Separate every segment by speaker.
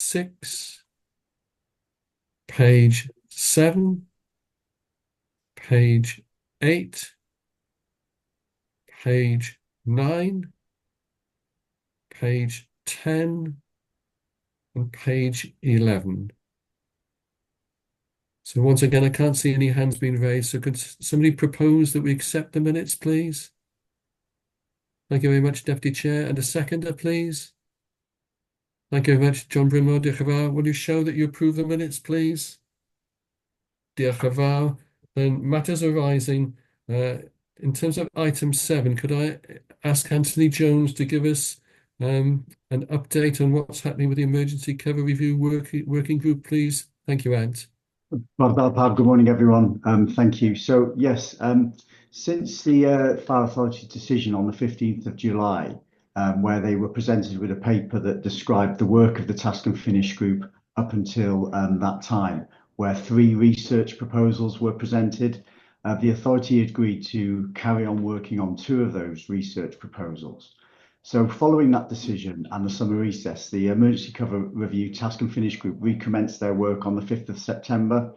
Speaker 1: 6, page 7, page 8, page 9, page 10, and page 11. So once again, I can't see any hands being raised. So could somebody propose that we accept the minutes, please? Thank you very much, Deputy Chair. And a seconder, please. Thank you very much, John Brimmer. Diolch yn fawr. Will you show that you approve the minutes, please? Diolch yn fawr. Then matters arising. In terms of item 7, could I ask Anthony Jones to give us an update on what's happening with the emergency cover review working group, please? Thank you, Ant.
Speaker 2: Good morning, everyone. Thank you. So, yes, since the Fire Authority decision on the 15th of July, where they were presented with a paper that described the work of the Task and Finish group up until that time, where 3 research proposals were presented, the authority agreed to carry on working on 2 of those research proposals. So following that decision and the summer recess, the Emergency Cover Review Task and Finish Group recommenced their work on the 5th of September.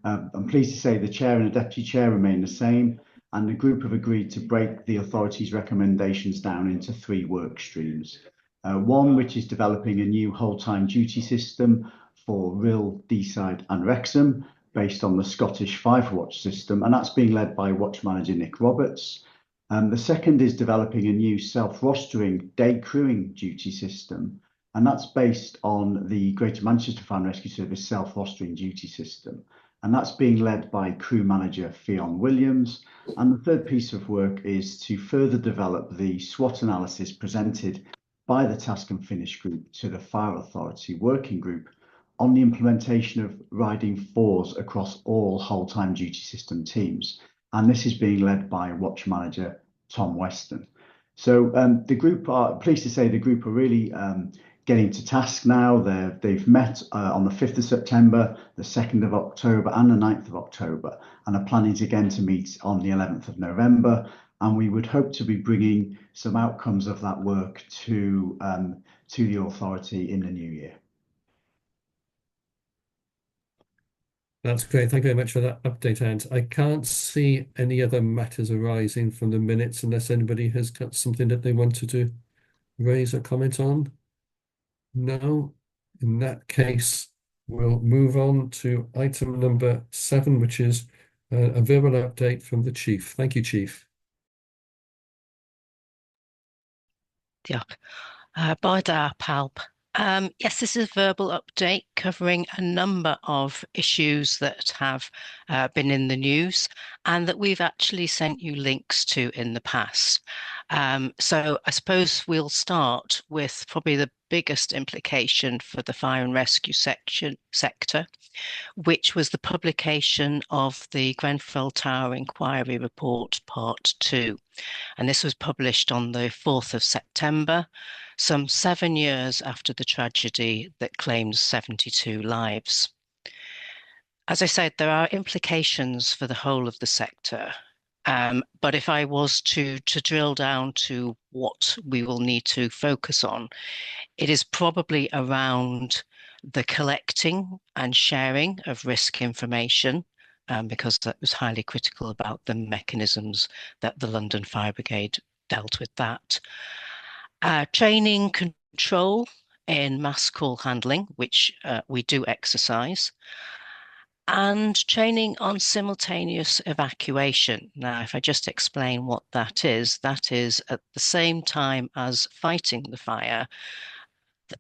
Speaker 2: I'm pleased to say the Chair and the Deputy Chair remain the same, and the group have agreed to break the authority's recommendations down into 3 work streams. One, which is developing a new whole-time duty system for Rhyl, Deeside and Wrexham, based on the Scottish Cyfarfod system, and that's being led by Watch Manager Nick Roberts. The second is developing a new self-rostering day crewing duty system, and that's based on the Greater Manchester Fire and Rescue Service self-rostering duty system, and that's being led by crew manager Fionn Williams. And the third piece of work is to further develop the SWOT analysis presented by the Task and Finish group to the Fire Authority Working Group on the implementation of riding 4s across all whole-time duty system teams. And this is being led by Watch Manager Tom Weston. So the group are pleased to say the group are really getting to task now. They've met on the 5th of September, the 2nd of October and the 9th of October, and are planning again to meet on the 11th of November. And we would hope to be bringing some outcomes of that work to the authority in the new year.
Speaker 1: That's great. Thank you very much for that update, Ant. I can't see any other matters arising from the minutes unless anybody has got something that they wanted to raise or comment on. No. In that case, we'll move on to item number 7, which is a verbal update from the Chief. Thank you, Chief.
Speaker 3: Diolch. Bore da, pawb. Yes, this is a verbal update covering a number of issues that have been in the news and that we've actually sent you links to in the past. So I suppose we'll start with probably the biggest implication for the fire and rescue sector, which was the publication of the Grenfell Tower Inquiry Report Part 2. And this was published on the 4th of September, some 7 years after the tragedy that claimed 72 lives. As I said, there are implications for the whole of the sector. But if I was to drill down to what we will need to focus on, it is probably around the collecting and sharing of risk information, because that was highly critical about the mechanisms that the London Fire Brigade dealt with that. Training control in mass call handling, which we do exercise, and training on simultaneous evacuation. Now, if I just explain what that is at the same time as fighting the fire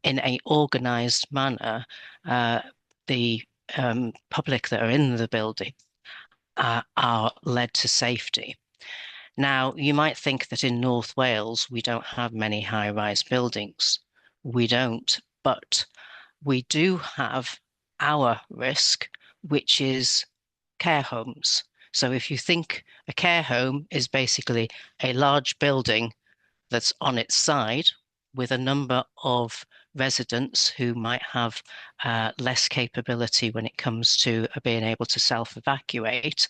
Speaker 3: in an organised manner, the public that are in the building are led to safety. Now, you might think that in North Wales, we don't have many high-rise buildings. We don't, but we do have our risk, which is care homes. So if you think a care home is basically a large building that's on its side with a number of residents who might have less capability when it comes to being able to self-evacuate,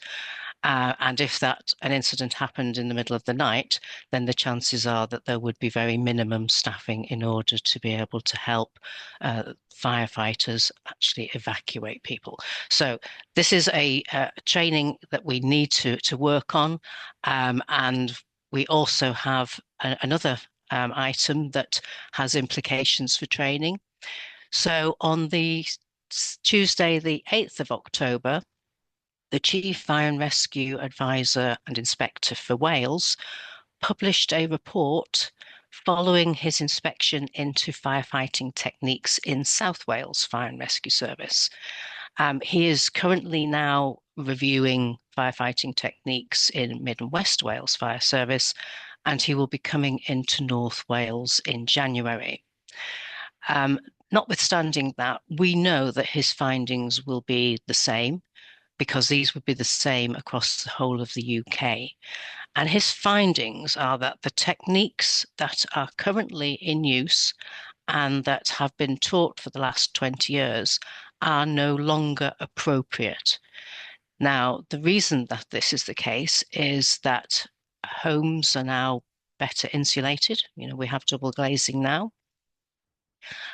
Speaker 3: And if an incident happened in the middle of the night, then the chances are that there would be very minimum staffing in order to be able to help firefighters actually evacuate people. So this is a training that we need to work on. And we also have another item that has implications for training. So on the Tuesday, the 8th of October, the Chief Fire and Rescue Advisor and Inspector for Wales published a report following his inspection into firefighting techniques in South Wales Fire and Rescue Service. He is currently now reviewing firefighting techniques in Mid and West Wales Fire Service, and he will be coming into North Wales in January. Notwithstanding that, we know that his findings will be the same, because these would be the same across the whole of the UK. And his findings are that the techniques that are currently in use and that have been taught for the last 20 years are no longer appropriate. Now, the reason that this is the case is that homes are now better insulated. We have double glazing now.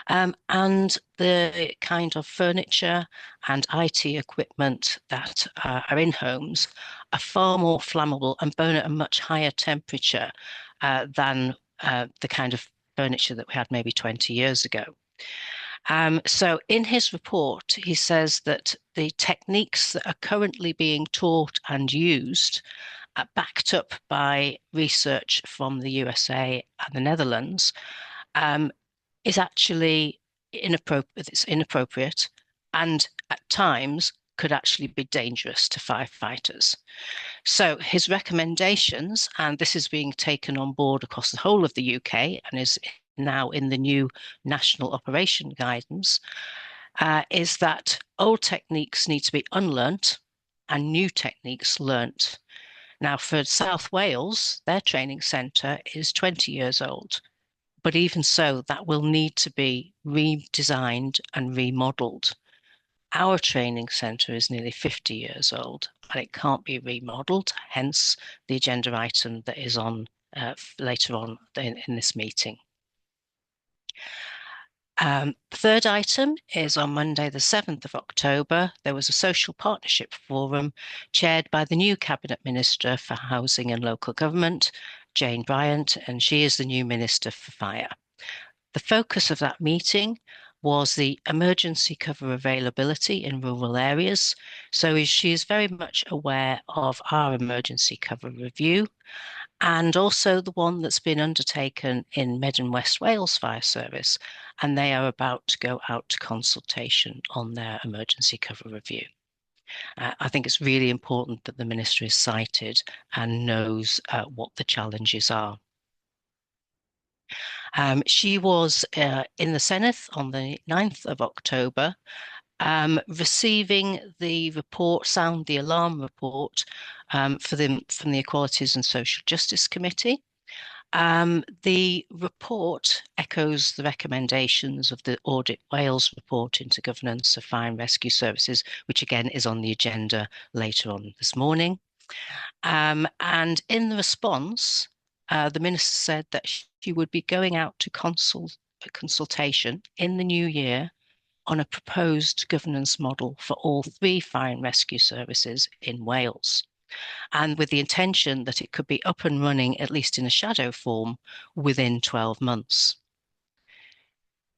Speaker 3: And the kind of furniture and IT equipment that are in homes are far more flammable and burn at a much higher temperature than the kind of furniture that we had maybe 20 years ago. So in his report, he says that the techniques that are currently being taught and used are backed up by research from the USA and the Netherlands, is actually inappropriate. It's inappropriate, and at times could actually be dangerous to firefighters. So his recommendations, and this is being taken on board across the whole of the UK and is now in the new national operation guidance, is that old techniques need to be unlearnt and new techniques learnt. Now, for South Wales, their training centre is 20 years old. But even so, that will need to be redesigned and remodeled. Our training centre is nearly 50 years old and it can't be remodeled, hence the agenda item that is on later on in this meeting. The third item is on Monday, the 7th of October. There was a social partnership forum chaired by the new Cabinet Minister for Housing and Local Government, Jane Bryant, and she is the new Minister for Fire. The focus of that meeting was the emergency cover availability in rural areas. So she is very much aware of our emergency cover review and also the one that's been undertaken in Mid and West Wales Fire Service, and they are about to go out to consultation on their emergency cover review. I think it's really important that the Minister is cited and knows what the challenges are. She was in the Senedd on the 9th of October, receiving the report, Sound the Alarm report, from the Equalities and Social Justice Committee. The report echoes the recommendations of the Audit Wales report into governance of fire and rescue services, which again is on the agenda later on this morning. And in the response, the Minister said that she would be going out to consultation in the new year on a proposed governance model for all 3 fire and rescue services in Wales, and with the intention that it could be up and running, at least in a shadow form, within 12 months.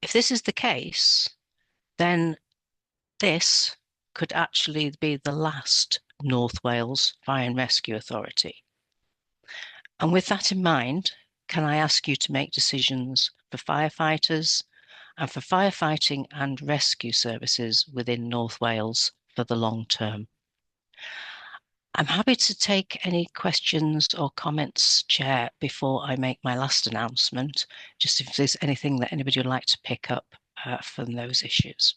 Speaker 3: If this is the case, then this could actually be the last North Wales Fire and Rescue Authority. And with that in mind, can I ask you to make decisions for firefighters and for firefighting and rescue services within North Wales for the long term? I'm happy to take any questions or comments, Chair, before I make my last announcement, just if there's anything that anybody would like to pick up from those issues.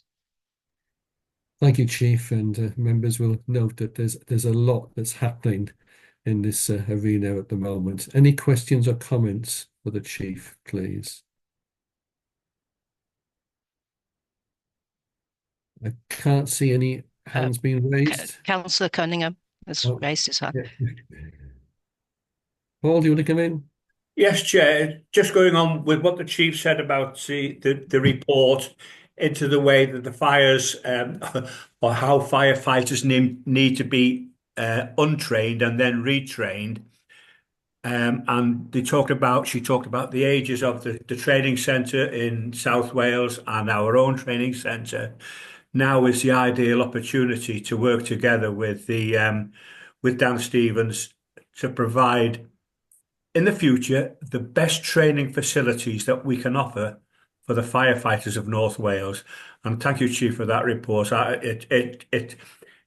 Speaker 1: Thank you, Chief, and members will note that there's a lot that's happening in this arena at the moment. Any questions or comments for the Chief, please? I can't see any hands being raised.
Speaker 3: Councillor Cunningham. has
Speaker 1: Oh,
Speaker 3: raised his hand.
Speaker 1: yeah. Paul, do you want to come in?
Speaker 4: Yes, Chair. Just going on with what the Chief said about the report into the way that the fires or how firefighters need to be untrained and then retrained. And she talked about the ages of the training centre in South Wales and our own training centre. Now is the ideal opportunity to work together with with Dan Stevens to provide in the future the best training facilities that we can offer for the firefighters of North Wales. And thank you, Chief, for that report. It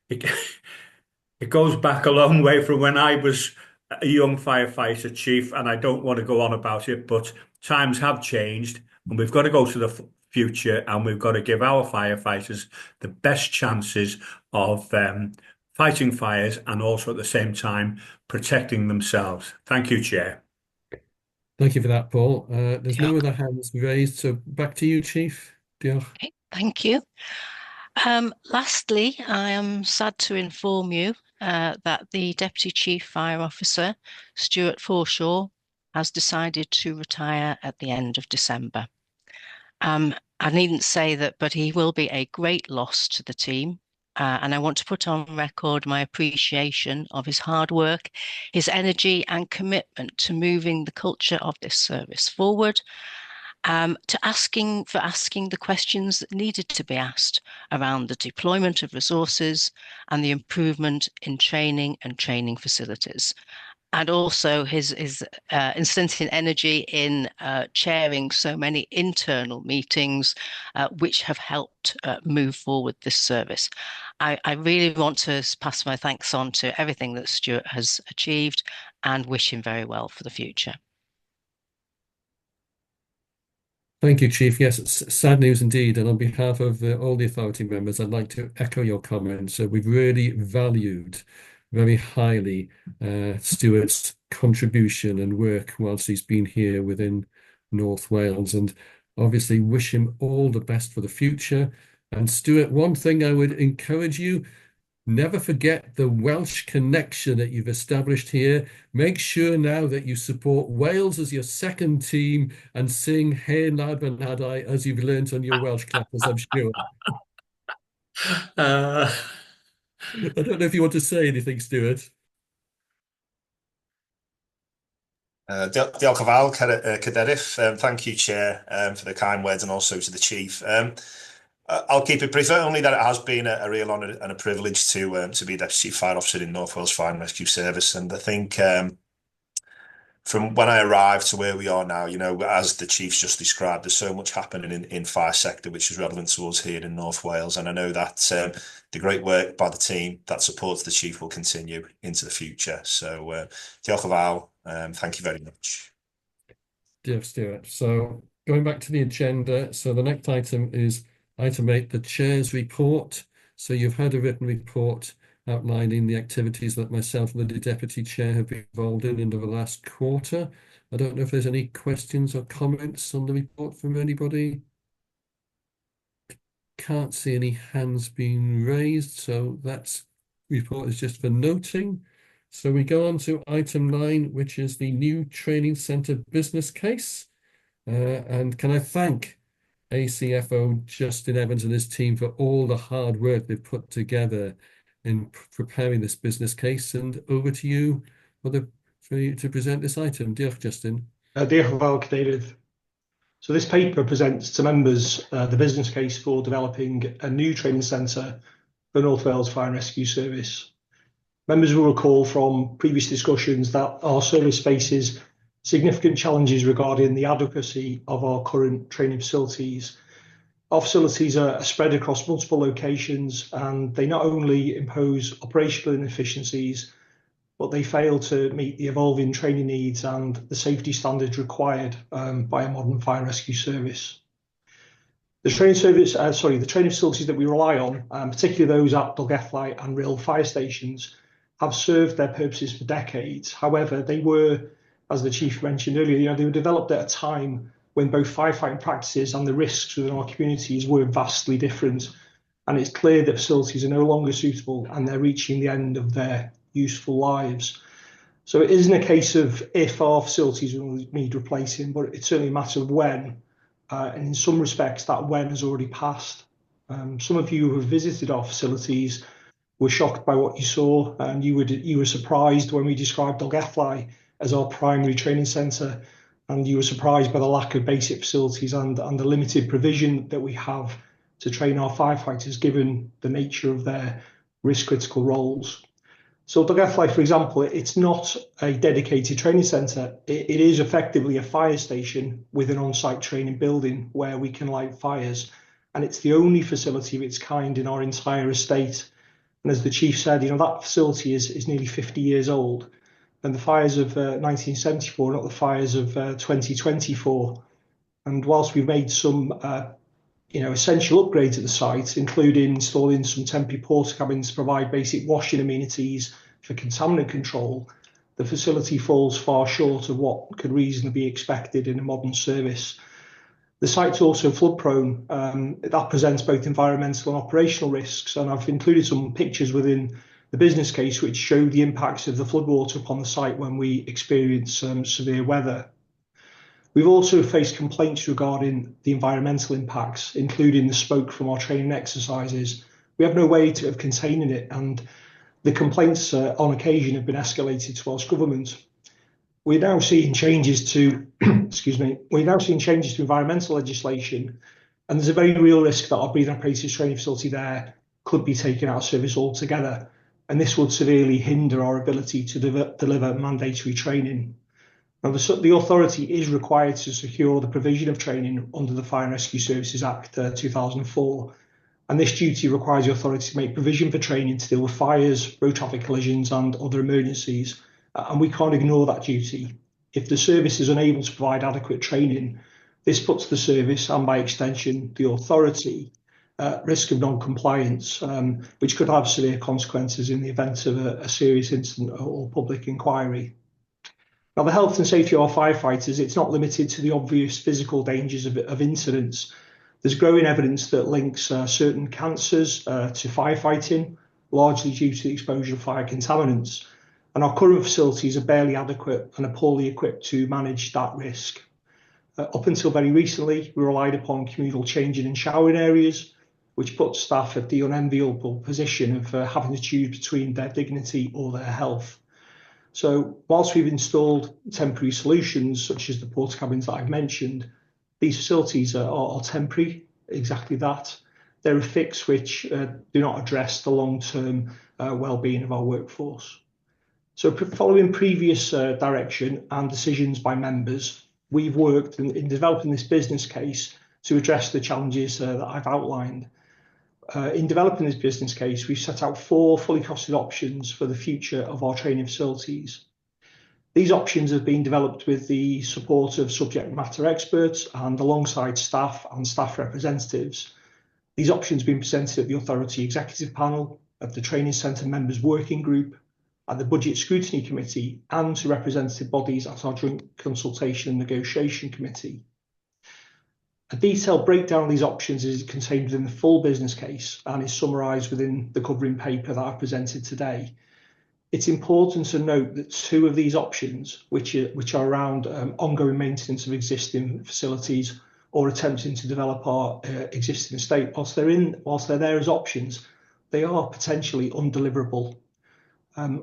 Speaker 4: it goes back a long way from when I was a young firefighter, Chief, and I don't want to go on about it, but times have changed, and we've got to go to the future, and we've got to give our firefighters the best chances of fighting fires and also at the same time protecting themselves. Thank you, Chair.
Speaker 1: Thank you for that, Paul. There's no
Speaker 3: Diolch.
Speaker 1: other hands raised, so back to you, Chief. Diolch.
Speaker 3: Okay, thank you. Lastly, I am sad to inform you that the Deputy Chief Fire Officer, Stuart Forshaw, has decided to retire at the end of December. I needn't say that, but he will be a great loss to the team. And I want to put on record my appreciation of his hard work, his energy and commitment to moving the culture of this service forward, to asking the questions that needed to be asked around the deployment of resources and the improvement in training and training facilities. And also his instant energy in chairing so many internal meetings, which have helped move forward this service. I really want to pass my thanks on to everything that Stuart has achieved and wish him very well for the future.
Speaker 1: Thank you, Chief. Yes, it's sad news indeed. And on behalf of all the authority members, I'd like to echo your comments. We've really valued very highly Stuart's contribution and work whilst he's been here within North Wales, and obviously wish him all the best for the future. And Stuart, one thing I would encourage you, never forget the Welsh connection that you've established here. Make sure now that you support Wales as your second team and sing Hen Lad Fy Nhadau as you've learnt on your Welsh clappers, I'm sure.
Speaker 4: Uh,
Speaker 1: I don't know if you want to say anything, Stuart.
Speaker 5: Diolch yn fawr, Caderiff. Thank you, Chair, for the kind words and also to the Chief. I'll keep it brief, only that it has been a real honour and a privilege to be Deputy Chief Fire Officer in North Wales Fire and Rescue Service. And I think from when I arrived to where we are now, you know, as the Chief's just described, there's so much happening in fire sector which is relevant to us here in North Wales. And I know that the great work by the team that supports the Chief will continue into the future. So, diolch yn fawr. Thank you very much.
Speaker 1: Dear Stuart. So going back to the agenda, so the next item is Item 8, the Chair's report. So you've had a written report outlining the activities that myself and the Deputy Chair have been involved in the last quarter. I don't know if there's any questions or comments on the report from anybody. Can't see any hands being raised, so that report is just for noting. So we go on to item 9, which is the new training centre business case. And can I thank ACFO Justin Evans and his team for all the hard work they've put together in preparing this business case. And over to you for you to present this item. Diolch, Justin.
Speaker 6: Diolch yn fawr, Cadeirydd. So this paper presents to members the business case for developing a new training centre for North Wales Fire and Rescue Service. Members will recall from previous discussions that our service faces significant challenges regarding the adequacy of our current training facilities. Our facilities are spread across multiple locations, and they not only impose operational inefficiencies, but they fail to meet the evolving training needs and the safety standards required by a modern fire and rescue service. The training facilities that we rely on, particularly those at Dolgellau and Rhyl fire stations, have served their purposes for decades. However, they were, as the Chief mentioned earlier, they were developed at a time when both firefighting practices and the risks within our communities were vastly different. And it's clear that facilities are no longer suitable and they're reaching the end of their useful lives. So it isn't a case of if our facilities will need replacing, but it's certainly a matter of when. And in some respects, that when has already passed. Some of you who have visited our facilities were shocked by what you saw, and you were surprised when we described Dolgellau as our primary training centre, and you were surprised by the lack of basic facilities and the limited provision that we have to train our firefighters, given the nature of their risk-critical roles. So Dolgellau, for example, it's not a dedicated training centre. It is effectively a fire station with an on-site training building where we can light fires, and it's the only facility of its kind in our entire estate. And as the chief said, that facility is nearly 50 years old, and the fires of 1974 are not the fires of 2024. And whilst we've made some essential upgrades at the site, including installing some temporary porta cabins to provide basic washing amenities for contaminant control, the facility falls far short of what could reasonably be expected in a modern service. The site's also flood prone. That presents both environmental and operational risks, and I've included some pictures within the business case which show the impacts of the floodwater upon the site when we experience severe weather. We've also faced complaints regarding the environmental impacts, including the smoke from our training exercises. We have no way of containing it, and the complaints on occasion have been escalated to Welsh Government. We're now seeing changes to, environmental legislation, and there's a very real risk that our breathing apparatus training facility there could be taken out of service altogether, and this would severely hinder our ability to deliver mandatory training. Now, the authority is required to secure the provision of training under the Fire and Rescue Services Act 2004, and this duty requires the authority to make provision for training to deal with fires, road traffic collisions and other emergencies, and we can't ignore that duty. If the service is unable to provide adequate training, this puts the service, and by extension the authority, at risk of non-compliance, which could have severe consequences in the event of a serious incident or public inquiry. Now, the health and safety of our firefighters, it's not limited to the obvious physical dangers of incidents. There's growing evidence that links certain cancers to firefighting, largely due to the exposure of fire contaminants. And our current facilities are barely adequate and are poorly equipped to manage that risk. Up until very recently, we relied upon communal changing and showering areas, which puts staff at the unenviable position of having to choose between their dignity or their health. So whilst we've installed temporary solutions, such as the porta cabins that I've mentioned, these facilities are temporary, exactly that. They're a fix which do not address the long-term well-being of our workforce. So following previous direction and decisions by members, we've worked in developing this business case to address the challenges that I've outlined. In developing this business case, we've set out 4 fully costed options for the future of our training facilities. These options have been developed with the support of subject matter experts and alongside staff and staff representatives. These options have been presented at the Authority Executive Panel, at the Training Centre Members Working Group, at the Budget Scrutiny Committee, and to representative bodies at our Joint Consultation and Negotiation Committee. A detailed breakdown of these options is contained within the full business case and is summarised within the covering paper that I've presented today. It's important to note that 2 of these options, which are around ongoing maintenance of existing facilities or attempting to develop our existing estate, whilst they're there as options, they are potentially undeliverable.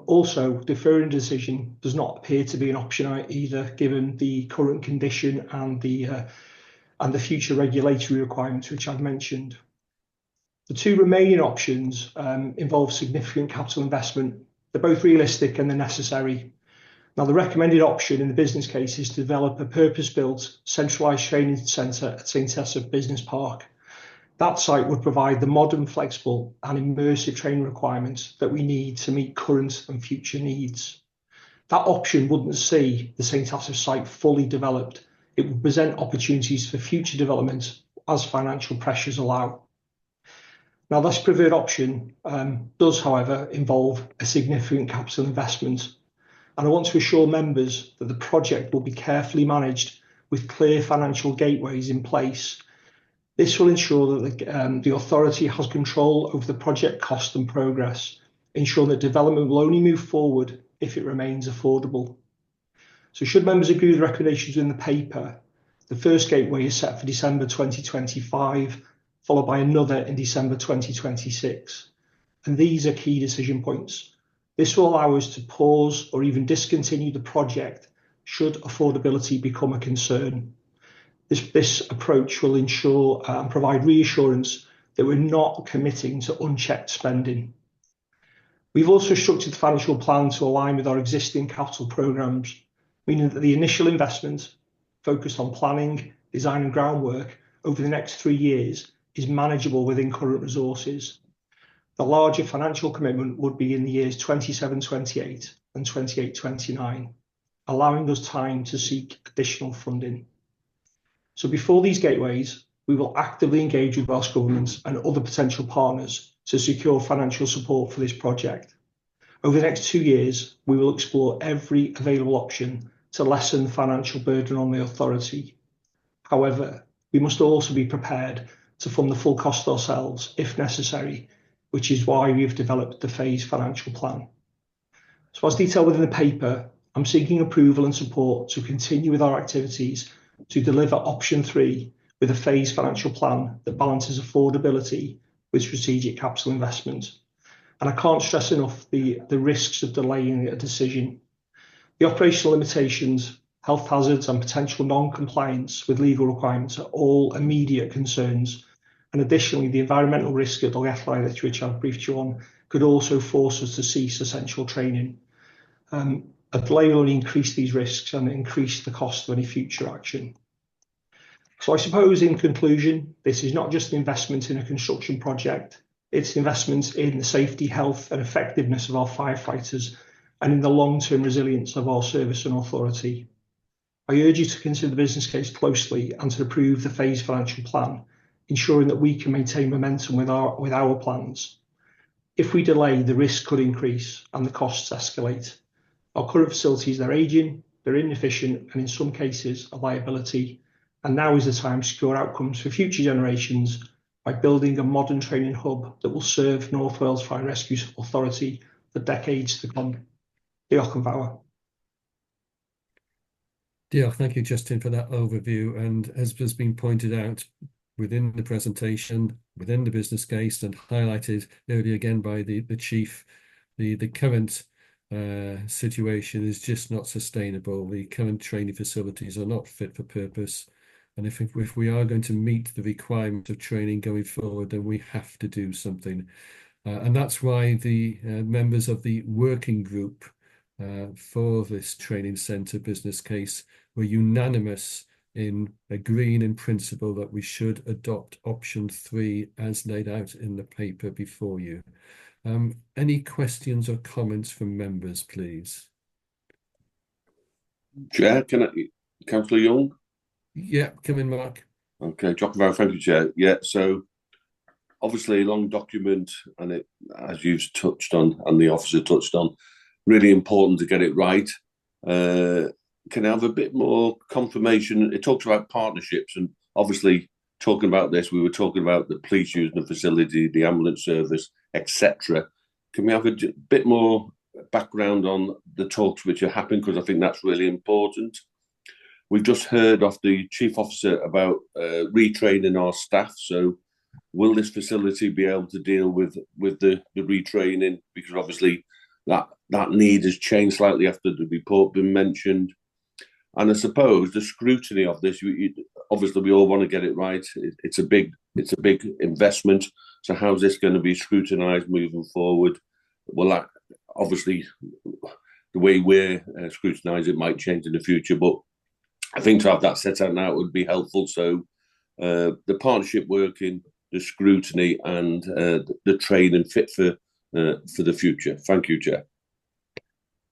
Speaker 6: Also, deferring a decision does not appear to be an option either, given the current condition and the future regulatory requirements which I've mentioned. The 2 remaining options involve significant capital investment. They're both realistic and they're necessary. Now, the recommended option in the business case is to develop a purpose-built centralised training centre at St Asaph Business Park. That site would provide the modern, flexible and immersive training requirements that we need to meet current and future needs. That option wouldn't see the St Asaph site fully developed. It would present opportunities for future development as financial pressures allow. Now, this preferred option does, however, involve a significant capital investment, and I want to assure members that the project will be carefully managed with clear financial gateways in place. This will ensure that the authority has control over the project cost and progress, ensuring that development will only move forward if it remains affordable. So should members agree with the recommendations in the paper, the first gateway is set for December 2025, followed by another in December 2026. And these are key decision points. This will allow us to pause or even discontinue the project should affordability become a concern. This approach will ensure and provide reassurance that we're not committing to unchecked spending. We've also structured the financial plan to align with our existing capital programmes, meaning that the initial investment focused on planning, design and groundwork over the next 3 years is manageable within current resources. The larger financial commitment would be in the years 27-28 and 28-29, allowing us time to seek additional funding. So before these gateways, we will actively engage with Welsh Government and other potential partners to secure financial support for this project. Over the next 2 years, we will explore every available option to lessen the financial burden on the authority. However, we must also be prepared to fund the full cost ourselves if necessary, which is why we've developed the phased financial plan. So as detailed within the paper, I'm seeking approval and support to continue with our activities to deliver option 3 with a phased financial plan that balances affordability with strategic capital investment. And I can't stress enough the risks of delaying a decision. The operational limitations, health hazards and potential non-compliance with legal requirements are all immediate concerns. And additionally, the environmental risk at the Llanelli, which I've briefed you on, could also force us to cease essential training. A delay will only increase these risks and increase the cost of any future action. So I suppose in conclusion, this is not just an investment in a construction project, it's an investment in the safety, health and effectiveness of our firefighters and in the long-term resilience of our service and authority. I urge you to consider the business case closely and to approve the phased financial plan, ensuring that we can maintain momentum with our plans. If we delay, the risk could increase and the costs escalate. Our current facilities, they're ageing, they're inefficient, and in some cases, a liability. And now is the time to secure outcomes for future generations by building a modern training hub that will serve North Wales Fire and Rescue Authority for decades to come. Diolch yn fawr.
Speaker 1: Diolch, thank you, Justin, for that overview. And as has been pointed out within the presentation, within the business case, and highlighted earlier again by the chief, the current situation is just not sustainable. The current training facilities are not fit for purpose. And if we are going to meet the requirement of training going forward, then we have to do something. And that's why the members of the working group for this training centre business case were unanimous in agreeing in principle that we should adopt option 3 as laid out in the paper before you. Any questions or comments from members, please?
Speaker 7: Chair, Councillor Young?
Speaker 1: Yeah, come in, Mark.
Speaker 7: Okay, thank you, Chair. Yeah, so obviously a long document, and it, as you've touched on, and the officer touched on, really important to get it right. Can I have a bit more confirmation? It talks about partnerships, and obviously talking about this, we were talking about the police using the facility, the ambulance service, etc. Can we have a bit more background on the talks which are happening? Because I think that's really important. We've just heard off the chief officer about retraining our staff. So will this facility be able to deal with the retraining? Because obviously that need has changed slightly after the report been mentioned. And I suppose the scrutiny of this, obviously we all want to get it right. It's a big investment. So how's this going to be scrutinised moving forward? Well, that, obviously the way we're scrutinised, it might change in the future, but I think to have that set out now would be helpful. So the partnership working, the scrutiny and the training fit for the future. Thank you, Chair.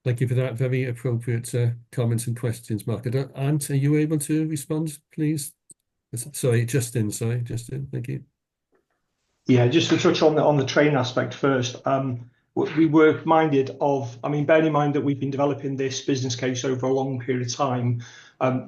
Speaker 1: Thank you for that. Very appropriate comments and questions, Mark. Ant, are you able to respond, please? Sorry, Justin. Thank you.
Speaker 6: Yeah, just to touch on the training aspect first. We were minded of, bearing in mind that we've been developing this business case over a long period of time,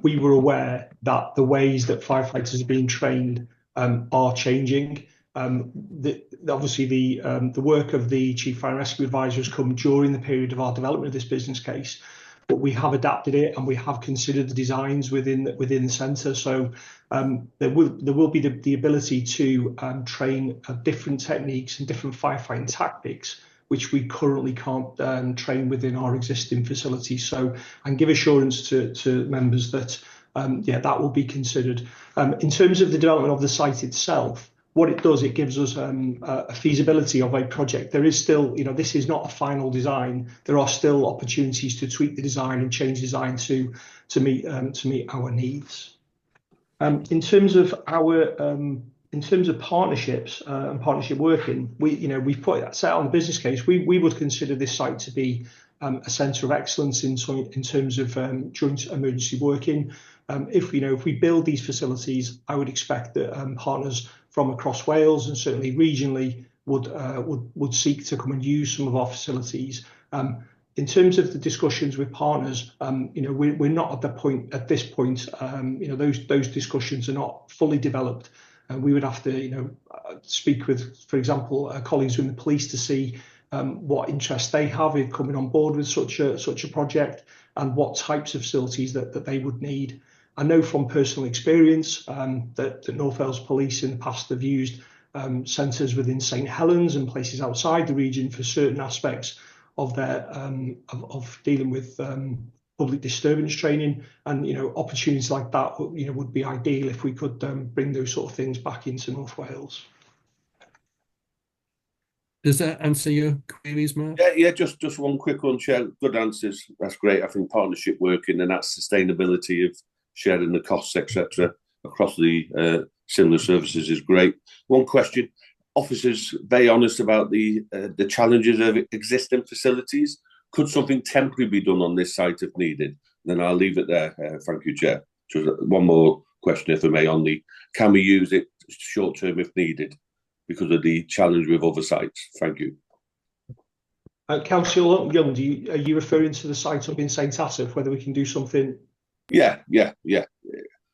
Speaker 6: we were aware that the ways that firefighters are being trained are changing. Obviously the work of the Chief Fire and Rescue Advisor has come during the period of our development of this business case, but we have adapted it and we have considered the designs within the centre. So there will be the ability to train different techniques and different firefighting tactics, which we currently can't train within our existing facilities. So, and give assurance to members that that will be considered. In terms of the development of the site itself, what it does, it gives us a feasibility of a project. There is still, this is not a final design. There are still opportunities to tweak the design and change design to meet our needs. In terms of partnerships and partnership working, we've put that set on the business case. We would consider this site to be a centre of excellence in terms of joint emergency working. If we build these facilities, I would expect that partners from across Wales and certainly regionally would seek to come and use some of our facilities. In terms of the discussions with partners, we're not at this point. Those discussions are not fully developed, and we would have to speak with, for example, colleagues in the police to see what interest they have in coming on board with such a project and what types of facilities that they would need. I know from personal experience that North Wales Police in the past have used centres within St Helens and places outside the region for certain aspects of their of dealing with public disturbance training, and opportunities like that would be ideal if we could bring those sort of things back into North Wales.
Speaker 1: Does that answer your queries, Mark?
Speaker 7: Yeah, just one quick one, Chair. Good answers. That's great. I think partnership working and that sustainability of sharing the costs, etc., across the similar services is great. One question: officers very honest about the challenges of existing facilities. Could something temporary be done on this site if needed? Then I'll leave it there. Thank you, Chair. So one more question, if I may, on can we use it short term if needed because of the challenge with other sites? Thank you.
Speaker 6: Councillor Young, are you referring to the site up in St Asaph, whether we can do something?
Speaker 7: Yeah.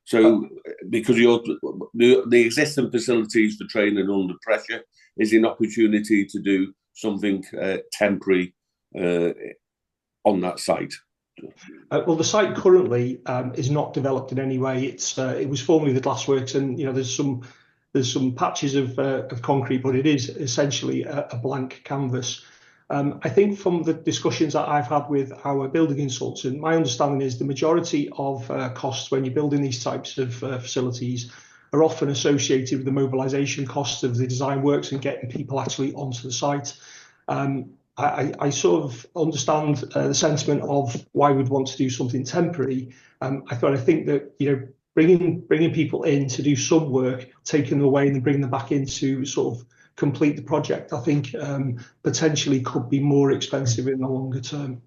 Speaker 7: So because the existing facilities for training under pressure, is an opportunity to do something temporary on that site?
Speaker 6: Well, the site currently is not developed in any way. It was formerly the glassworks, and there's some patches of concrete, but it is essentially a blank canvas. I think from the discussions that I've had with our building consultant, my understanding is the majority of costs when you're building these types of facilities are often associated with the mobilisation costs of the design works and getting people actually onto the site. I sort of understand the sentiment of why we'd want to do something temporary. I think that bringing people in to do some work, taking them away and then bringing them back in to sort of complete the project, I think potentially could be more expensive in the longer term.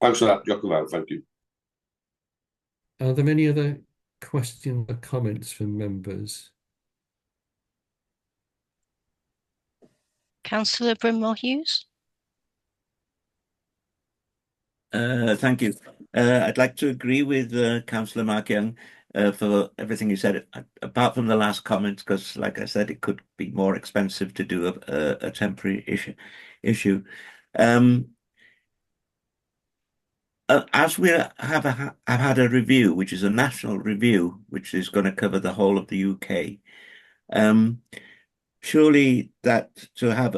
Speaker 7: Thanks for that, Jacob. Thank you.
Speaker 1: Are there any other questions or comments from members?
Speaker 3: Councillor Brimore Hughes.
Speaker 8: Thank you. I'd like to agree with Councillor Mark Young for everything you said, apart from the last comment, because, like I said, it could be more expensive to do a temporary issue. As we have had a review, which is a national review, which is going to cover the whole of the UK, surely that to have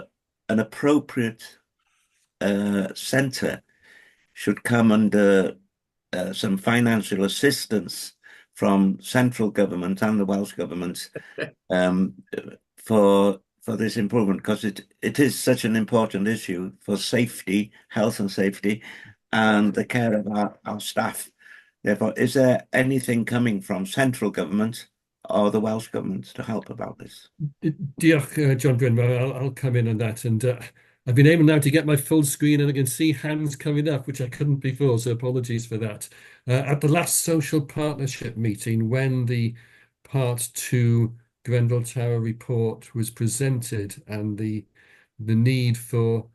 Speaker 8: an appropriate centre should come under some financial assistance from central government and the Welsh government for this improvement, because it is such an important issue for safety, health and safety, and the care of our staff. Therefore, is there anything coming from central government or the Welsh government to help about this?
Speaker 1: Diolch, John Brynmawr. I'll come in on that. And I've been able now to get my full screen and I can see hands coming up, which I couldn't before, so apologies for that. At the last social partnership meeting, when the Part 2 Grendel Tower report was presented and the need for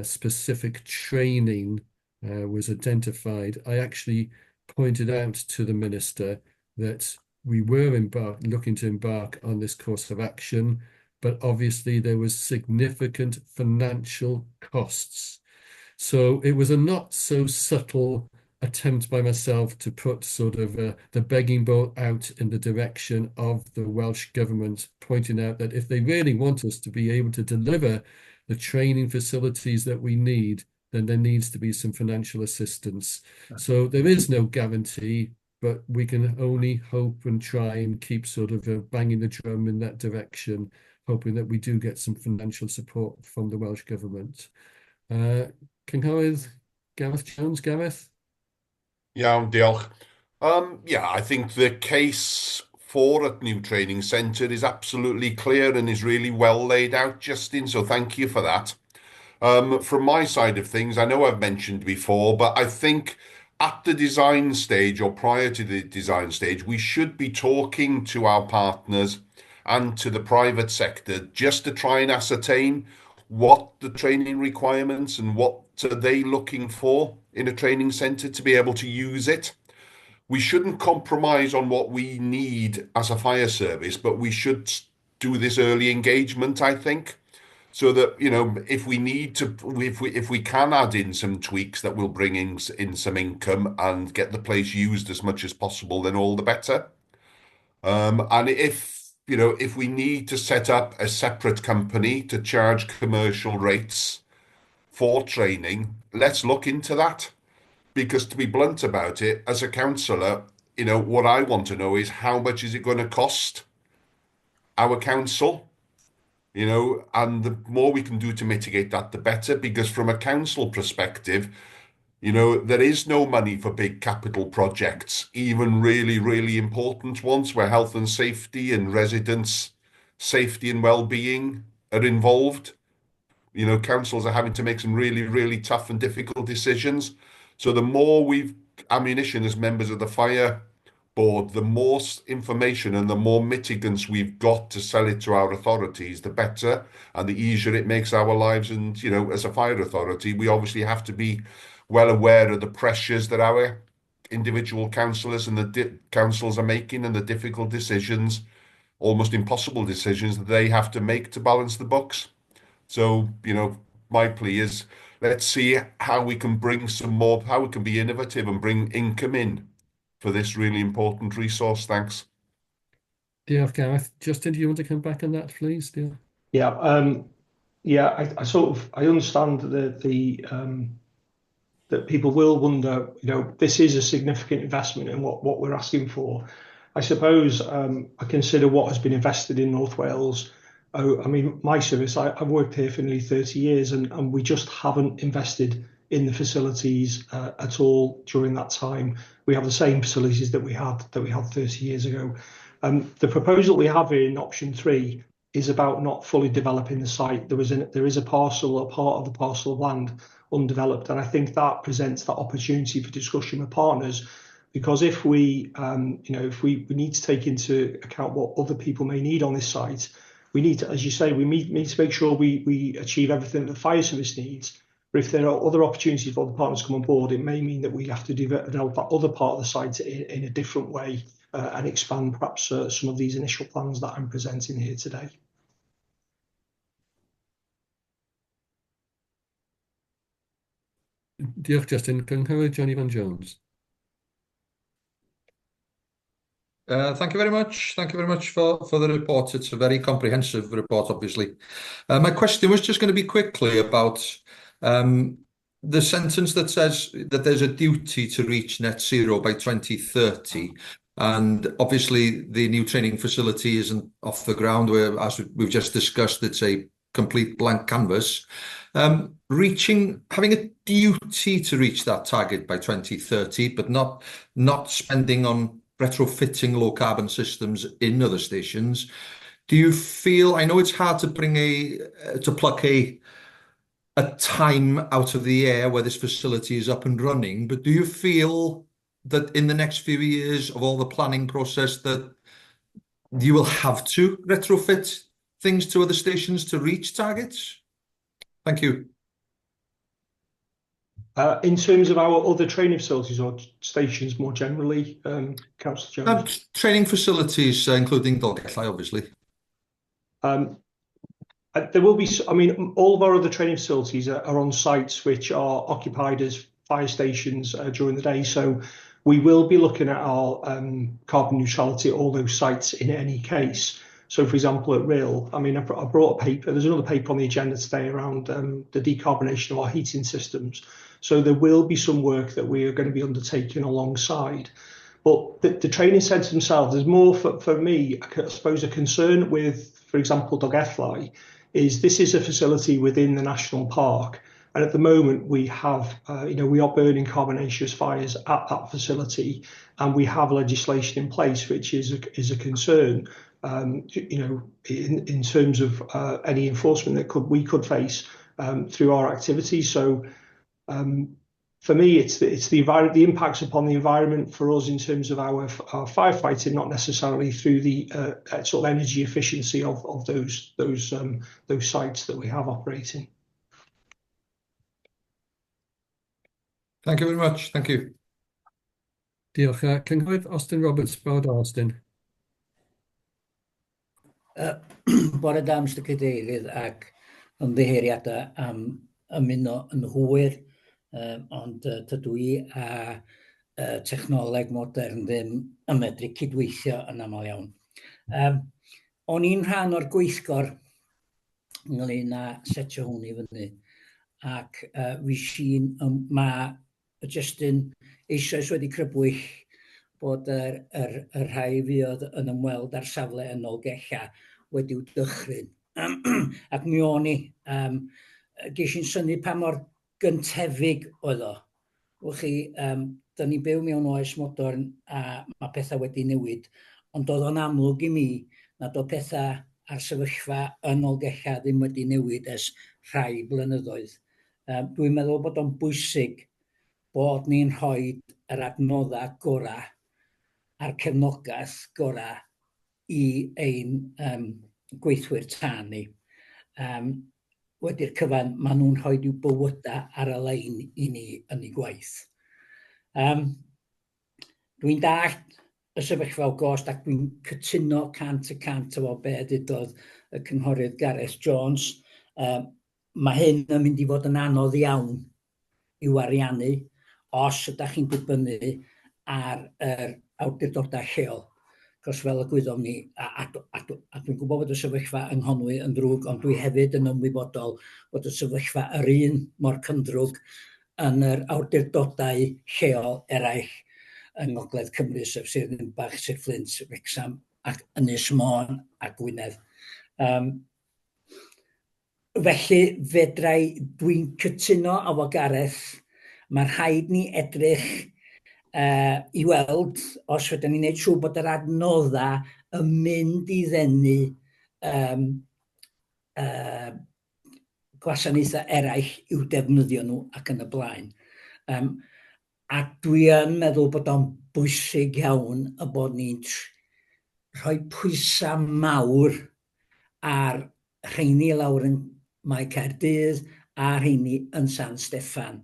Speaker 1: specific training was identified, I actually pointed out to the Minister that we were looking to embark on this course of action, but obviously there was significant financial costs. So it was a not so subtle attempt by myself to put sort of the begging bowl out in the direction of the Welsh government, pointing out that if they really want us to be able to deliver the training facilities that we need, then there needs to be some financial assistance. So there is no guarantee, but we can only hope and try and keep sort of banging the drum in that direction, hoping that we do get some financial support from the Welsh government. Cynghorydd Gareth Jones, Gareth?
Speaker 9: Iawn, diolch. Yeah, I think the case for a new training centre is absolutely clear and is really well laid out, Justin, so thank you for that. From my side of things, I know I've mentioned before, but I think at the design stage or prior to the design stage, we should be talking to our partners and to the private sector just to try and ascertain what the training requirements and what are they looking for in a training centre to be able to use it. We shouldn't compromise on what we need as a fire service, but we should do this early engagement, I think, so that, you know, if we need to, if we can add in some tweaks that will bring in some income and get the place used as much as possible, then all the better. And if we need to set up a separate company to charge commercial rates for training, let's look into that. Because to be blunt about it, as a councillor, what I want to know is how much is it going to cost our council? And the more we can do to mitigate that, the better. Because from a council perspective, there is no money for big capital projects, even really, really important ones where health and safety and residents' safety and well-being are involved. Councils are having to make some really, really tough and difficult decisions. So the more ammunition as members of the fire board, the more information and the more mitigants we've got to sell it to our authorities, the better, and the easier it makes our lives. And, as a fire authority, we obviously have to be well aware of the pressures that our individual councillors and the councils are making and the difficult decisions, almost impossible decisions that they have to make to balance the books. So, my plea is let's see how we can how we can be innovative and bring income in for this really important resource. Thanks.
Speaker 1: Diolch, Gareth. Justin, do you want to come back on that, please?
Speaker 6: I understand that people will wonder, this is a significant investment in what we're asking for. I suppose I consider what has been invested in North Wales. My service, I've worked here for nearly 30 years and we just haven't invested in the facilities at all during that time. We have the same facilities that we had 30 years ago. The proposal we have in option 3 is about not fully developing the site. There is a part of the parcel of land undeveloped, and I think that presents that opportunity for discussion with partners. Because if we need to take into account what other people may need on this site, we need to, as you say, we need to make sure we achieve everything that the fire service needs. But if there are other opportunities for the partners to come on board, it may mean that we have to develop that other part of the site in a different way and expand perhaps some of these initial plans that I'm presenting here today.
Speaker 1: Diolch, Justin. Cynghorydd Johnny Van Jones.
Speaker 10: Thank you very much. Thank you very much for the report. It's a very comprehensive report, obviously. My question was just going to be quickly about the sentence that says that there's a duty to reach net zero by 2030. And obviously, the new training facility isn't off the ground, where, as we've just discussed, it's a complete blank canvas. Having a duty to reach that target by 2030, but not spending on retrofitting low carbon systems in other stations. Do you feel, I know it's hard to pluck a time out of the air where this facility is up and running, but do you feel that in the next few years of all the planning process that you will have to retrofit things to other stations to reach targets? Thank you.
Speaker 6: In terms of our other training facilities or stations more generally, Councillor Jones?
Speaker 10: Training facilities, including Dolgellau, obviously.
Speaker 6: There will be, I mean, all of our other training facilities are on sites which are occupied as fire stations during the day. So we will be looking at our carbon neutrality at all those sites in any case. So, for example, at Rill, I mean, I brought a paper. There's another paper on the agenda today around the decarbonisation of our heating systems. So there will be some work that we are going to be undertaking alongside. But the training centre themselves, there's more for me, I suppose, a concern with, for example, Dolgellau, is this is a facility within the national park. And at the moment, we have, we are burning carbonaceous fires at that facility, and we have legislation in place which is a concern, in terms of any enforcement that we could face through our activities. So for me, it's the impacts upon the environment for us in terms of our firefighting, not necessarily through the sort of energy efficiency of those sites that we have operating.
Speaker 10: Thank you very much. Thank you.
Speaker 1: Diolch. Cynghorydd Austin Roberts, Bawd Austin.
Speaker 11: Bore da, Mr Cadeirydd, ac ymddiheiriadau am ymuno yn hwyr, ond tydw i a technoleg modern ddim yn medru cydweithio yn aml iawn. O'n i'n rhan o'r gweithgor ynglyn â setio hwn i fyny, ac mae Justin eisoes wedi crybwyll bod yr rhai fuodd yn ymweld â'r safle yn Dolgellau wedi'w dychryn. Ac mi o'n i, ges i'n synnu pa mor gyntefig oedd o. Wch chi, da ni byw mewn oes modern a mae pethau wedi newid, ond oedd o'n amlwg i mi nad o pethau a'r sefyllfa yn Dolgellau ddim wedi newid ers rhai blynyddoedd. Dwi'n meddwl bod o'n bwysig bod ni'n rhoi yr adnoddau gorau a'r cefnogaeth gorau i ein gweithwyr tân ni. Wedi'r cyfan, maen nhw'n rhoi i'w bywydau ar y lein i ni yn ei gwaith. Dwi'n dallt y sefyllfa o gost ac dwi'n cytuno 100% efo be dydodd y cynghorydd Gareth Jones. Mae hyn yn mynd i fod yn anodd iawn i'w ariannu os ydych chi'n dibynnu ar yr awdurdodau lleol. Cos fel y gwyddom ni, a dwi'n gwybod bod y sefyllfa yng Nghonwy yn drwg, ond dwi hefyd yn ymwybodol bod y sefyllfa yr un mor cyndrwg yn yr awdurdodau lleol eraill yng Ngogledd Cymru, sef Sir Ddinbach, Sir Fflint, Wrecsam, ac Ynys Môn a Gwynedd. Felly dwi'n cytuno efo Gareth, mae rhaid ni edrych i weld os fydden ni'n gwneud siŵr bod yr adnoddau yn mynd i ddenu gwasanaethau eraill i'w defnyddio nhw ac yn y blaen. Ac dwi yn meddwl bod o'n bwysig iawn y bod ni'n rhoi pwysau mawr ar rheini lawr yn Mae Caerdydd a rheini yn San Steffan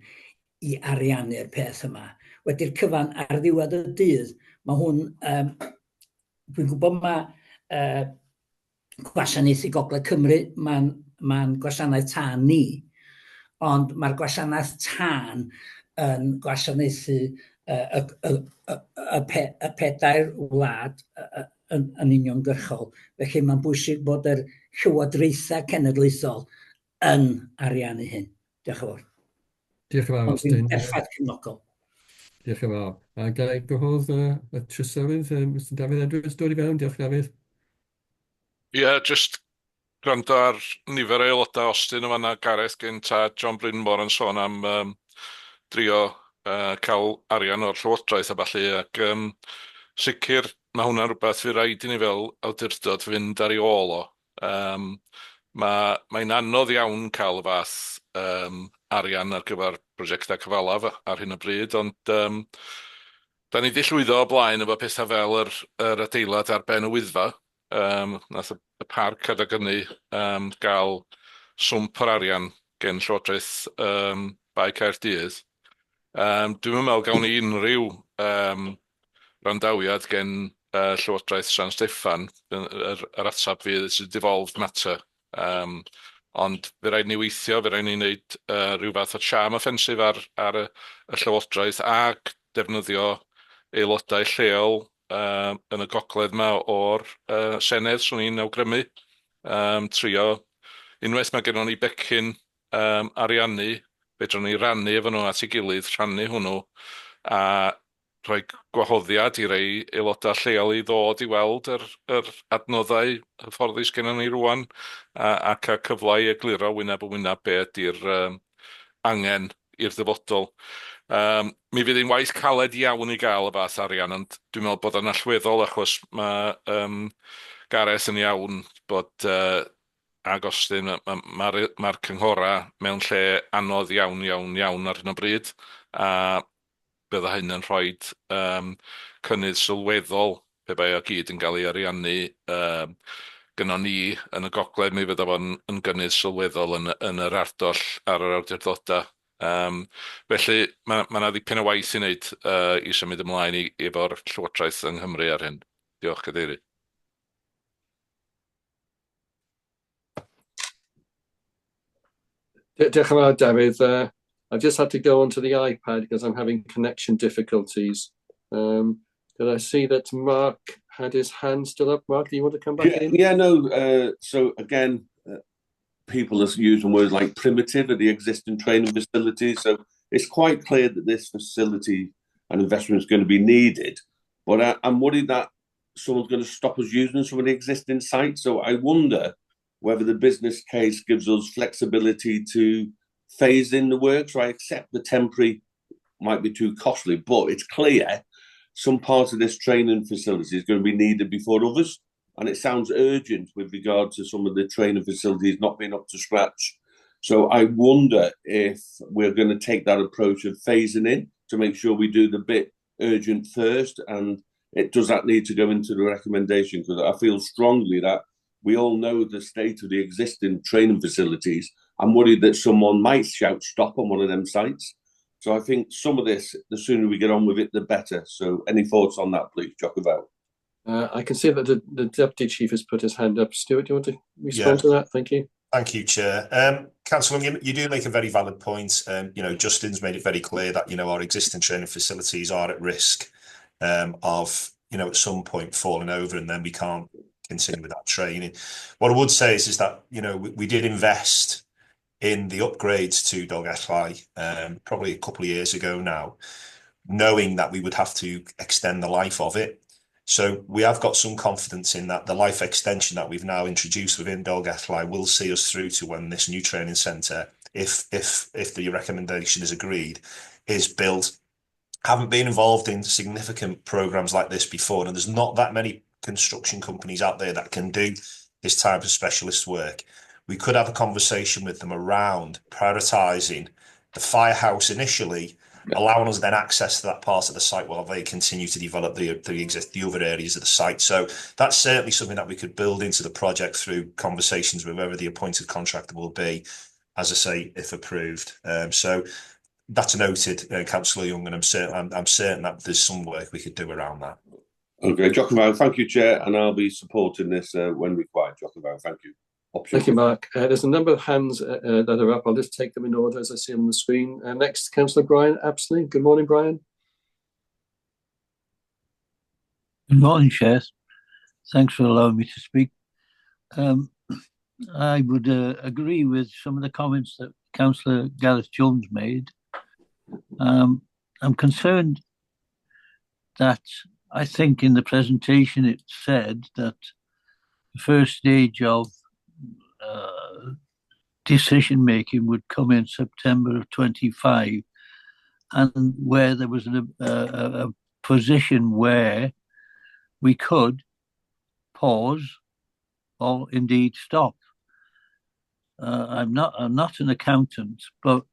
Speaker 11: i ariannu'r peth yma. Wedi'r cyfan ar ddiwedd y dydd, mae hwn, dwi'n gwybod mae gwasanaethu Gogledd Cymru, mae'n gwasanaeth tân ni, ond mae'r gwasanaeth tân yn gwasanaethu y pedair wlad yn uniongyrchol. Felly mae'n bwysig bod yr llywodraethau cenedlaethol yn ariannu hyn. Diolch yn fawr.
Speaker 1: Diolch yn fawr, Austin.
Speaker 11: Ond dwi'n effaith cymnogol.
Speaker 1: Diolch yn fawr. A gael ei gwahodd y trysorydd, Mr Dafydd Edwards, dod i fewn. Diolch Dafydd.
Speaker 12: Ie, jyst gwrando ar nifer o aelodau Austin yma na Gareth gynt a John Brynmore yn sôn am drio cael arian o'r Llywodraeth a ballu, ac sicr mae hwnna'n rhywbeth fydd rhaid i ni fel awdurdod fynd ar ei ôl o. Mae'n anodd iawn cael y fath arian ar gyfer prosiectau cyfalaf ar hyn o bryd, ond da ni 'di llwyddo o blaen efo pethau fel yr adeilad ar ben y Wyddfa. Nath y parc adag ynny gael swmp o'r arian gen Llywodraeth Bae Caerdydd. Dwi'n meddwl gawn ni unrhyw randawiad gen Llywodraeth San Steffan, yr atab fydd it's a devolved matter. Ond fe rhaid ni weithio, fe rhaid ni wneud rhyw fath o charm offensif ar y Llywodraeth ac defnyddio aelodau lleol yn y gogledd yma o'r Senedd, swn i'n awgrymu, trio unwaith mae gennym ni becyn ariannu, fedrwn ni rannu efo nhw at ei gilydd, rhannu hwnnw, a rhoi gwahoddiad i rei aelodau lleol i ddod i weld yr adnoddau hyfforddus gennym ni rwan, a cael cyfle i egluro wyneb yn wyneb be ydy'r angen i'r dyfodol. Mi fydd ein waith caled iawn i gael y fath arian, ond dwi'n meddwl bod yn allweddol achos mae Gareth yn iawn bod ag Austin, mae'r cynghora mewn lle anodd iawn ar hyn o bryd, a bydda hyn yn rhoi cynnydd sylweddol pe bai o gyd yn cael ei ariannu gynnon ni yn y gogledd, mi fydda fo'n gynnydd sylweddol yn yr ardal ar yr awdurdodau. Felly mae yna ddipyn o waith i wneud i symud ymlaen efo'r Llywodraeth yng Nghymru ar hyn. Diolch, Cadeirydd.
Speaker 1: Diolch yn fawr, David. I just had to go onto the iPad because I'm having connection difficulties. Did I see that Mark had his hand still up? Mark, do you want to come back in?
Speaker 7: Yeah, no. So again, people are using words like primitive at the existing training facilities. So it's quite clear that this facility and investment is going to be needed. But I'm worried that someone's going to stop us using some of the existing sites. So I wonder whether the business case gives us flexibility to phase in the work. So I accept the temporary might be too costly, but it's clear some parts of this training facility is going to be needed before others. And it sounds urgent with regard to some of the training facilities not being up to scratch. So I wonder if we're going to take that approach of phasing in to make sure we do the bit urgent first. And does that need to go into the recommendation? Because I feel strongly that we all know the state of the existing training facilities. I'm worried that someone might shout stop on one of them sites. So I think some of this, the sooner we get on with it, the better. So any thoughts on that, please, Achub?
Speaker 1: I can see that the Deputy Chief has put his hand up. Stuart, do you want to respond to that? Thank you.
Speaker 5: Thank you, Chair. Councillor, you do make a very valid point. Justin's made it very clear that, our existing training facilities are at risk of, at some point falling over, and then we can't continue with that training. What I would say is that, we did invest in the upgrades to Dolgellau probably a couple of years ago now, knowing that we would have to extend the life of it. So we have got some confidence in that the life extension that we've now introduced within Dolgellau will see us through to when this new training centre, if the recommendation is agreed, is built. Haven't been involved in significant programmes like this before, and there's not that many construction companies out there that can do this type of specialist work. We could have a conversation with them around prioritising the firehouse initially, allowing us then access to that part of the site while they continue to develop the other areas of the site. So that's certainly something that we could build into the project through conversations with whoever the appointed contractor will be, as I say, if approved. So that's noted, Councillor Young, and I'm certain that there's some work we could do around that.
Speaker 7: Okay, Achub, thank you, Chair, and I'll be supporting this when required. Achub, thank you.
Speaker 1: Thank you, Mark. There's a number of hands that are up. I'll just take them in order as I see them on the screen. Next, Councillor Brian Apsley. Good morning, Brian.
Speaker 13: Good morning, Chair. Thanks for allowing me to speak. I would agree with some of the comments that Councillor Gareth Jones made. I'm concerned that I think in the presentation it said that the first stage of decision making would come in September of 25, and where there was a position where we could pause or indeed stop. I'm not an accountant, but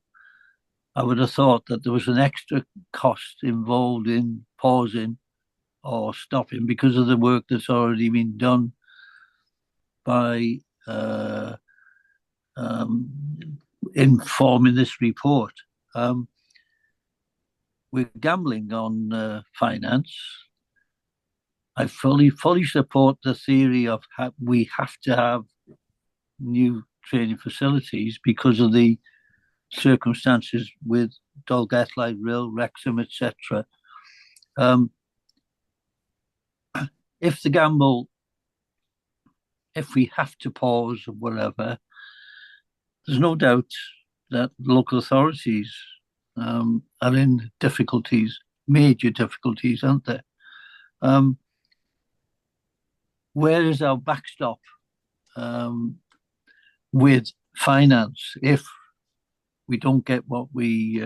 Speaker 13: I would have thought that there was an extra cost involved in pausing or stopping because of the work that's already been done by informing this report. we're gambling on finance. I fully support the theory of we have to have new training facilities because of the circumstances with Dolgellau, Rill, Wrexham, etc. If we have to pause or whatever, there's no doubt that local authorities are in difficulties, major difficulties, aren't there? Where is our backstop with finance if we don't get what we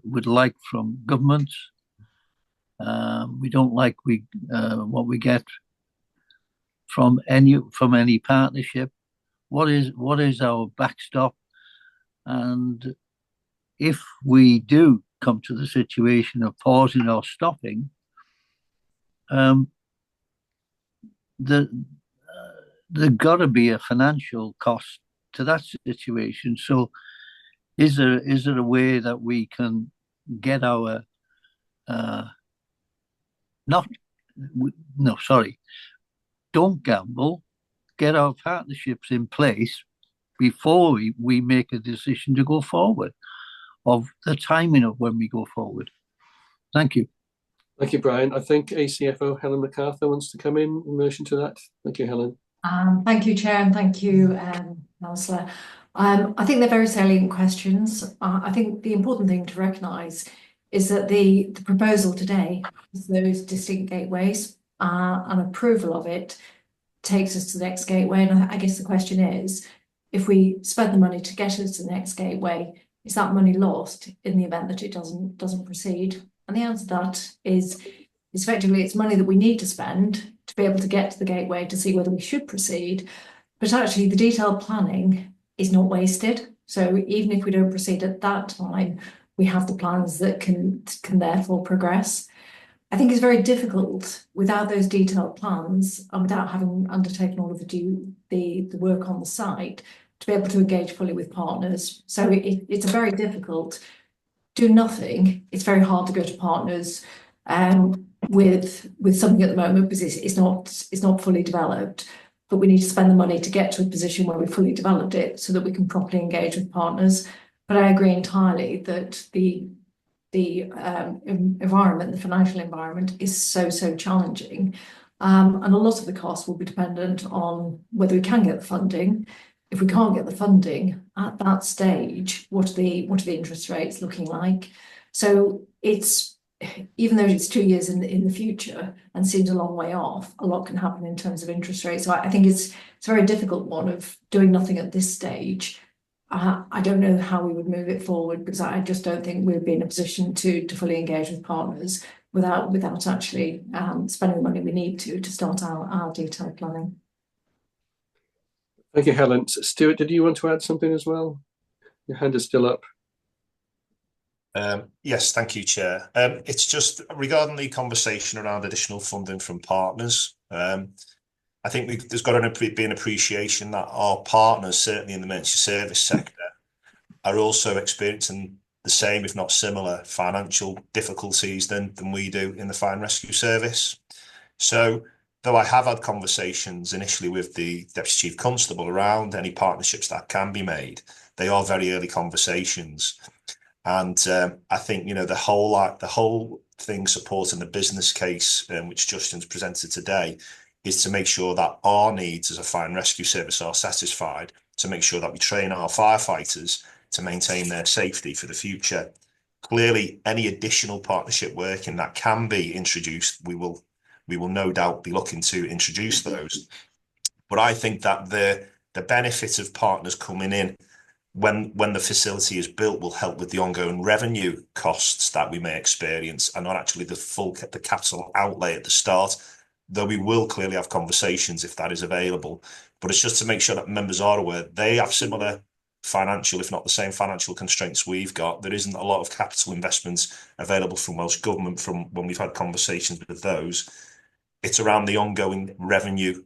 Speaker 13: would like from government? We don't like what we get from any partnership. What is our backstop? And if we do come to the situation of pausing or stopping, there's got to be a financial cost to that situation. So, is there a way that we can get our don't gamble, get our partnerships in place before we make a decision to go forward, of the timing of when we go forward. Thank you.
Speaker 1: Thank you, Brian. I think ACFO Helen MacArthur wants to come in relation to that. Thank you, Helen.
Speaker 14: Thank you, Chair, and thank you, Councillor. I think they're very salient questions. I think the important thing to recognise is that the proposal today is those distinct gateways, and approval of it takes us to the next gateway. And I guess the question is, if we spend the money to get us to the next gateway, is that money lost in the event that it doesn't proceed? And the answer to that is effectively it's money that we need to spend to be able to get to the gateway to see whether we should proceed. But actually the detailed planning is not wasted. So even if we don't proceed at that time, we have the plans that can therefore progress. I think it's very difficult without those detailed plans and without having undertaken all of the work on the site to be able to engage fully with partners. So it's a very difficult do nothing. It's very hard to go to partners with something at the moment because it's not fully developed. But we need to spend the money to get to a position where we've fully developed it so that we can properly engage with partners. But I agree entirely that the environment, the financial environment, is so challenging, and a lot of the costs will be dependent on whether we can get the funding. If we can't get the funding at that stage, what are the interest rates looking like? So it's, even though it's 2 years in the future and seems a long way off, a lot can happen in terms of interest rates. So I think it's a very difficult one of doing nothing at this stage. I don't know how we would move it forward because I just don't think we'd be in a position to fully engage with partners without actually spending the money we need to start our detailed planning.
Speaker 1: Thank you, Helen. Stuart, did you want to add something as well? Your hand is still up.
Speaker 5: Yes, thank you, Chair. It's just regarding the conversation around additional funding from partners. I think there's got to be an appreciation that our partners, certainly in the emergency service sector, are also experiencing the same, if not similar, financial difficulties than we do in the fire and rescue service. So, though I have had conversations initially with the Deputy Chief Constable around any partnerships that can be made, they are very early conversations. And I think, the whole thing supporting the business case, which Justin's presented today, is to make sure that our needs as a fire and rescue service are satisfied, to make sure that we train our firefighters to maintain their safety for the future. Clearly, any additional partnership working that can be introduced, we will no doubt be looking to introduce those. But I think that the benefit of partners coming in when the facility is built will help with the ongoing revenue costs that we may experience, and not actually the capital outlay at the start, though we will clearly have conversations if that is available. But it's just to make sure that members are aware they have similar financial, if not the same financial constraints we've got. There isn't a lot of capital investments available from Welsh Government from when we've had conversations with those. It's around the ongoing revenue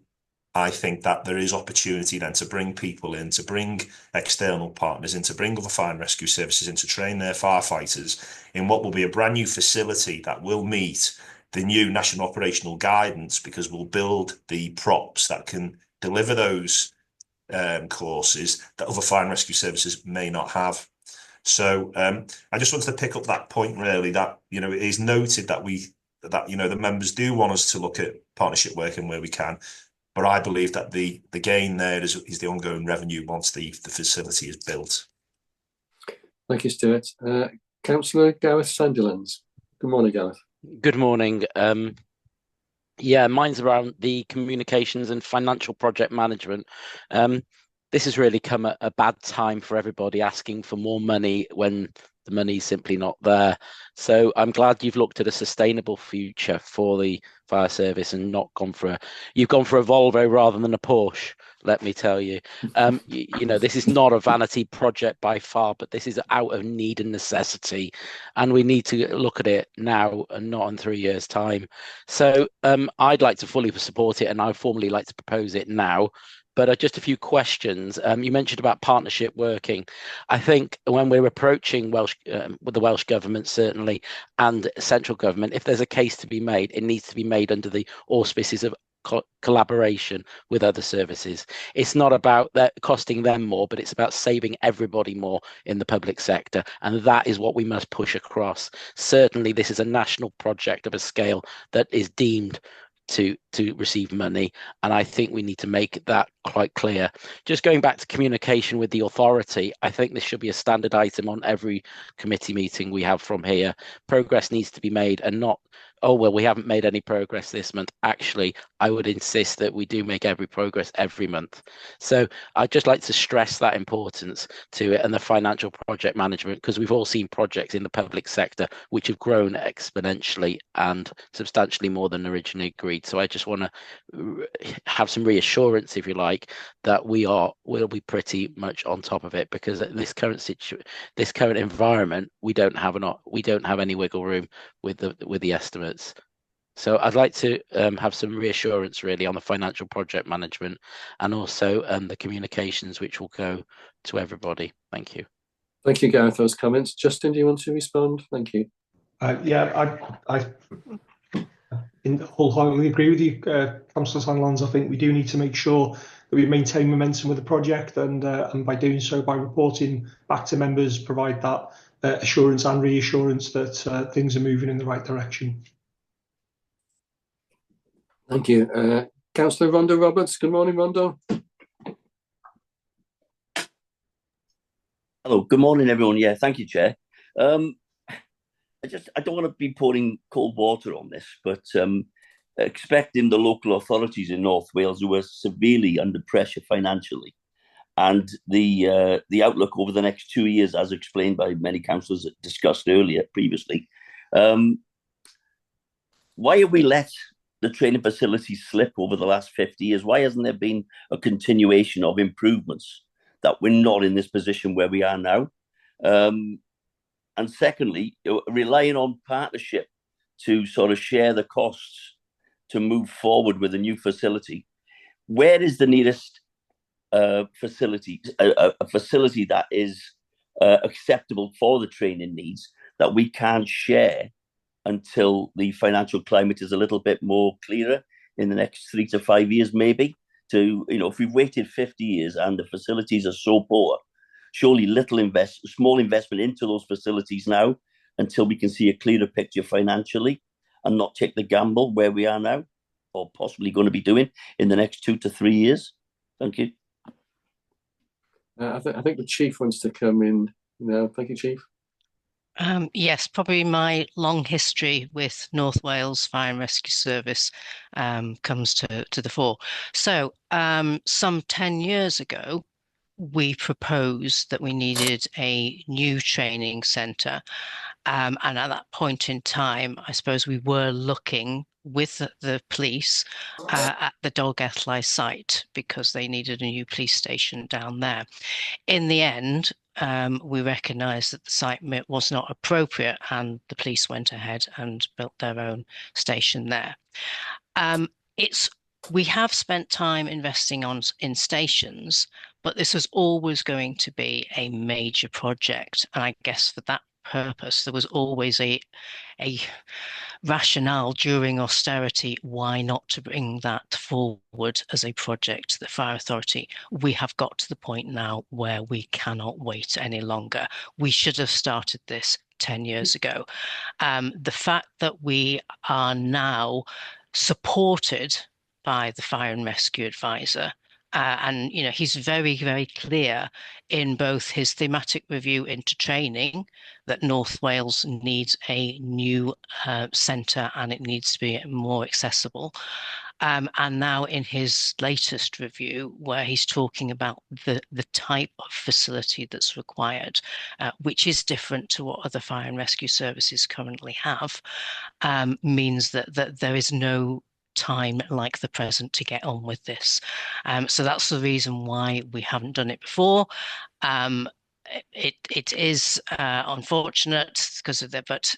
Speaker 5: I think that there is opportunity then to bring people in, to bring external partners in, to bring other fire and rescue services in to train their firefighters in what will be a brand new facility that will meet the new national operational guidance, because we'll build the props that can deliver those courses that other fire and rescue services may not have. So I just wanted to pick up that point really, that, you know, it is noted that you know, the members do want us to look at partnership working where we can. But I believe that the gain there is the ongoing revenue once the facility is built.
Speaker 15: Thank you, Stuart. Councillor Gareth Sandilands. Good morning, Gareth.
Speaker 16: Good morning. Yeah, mine's around the communications and financial project management. This has really come at a bad time for everybody asking for more money when the money's simply not there. So I'm glad you've looked at a sustainable future for the fire service and not gone for you've gone for a Volvo rather than a Porsche, let me tell you. You know, this is not a vanity project by far, but this is out of need and necessity, and we need to look at it now and not in 3 years' time. So I'd like to fully support it, and I'd formally like to propose it now. But just a few questions. You mentioned about partnership working. I think when we're approaching with the Welsh Government, certainly, and central government, if there's a case to be made, it needs to be made under the auspices of collaboration with other services. It's not about that costing them more, but it's about saving everybody more in the public sector. And that is what we must push across. Certainly, this is a national project of a scale that is deemed to receive money, and I think we need to make that quite clear. Just going back to communication with the authority, I think this should be a standard item on every committee meeting we have from here. Progress needs to be made, and not, oh well, we haven't made any progress this month. Actually, I would insist that we do make every progress every month. So I'd just like to stress that importance to it and the financial project management, because we've all seen projects in the public sector which have grown exponentially and substantially more than originally agreed. So I just want to have some reassurance, if you like, that we'll be pretty much on top of it, because in this current environment, we don't have any wiggle room with the estimates. So I'd like to have some reassurance really on the financial project management, and also the communications, which will go to everybody. Thank you.
Speaker 15: Thank you, Gareth, for those comments. Justin, do you want to respond? Thank you.
Speaker 6: Yeah, I wholeheartedly agree with you, Councillor Sandilands. I think we do need to make sure that we maintain momentum with the project, and by doing so, by reporting back to members, provide that assurance and reassurance that things are moving in the right direction.
Speaker 15: Thank you. Councillor Rondo Roberts. Good morning, Rondo.
Speaker 17: Hello, good morning, everyone. Yeah, thank you, Chair. I don't want to be pouring cold water on this, but expecting the local authorities in North Wales, who are severely under pressure financially, and the outlook over the next 2 years, as explained by many councillors discussed previously. Why have we let the training facilities slip over the last 50 years? Why hasn't there been a continuation of improvements that we're not in this position where we are now? And secondly, relying on partnership to sort of share the costs to move forward with a new facility. Where is the nearest facility, a facility that is acceptable for the training needs, that we can share until the financial climate is a little bit more clearer in the next 3 to 5 years, maybe? To, you know, if we've waited 50 years and the facilities are so poor, surely small investment into those facilities now until we can see a clearer picture financially, and not take the gamble where we are now, or possibly going to be doing in the next 2 to 3 years. Thank you.
Speaker 15: I think the Chief wants to come in now. Thank you, Chief.
Speaker 3: Yes, probably my long history with North Wales Fire and Rescue Service comes to the fore. So some 10 years ago, we proposed that we needed a new training centre. And at that point in time, I suppose we were looking with the police at the Dolgellau site, because they needed a new police station down there. In the end, we recognised that the site was not appropriate, and the police went ahead and built their own station there. It's We have spent time investing in stations, but this was always going to be a major project. And I guess for that purpose, there was always a rationale during austerity why not to bring that forward as a project to the Fire Authority. We have got to the point now where we cannot wait any longer. We should have started this 10 years ago. The fact that we are now supported by the Fire and Rescue Advisor, and he's very, very clear in both his thematic review into training that North Wales needs a new centre and it needs to be more accessible. And now in his latest review, where he's talking about the type of facility that's required, which is different to what other fire and rescue services currently have, means that there is no time like the present to get on with this. So that's the reason why we haven't done it before. It is unfortunate because of that, but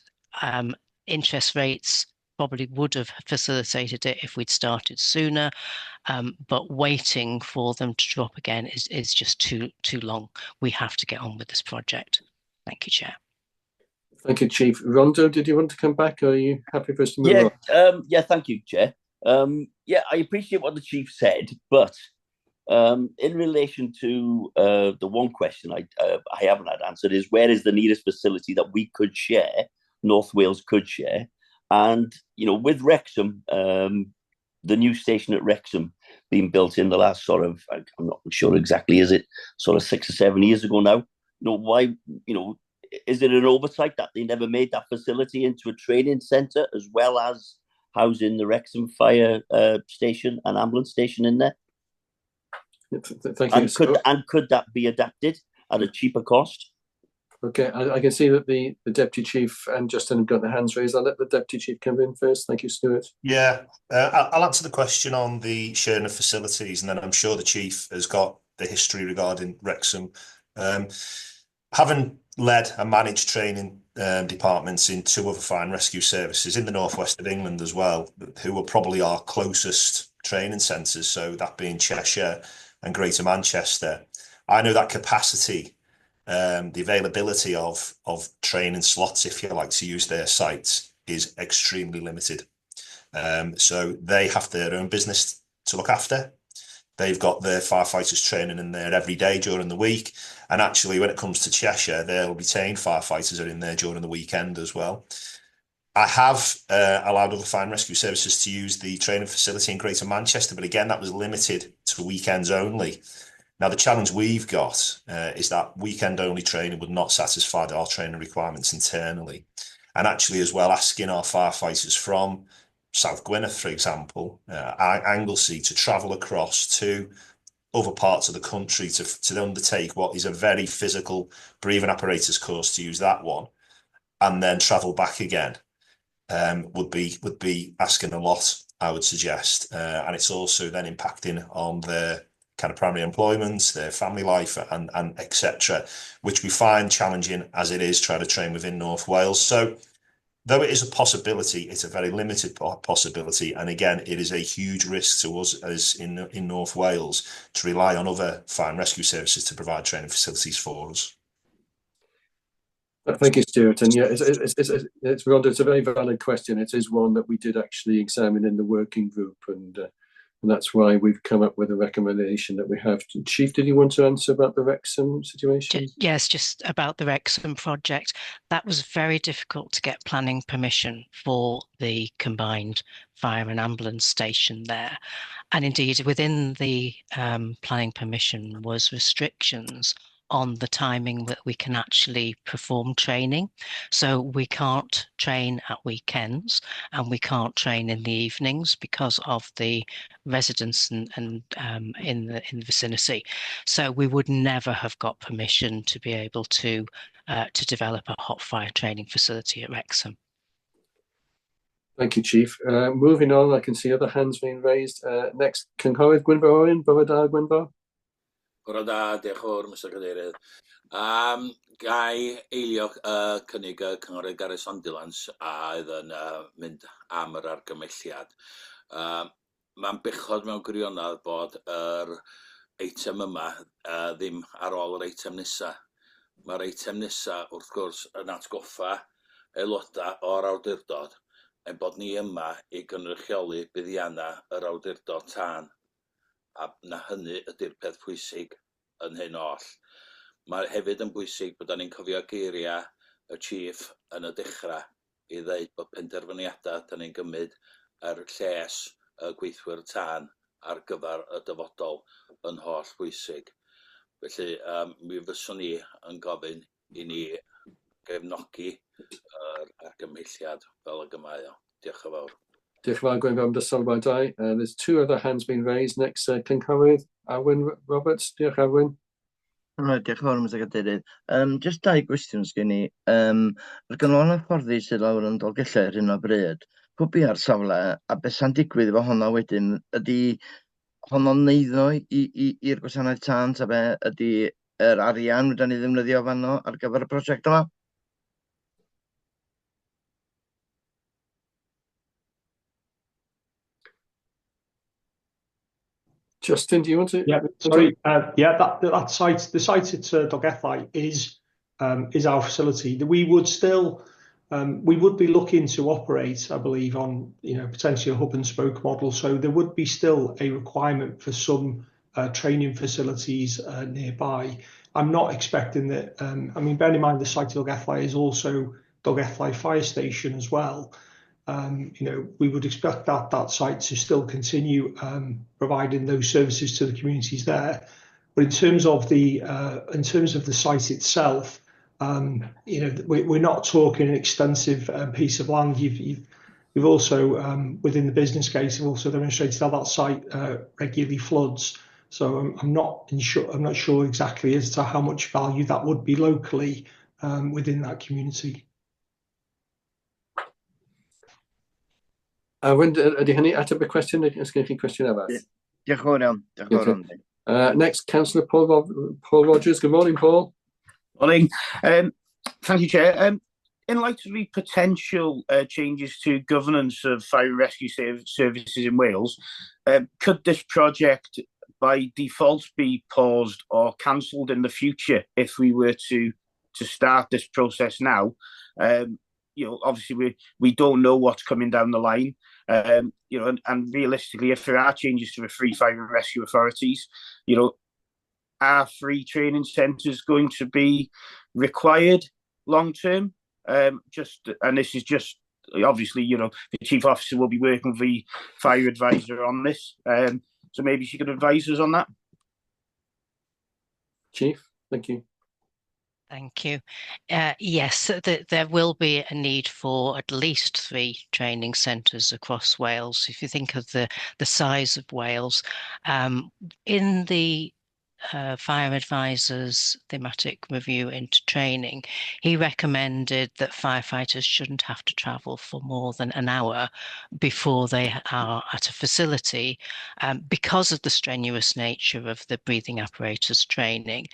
Speaker 3: interest rates probably would have facilitated it if we'd started sooner. But waiting for them to drop again is just too long. We have to get on with this project. Thank you, Chair.
Speaker 15: Thank you, Chief. Rondo, did you want to come back, or are you happy for us to move on?
Speaker 17: Yeah, thank you, Chair. Yeah, I appreciate what the Chief said, but in relation to the one question I haven't had answered is, where is the nearest facility that we could share, North Wales could share? And, with Wrexham, the new station at Wrexham being built in the last I'm not sure exactly, is it sort of 6 or 7 years ago now? Why, is it an oversight that they never made that facility into a training centre as well as housing the Wrexham fire station and ambulance station in there?
Speaker 15: Thank you.
Speaker 17: And could that be adapted at a cheaper cost?
Speaker 15: Okay, I can see that the Deputy Chief and Justin have got their hands raised. I'll let the Deputy Chief come in first. Thank you, Stuart.
Speaker 5: Yeah, I'll answer the question on the sharing of facilities, and then I'm sure the Chief has got the history regarding Wrexham. Having led and managed training departments in 2 other fire and rescue services in the northwest of England as well, who are probably our closest training centres, so that being Cheshire and Greater Manchester, I know that capacity, the availability of training slots, if you like to use their sites, is extremely limited. So they have their own business to look after. They've got their firefighters training in there every day during the week. And actually, when it comes to Cheshire, they'll retain firefighters are in there during the weekend as well. I have allowed other fire and rescue services to use the training facility in Greater Manchester, but again, that was limited to weekends only. Now, the challenge we've got is that weekend-only training would not satisfy our training requirements internally. And actually, as well, asking our firefighters from South Gwynedd, for example, Anglesey, to travel across to other parts of the country to undertake what is a very physical breathing apparatus course, to use that one, and then travel back again, would be asking a lot, I would suggest. And it's also then impacting on their kind of primary employment, their family life, and etc., which we find challenging as it is trying to train within North Wales. So though it is a possibility, it's a very limited possibility. And again, it is a huge risk to us as in North Wales to rely on other fire and rescue services to provide training facilities for us.
Speaker 15: Thank you, Stuart. And yeah, it's a very valid question. It is one that we did actually examine in the working group, and that's why we've come up with a recommendation that we have. Chief, did you want to answer about the Wrexham situation?
Speaker 3: Yes, just about the Wrexham project. That was very difficult to get planning permission for the combined fire and ambulance station there. And indeed, within the planning permission was restrictions on the timing that we can actually perform training. So we can't train at weekends and we can't train in the evenings because of the residents and in the vicinity. So we would never have got permission to be able to develop a hot fire training facility at Wrexham.
Speaker 15: Thank you, Chief. Moving on, I can see other hands being raised. Next, Cynghorydd Gwynfor Owen, Bore da, Gwynfor.
Speaker 18: Bore da, diolch yn fawr, Mr Cadeirydd. Gai eilio cynnig y Cynghorydd Gareth Sondilans a oedd yn mynd am yr argymelliad. mae'n bechod mewn gwirionedd bod yr eitem yma ddim ar ôl yr eitem nesa. Mae'r eitem nesa, wrth gwrs, yn atgoffa aelodau o'r awdurdod ein bod ni yma i gynrychioli buddiannau yr awdurdod tân. A na hynny ydy'r peth pwysig yn hyn oll. Mae hefyd yn bwysig bod ni'n cofio geiriau y chief yn y dechrau i ddeud bod penderfyniadau da ni'n gymryd ar lles y gweithwyr tân ar gyfer y dyfodol yn holl bwysig. Felly mi fyswn ni yn gofyn i ni gefnogi yr argymhelliad fel y gymau o. Diolch yn fawr.
Speaker 15: Diolch yn fawr, Gwyn, am dy sylwadau. There's two other hands being raised. Next, Cynghorydd Arwyn Roberts. Diolch, Arwyn.
Speaker 19: Right, diolch yn fawr, Mr Cadeirydd. Just 2 gwestiwn gen i. Yr ganolfan hyfforddi sydd lawr yn Dolgellau ar hyn o bryd, pwy ar safle, a beth sy'n digwydd efo honna wedyn, ydy honno'n neiddo i'r gwasanaeth tân, ta be ydy yr arian wedi'i ni ddefnyddio fanno ar gyfer y prosiect yma?
Speaker 15: Justin, do you want to?
Speaker 6: Yeah, sorry. That site, the site at Dolgellau is our facility. We would still, we would be looking to operate, I believe, on potentially a hub and spoke model. So there would be still a requirement for some training facilities nearby. I'm not expecting that. I mean, bearing in mind the site at Dolgellau is also Dolgellau Fire Station as well. We would expect that site to still continue providing those services to the communities there. But in terms of the site itself, we're not talking an extensive piece of land. You've also within the business case, you've also demonstrated how that site regularly floods. So I'm not sure exactly as to how much value that would be locally within that community.
Speaker 15: Arwyn, ydy hynny ateb y cwestiwn? Ys gen chi cwestiwn arall?
Speaker 19: Diolch yn fawr.
Speaker 15: Next, Councillor Paul Rogers. Good morning, Paul.
Speaker 20: Morning. Thank you, Chair. In light of the potential changes to governance of fire and rescue services in Wales, could this project by default be paused or cancelled in the future if we were to start this process now? Obviously we don't know what's coming down the line. And realistically, if there are changes to the free fire and rescue authorities, are free training centres going to be required long term? And this is just obviously, the chief officer will be working with the fire advisor on this. So maybe she could advise us on that.
Speaker 15: Chief, thank you.
Speaker 3: Thank you. Yes, there will be a need for at least 3 training centres across Wales. If you think of the size of Wales, in the Fire Advisor's thematic review into training, he recommended that firefighters shouldn't have to travel for more than an hour before they are at a facility because of the strenuous nature of the breathing apparatus training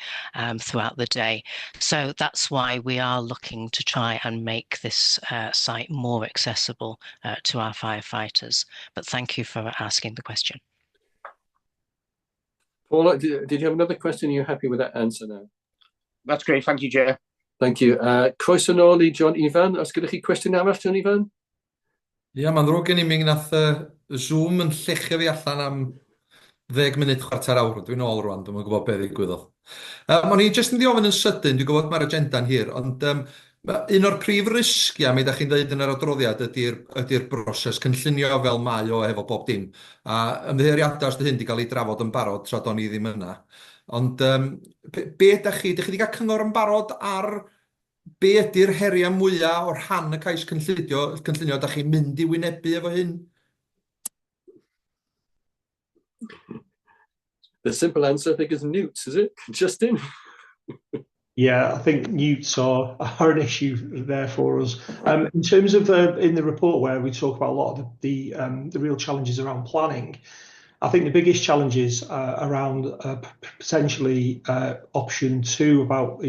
Speaker 3: throughout the day. So that's why we are looking to try and make this site more accessible to our firefighters. But thank you for asking the question.
Speaker 15: Paul, did you have another question? Are you happy with that answer now?
Speaker 20: That's great. Thank you, Chair.
Speaker 15: Thank you. Croeso nôl i John Ifan. Os gyda chi cwestiwn arall, John Ifan?
Speaker 10: Ie, mae'n ddrwg gen I mi nath Zoom yn llechio fi allan am 10 munud, chwarter awr. Dwi'n ôl rwan, dwi'n gwybod beth ddigwyddodd. O'n i jyst yn ofyn yn sydyn, dwi'n gwybod mae'r agenda'n hir, ond un o'r prif risgiau mi ddech chi'n dweud yn yr adroddiad ydy'r broses cynllunio fel mae o efo bob dim. A ymddiheuriadau os ydy hyn wedi cael ei drafod yn barod tra do'n i ddim yna. Ond be ydych chi wedi cael cyngor yn barod ar be ydy'r heriau mwyaf o'r rhan y cais cynllunio ydych chi'n mynd i wynebu efo hyn?
Speaker 15: The simple answer, I think, is newts, is it, Justin?
Speaker 6: Yeah, I think newts are an issue there for us. In terms of in the report where we talk about a lot of the real challenges around planning, I think the biggest challenges around potentially option 2 about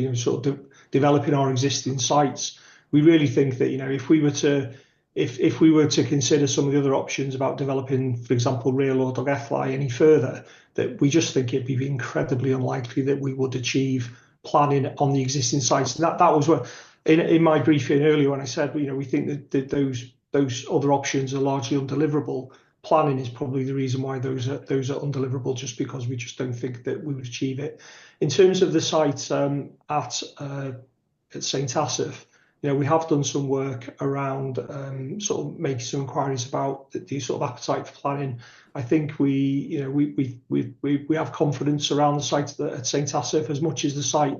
Speaker 6: developing our existing sites. We really think that if we were to if we were to consider some of the other options about developing, for example, Rail or Dogethly any further, that we just think it'd be incredibly unlikely that we would achieve planning on the existing sites. And that was what in my briefing earlier when I said, we think that those other options are largely undeliverable. Planning is probably the reason why those are undeliverable, just because we just don't think that we would achieve it. In terms of the site at St Asaph, we have done some work around sort of making some inquiries about the sort of appetite for planning. I think we have confidence around the site at St Asaph, as much as the site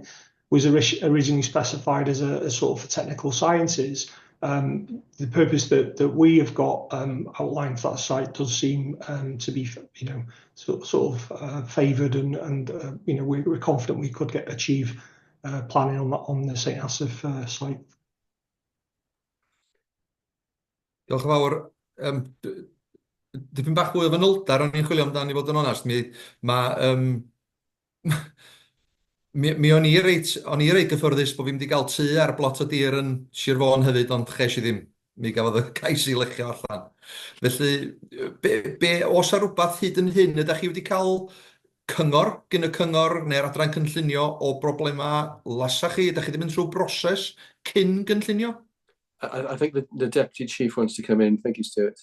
Speaker 6: was originally specified as a sort of for technical sciences. The purpose that we have got outlined for that site does seem to be, sort of favoured, and we're confident we could achieve planning on the St Asaph site.
Speaker 10: Diolch yn fawr. Dipyn bach fwy o fanylder o'n i'n chwilio amdani, fod yn onest. O'n i reit gyffyrddus bod fi'n mynd i gael tŷ ar blot o dir yn Sir Fôn hefyd, ond chesh i ddim. Mi gafodd y cais i lechio allan. Felly, oes ar rhywbeth hyd yn hyn, ydych chi wedi cael cyngor gyn y cyngor neu'r adran cynllunio o broblemau lasach chi? Ydych chi wedi mynd trwy broses cyn gynllunio?
Speaker 15: I think the Deputy Chief wants to come in. Thank you, Stuart.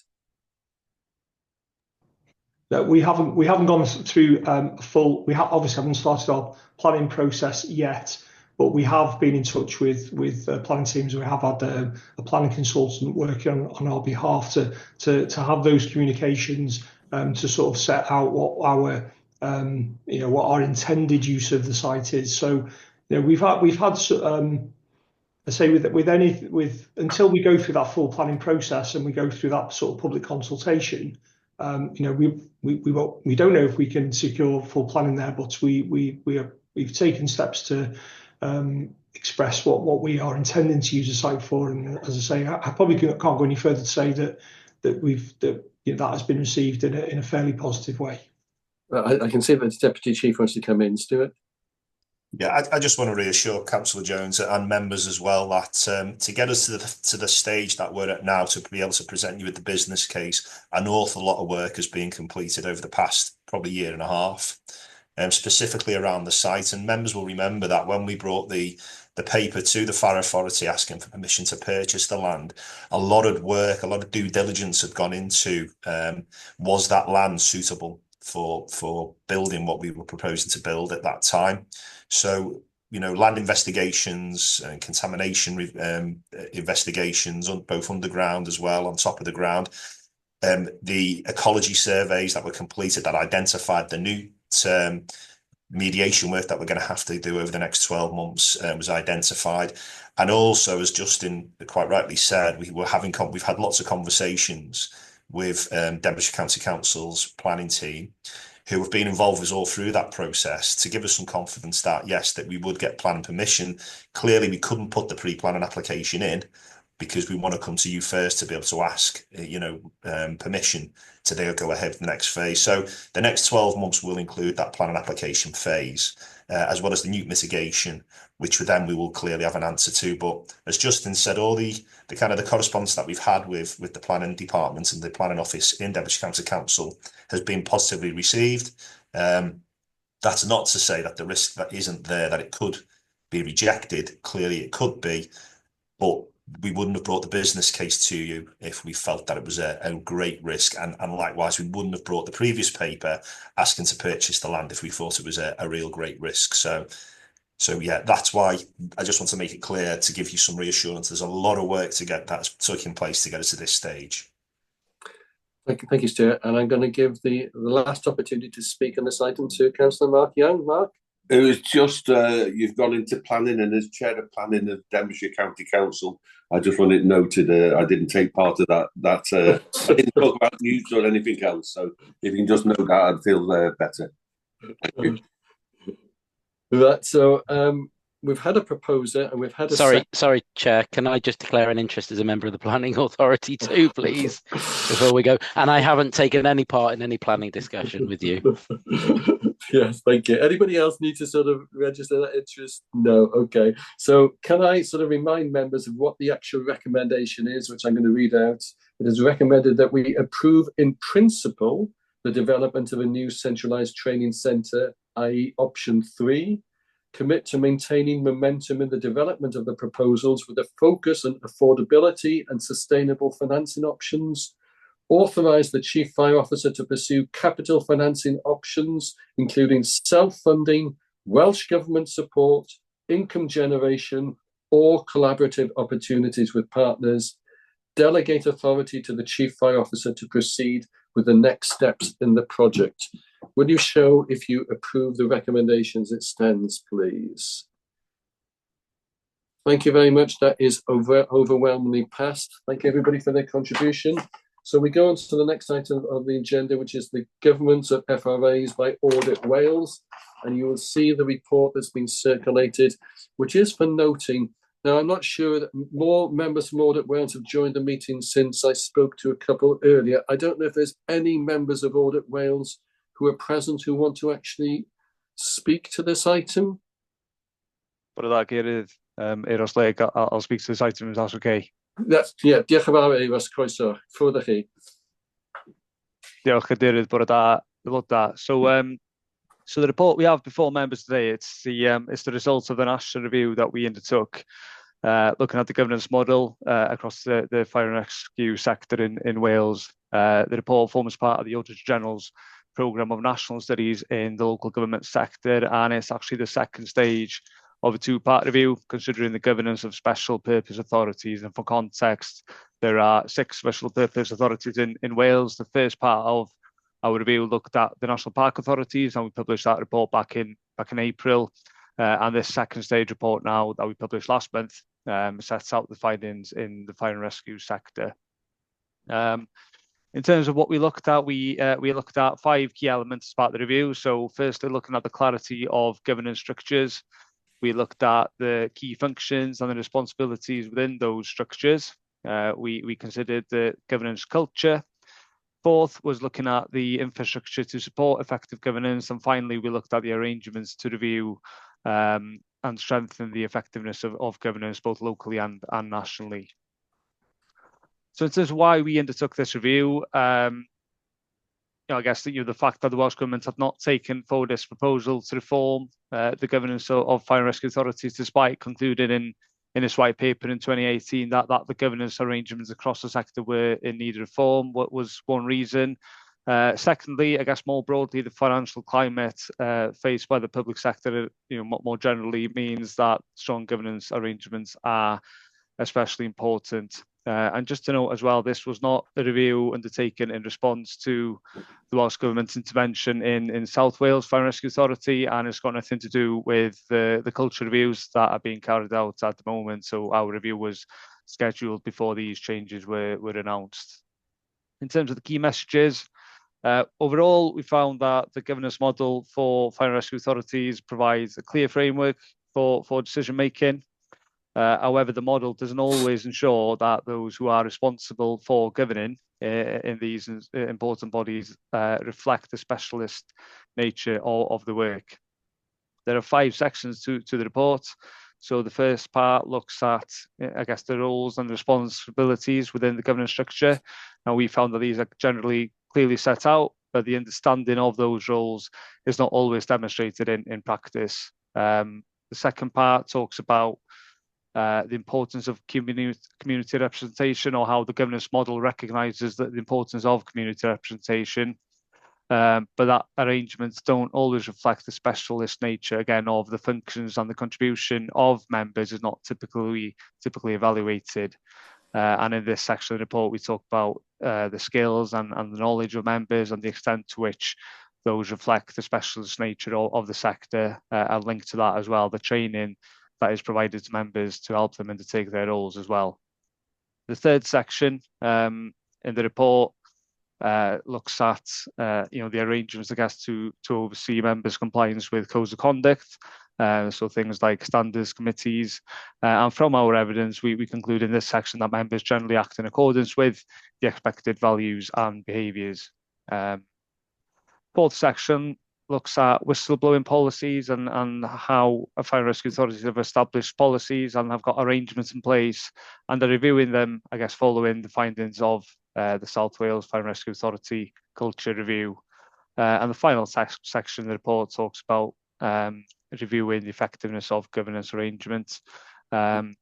Speaker 6: We haven't gone through a full. We obviously haven't started our planning process yet, but we have been in touch with planning teams. We have had a planning consultant working on our behalf to have those communications to sort of set out what our intended use of the site is. So we've had. I say until we go through that full planning process and we go through that sort of public consultation, we don't know if we can secure full planning there, but we've taken steps to express what we are intending to use the site for. And as I say, I probably can't go any further to say that that has been received in a fairly positive way.
Speaker 15: I can see that the Deputy Chief wants to come in, Stuart.
Speaker 5: Yeah, I just want to reassure Councillor Jones and members as well that to get us to the stage that we're at now, to be able to present you with the business case, an awful lot of work has been completed over the past probably year and a half, specifically around the site. And members will remember that when we brought the paper to the Fire Authority asking for permission to purchase the land, a lot of work, a lot of due diligence had gone into was that land suitable for building what we were proposing to build at that time. So, land investigations and contamination investigations, both underground as well, on top of the ground. The ecology surveys that were completed that identified the new mediation work that we're going to have to do over the next 12 months was identified. And also, as Justin quite rightly said, we've had lots of conversations with Derbyshire County Council's planning team, who have been involved with us all through that process, to give us some confidence that, yes, that we would get planning permission. Clearly, we couldn't put the pre-planning application in because we want to come to you first to be able to ask, permission to then go ahead with the next phase. So the next 12 months will include that planning application phase, as well as the nuke mitigation, which then we will clearly have an answer to. But as Justin said, all the kind of the correspondence that we've had with the planning department and the planning office in Derbyshire County Council has been positively received. That's not to say that the risk that isn't there, that it could be rejected. Clearly it could be, but we wouldn't have brought the business case to you if we felt that it was a great risk. And likewise, we wouldn't have brought the previous paper asking to purchase the land if we thought it was a real great risk. So yeah, that's why I just want to make it clear, to give you some reassurance. There's a lot of work to get that's taking place to get us to this stage.
Speaker 15: Thank you, Stuart. And I'm going to give the last opportunity to speak on this item to Councillor Mark Young. Mark?
Speaker 7: It was just, you've gone into planning, and as chair of planning of Derbyshire County Council, I just want it noted, I didn't take part of that. I didn't talk about news or anything else. So if you can just note that, I'd feel better. Thank you.
Speaker 15: Right, so we've had a proposer and we've had a...
Speaker 16: Sorry, Chair, can I just declare an interest as a member of the Planning Authority too, please, before we go? And I haven't taken any part in any planning discussion with you.
Speaker 15: Yes, thank you. Anybody else need to sort of register that interest? No, okay. So can I sort of remind members of what the actual recommendation is, which I'm going to read out. It is recommended that we approve in principle the development of a new centralised training centre, i.e. option 3, commit to maintaining momentum in the development of the proposals with a focus on affordability and sustainable financing options, authorise the Chief Fire Officer to pursue capital financing options, including self-funding, Welsh Government support, income generation, or collaborative opportunities with partners, delegate authority to the Chief Fire Officer to proceed with the next steps in the project. Will you show if you approve the recommendations it stands, please? Thank you very much. That is overwhelmingly passed. Thank you everybody for their contribution. So we go on to the next item of the agenda, which is the governance of FRAs by Audit Wales. And you will see the report that's been circulated, which is for noting. Now, I'm not sure that more members from Audit Wales have joined the meeting since I spoke to a couple earlier. I don't know if there's any members of Audit Wales who are present who want to actually speak to this item.
Speaker 2: But that Gareth, Eros Leg, I'll speak to this item if that's okay.
Speaker 15: That's, yeah, diolch yn fawr Eros, croeso. Ffwrdd â chi.
Speaker 2: Diolch Cadeirydd, bore da, aelod da. So the report we have before members today, it's the result of the national review that we undertook, looking at the governance model across the fire and rescue sector in Wales. The report forms part of the Auditor General's programme of national studies in the local government sector, and it's actually the second stage of a two-part review, considering the governance of special purpose authorities. And for context, there are 6 special purpose authorities in Wales. The first part of our review looked at the national park authorities, and we published that report back in April. And this second stage report now that we published last month sets out the findings in the fire and rescue sector. In terms of what we looked at, we looked at 5 key elements as part of the review. So firstly, looking at the clarity of governance structures. We looked at the key functions and the responsibilities within those structures. We considered the governance culture. Fourth was looking at the infrastructure to support effective governance. And finally, we looked at the arrangements to review and strengthen the effectiveness of governance, both locally and nationally. So in terms of why we undertook this review, I guess that the fact that the Welsh Government had not taken forward this proposal to reform the governance of fire and rescue authorities, despite concluding in its white paper in 2018 that the governance arrangements across the sector were in need of reform. What was one reason? Secondly, I guess more broadly, the financial climate faced by the public sector, more generally, means that strong governance arrangements are especially important. And just to note as well, this was not a review undertaken in response to the Welsh Government's intervention in South Wales Fire and Rescue Authority, and it's got nothing to do with the culture reviews that are being carried out at the moment. So our review was scheduled before these changes were announced. In terms of the key messages, overall, we found that the governance model for fire and rescue authorities provides a clear framework for decision making. However, the model doesn't always ensure that those who are responsible for governing in these important bodies reflect the specialist nature of the work. There are 5 sections to the report. So the first part looks at, I guess, the roles and responsibilities within the governance structure. And we found that these are generally clearly set out, but the understanding of those roles is not always demonstrated in practice. The second part talks about the importance of community representation, or how the governance model recognises the importance of community representation. But that arrangements don't always reflect the specialist nature, again, of the functions, and the contribution of members is not typically evaluated. And in this section of the report, we talk about the skills and the knowledge of members, and the extent to which those reflect the specialist nature of the sector. I'll link to that as well, the training that is provided to members to help them undertake their roles as well. The third section in the report looks at the arrangements, I guess, to oversee members' compliance with codes of conduct, so things like standards committees. And from our evidence, we conclude in this section that members generally act in accordance with the expected values and behaviours. Fourth section
Speaker 21: looks at whistleblowing policies and how fire and rescue authorities have established policies and have got arrangements in place, and they're reviewing them, I guess, following the findings of the South Wales Fire and Rescue Authority culture review. And the final section of the report talks about reviewing the effectiveness of governance arrangements and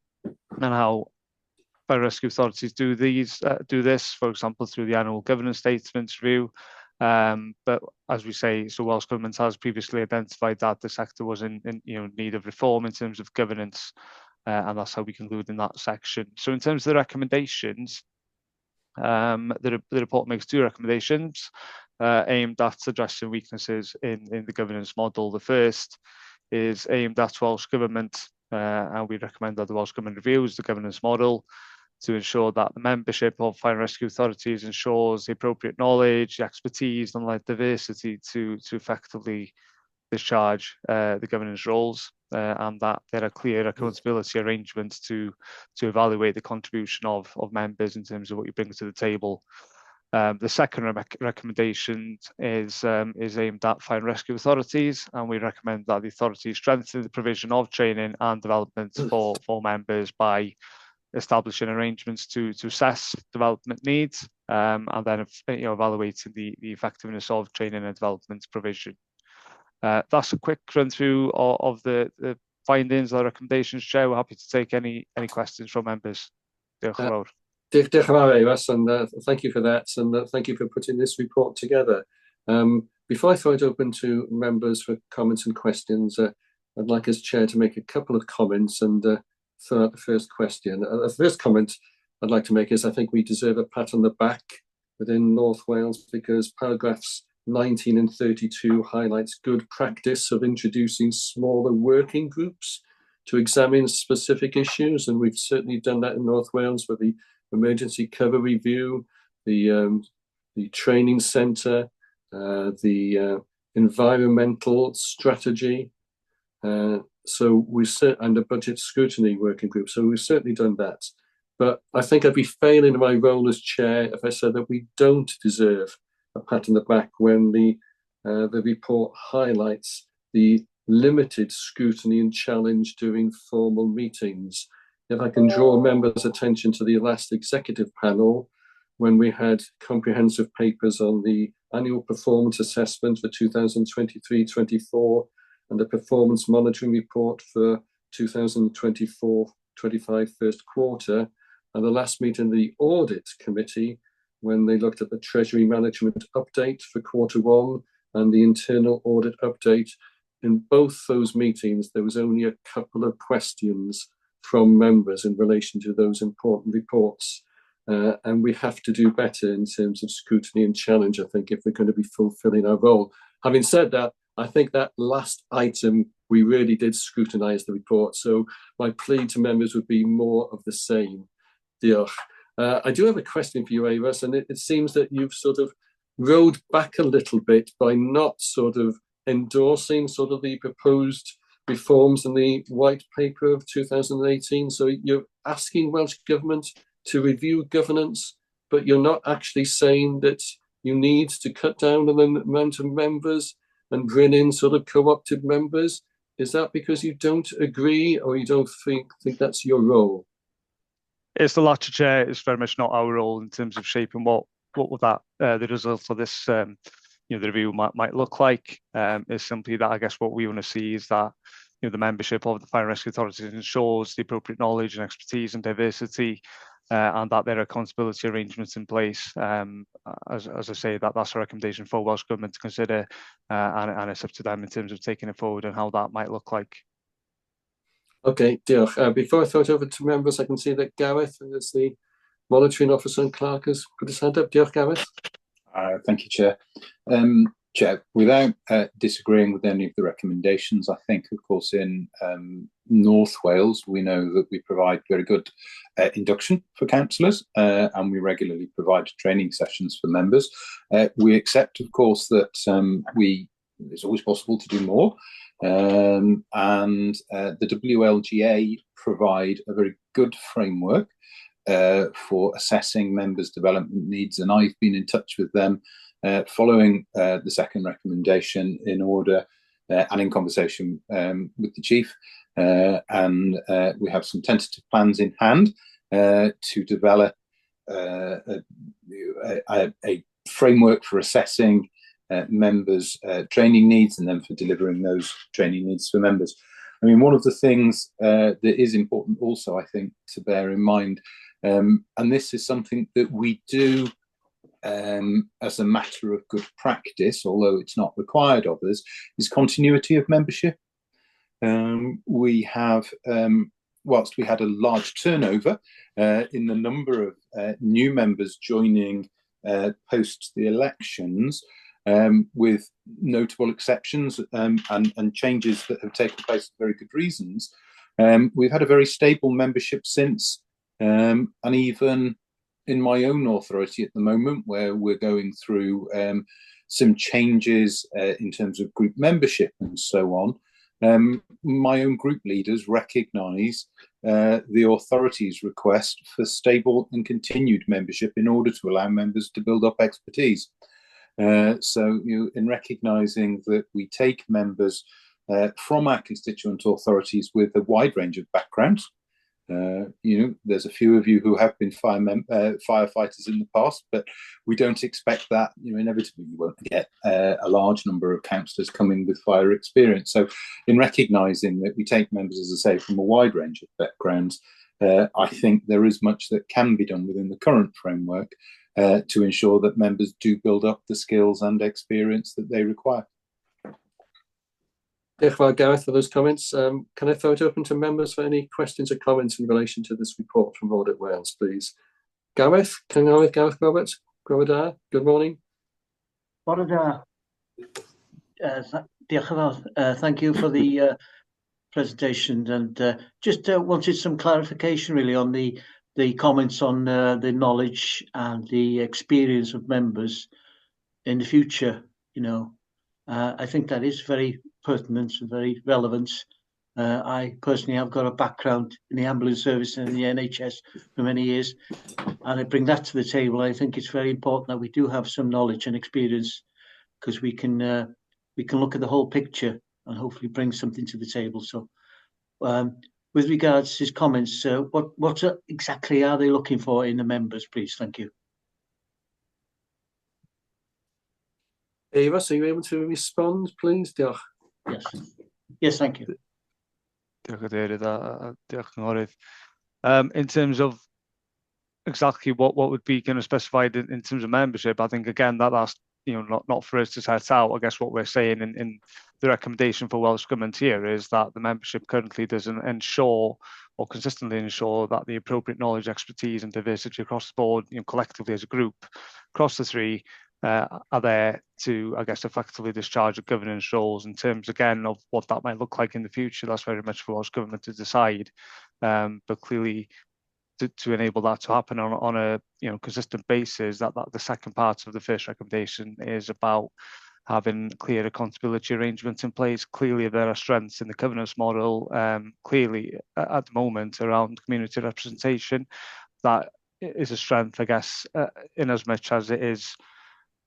Speaker 21: how fire and rescue authorities do this, for example, through the annual governance statements review. But as we say, so Welsh Government has previously identified that the sector was in need of reform in terms of governance, and that's how we conclude in that section. So in terms of the recommendations, the report makes 2 recommendations aimed at addressing weaknesses in the governance model. The first is aimed at Welsh Government, and we recommend that the Welsh Government reviews the governance model to ensure that the membership of fire and rescue authorities ensures the appropriate knowledge, the expertise and diversity to effectively discharge the governance roles, and that there are clear accountability arrangements to evaluate the contribution of members in terms of what you bring to the table. The second recommendation is aimed at fire and rescue authorities, and we recommend that the authorities strengthen the provision of training and development for members by establishing arrangements to assess development needs, and then evaluating the effectiveness of training and development provision. That's a quick run through of the findings, the recommendations, Chair. We're happy to take any questions from members.
Speaker 15: Diolch yn fawr, Ewas, and thank you for that, and thank you for putting this report together. Before I throw it open to members for comments and questions, I'd like as Chair to make a couple of comments and throw out the first question. The first comment I'd like to make is I think we deserve a pat on the back within North Wales, because paragraphs 19 and 32 highlights good practice of introducing smaller working groups to examine specific issues, and we've certainly done that in North Wales with the emergency cover review, the training centre, the environmental strategy, and a budget scrutiny working group. So we've certainly done that. But I think I'd be failing in my role as chair if I said that we don't deserve a pat on the back when the report highlights the limited scrutiny and challenge during formal meetings. If I can draw members' attention to the last executive panel, when we had comprehensive papers on the annual performance assessment for 2023-24 and the performance monitoring report for 2024-25 first quarter, and the last meeting of the audit committee when they looked at the treasury management update for quarter 1 and the internal audit update. In both those meetings, there was only a couple of questions from members in relation to those important reports. And we have to do better in terms of scrutiny and challenge, I think, if we're going to be fulfilling our role. Having said that, I think that last item, we really did scrutinise the report. So my plea to members would be more of the same. Diolch. I do have a question for you, Ewas, and it seems that you've sort of rode back a little bit by not sort of endorsing sort of the proposed reforms in the white paper of 2018. So you're asking Welsh Government to review governance, but you're not actually saying that you need to cut down on the amount of members and bring in sort of co-opted members. Is that because you don't agree, or you don't think that's your role?
Speaker 21: It's the latter, Chair. It's very much not our role in terms of shaping what would that the result of this the review might look like. It's simply that I guess what we want to see is that the membership of the Fire and Rescue Authorities ensures the appropriate knowledge and expertise and diversity, and that there are accountability arrangements in place. As I say, that's a recommendation for Welsh Government to consider, and it's up to them in terms of taking it forward and how that might look like.
Speaker 15: Okay, diolch. Before I throw it over to members, I can see that Gareth, as the monitoring officer and clerk, has put his hand up. Diolch, Gareth.
Speaker 22: Thank you, Chair. Chair, without disagreeing with any of the recommendations, I think, of course, in North Wales, we know that we provide very good induction for councillors, and we regularly provide training sessions for members. We accept, of course, that it's always possible to do more, and the WLGA provide a very good framework for assessing members' development needs, and I've been in touch with them following the second recommendation in order and in conversation with the chief. And we have some tentative plans in hand to develop a framework for assessing members' training needs and then for delivering those training needs for members. I mean, one of the things that is important also, I think, to bear in mind, and this is something that we do as a matter of good practice, although it's not required of us, is continuity of membership. We have, whilst we had a large turnover in the number of new members joining post the elections, with notable exceptions and changes that have taken place for very good reasons, we've had a very stable membership since, and even in my own authority at the moment, where we're going through some changes in terms of group membership and so on, my own group leaders recognise the authority's request for stable and continued membership in order to allow members to build up expertise. So, in recognising that we take members from our constituent authorities with a wide range of backgrounds, there's a few of you who have been firefighters in the past, but we don't expect that. Inevitably, you won't get a large number of councillors coming with fire experience. So, in recognising that we take members, as I say, from a wide range of backgrounds, I think there is much that can be done within the current framework to ensure that members do build up the skills and experience that they require.
Speaker 15: Diolch yn fawr, Gareth, for those comments. Can I throw it open to members for any questions or comments in relation to this report from Audit Wales, please? Gareth, Gareth Roberts, Gwawr, good morning.
Speaker 13: Bore da. Diolch yn fawr. Thank you for the presentation, and just wanted some clarification really on the comments on the knowledge and the experience of members in the future. I think that is very pertinent and very relevant. I personally have got a background in the ambulance service and in the NHS for many years, and I bring that to the table. I think it's very important that we do have some knowledge and experience, because we can look at the whole picture and hopefully bring something to the table. So, with regards to his comments, what exactly are they looking for in the members, please? Thank you.
Speaker 15: Eva, are you able to respond, please? Diolch.
Speaker 13: Yes, thank you.
Speaker 21: Diolch, Cadeirydd, diolch, Cynghorydd. In terms of exactly what would be kind of specified in terms of membership, I think again that's not for us to set out. I guess what we're saying in the recommendation for Welsh Government here is that the membership currently doesn't ensure or consistently ensure that the appropriate knowledge, expertise and diversity across the board, collectively as a group, across the three, are there to, I guess, effectively discharge the governance roles. In terms, again, of what that might look like in the future, that's very much for Welsh Government to decide. But clearly, to enable that to happen on a consistent basis, that the second part of the first recommendation is about having clear accountability arrangements in place. Clearly, there are strengths in the governance model, clearly at the moment around community representation. That is a strength, I guess, in as much as it is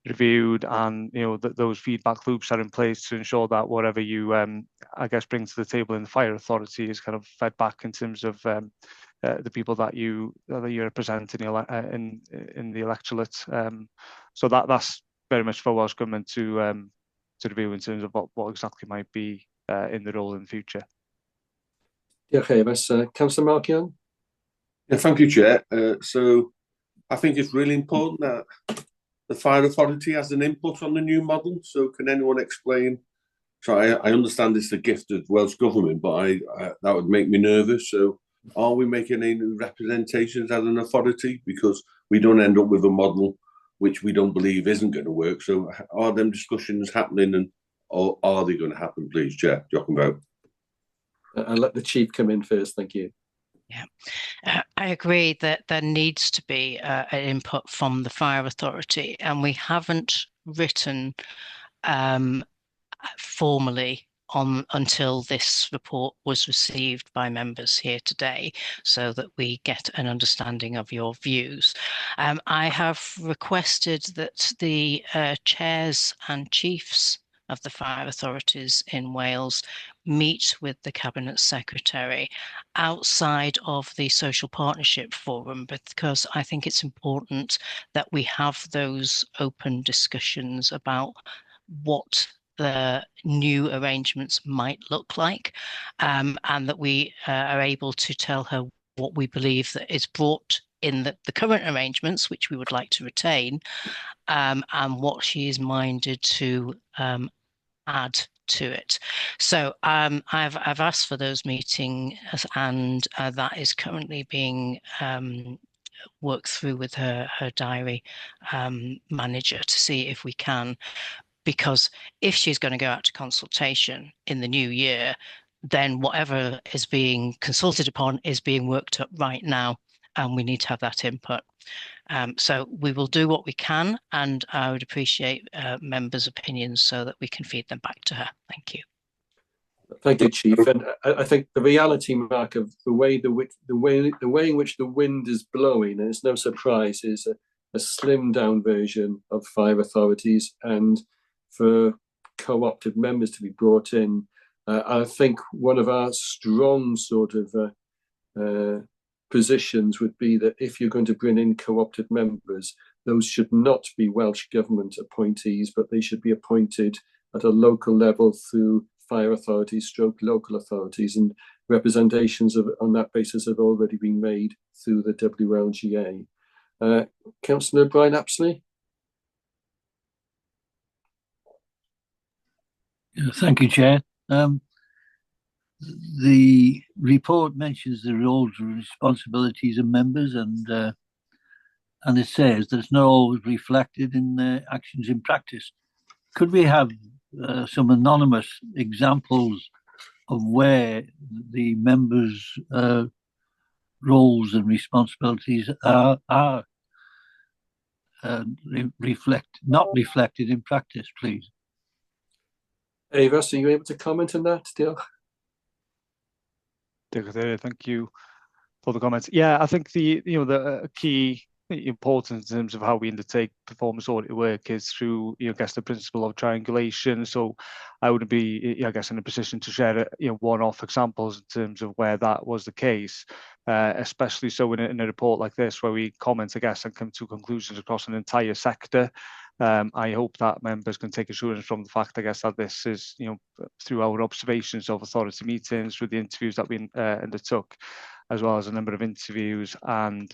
Speaker 21: reviewed, and that those feedback loops are in place to ensure that whatever you I guess bring to the table in the fire authority is kind of fed back in terms of the people that you represent in the electorate. So that's very much for Welsh Government to review in terms of what exactly might be in the role in the future.
Speaker 15: Diolch, Eva. Councillor Mark Young.
Speaker 7: Yeah, thank you, Chair. So I think it's really important that the fire authority has an input on the new model. So can anyone explain? So I understand it's the gift of Welsh Government, but that would make me nervous. So are we making any new representations as an authority? Because we don't end up with a model which we don't believe isn't going to work. So are them discussions happening, or are they going to happen, please, Chair? Talking about.
Speaker 15: I'll let the Chief come in first. Thank you.
Speaker 3: Yeah, I agree that there needs to be an input from the fire authority, and we haven't written formally until this report was received by members here today, so that we get an understanding of your views. I have requested that the chairs and chiefs of the fire authorities in Wales meet with the Cabinet Secretary outside of the Social Partnership Forum, because I think it's important that we have those open discussions about what the new arrangements might look like, and that we are able to tell her what we believe that is brought in the current arrangements, which we would like to retain, and what she is minded to add to it. So I've asked for those meetings, and that is currently being worked through with her diary manager to see if we can, because if she's going to go out to consultation in the new year, then whatever is being consulted upon is being worked up right now, and we need to have that input. So we will do what we can, and I would appreciate members' opinions so that we can feed them back to her. Thank you.
Speaker 15: Thank you, Chief. And I think the reality, Mark, of the way in which the wind is blowing, and it's no surprise, is a slimmed down version of fire authorities, and for co-opted members to be brought in. I think one of our strong sort of positions would be that if you're going to bring in co-opted members, those should not be Welsh Government appointees, but they should be appointed at a local level through fire authorities, local authorities, and representations on that basis have already been made through the WLGA. Councillor Brian Apsley.
Speaker 13: Thank you, Chair. The report mentions the roles and responsibilities of members, and it says that it's not always reflected in their actions in practice. Could we have some anonymous examples of where the members' roles and responsibilities are not reflected in practice, please?
Speaker 15: Ava, are you able to comment on that, Diolch?
Speaker 21: Thank you for the comments. Yeah, I think the key importance in terms of how we undertake performance audit work is through, I guess, the principle of triangulation. So I wouldn't be, I guess, in a position to share, one-off examples in terms of where that was the case, especially so in a report like this where we comment, I guess, and come to conclusions across an entire sector. I hope that members can take assurance from the fact, I guess, that this is, through our observations of authority meetings, through the interviews that we undertook, as well as a number of interviews and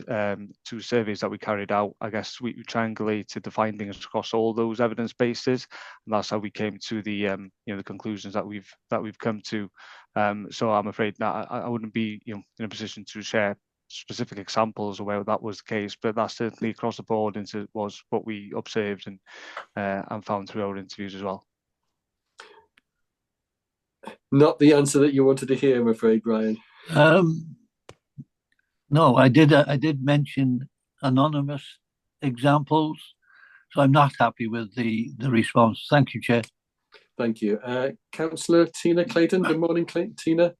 Speaker 21: 2 surveys that we carried out. I guess we triangulated the findings across all those evidence bases, and that's how we came to the the conclusions that we've come to. So I'm afraid that I wouldn't be in a position to share specific examples of where that was the case, but that's certainly across the board was what we observed and found through our interviews as well.
Speaker 15: Not the answer that you wanted to hear, I'm afraid, Brian.
Speaker 13: No, I did mention anonymous examples, so I'm not happy with the response. Thank you, Chair.
Speaker 15: Thank you. Councillor Tina Clayton. Good morning, Tina.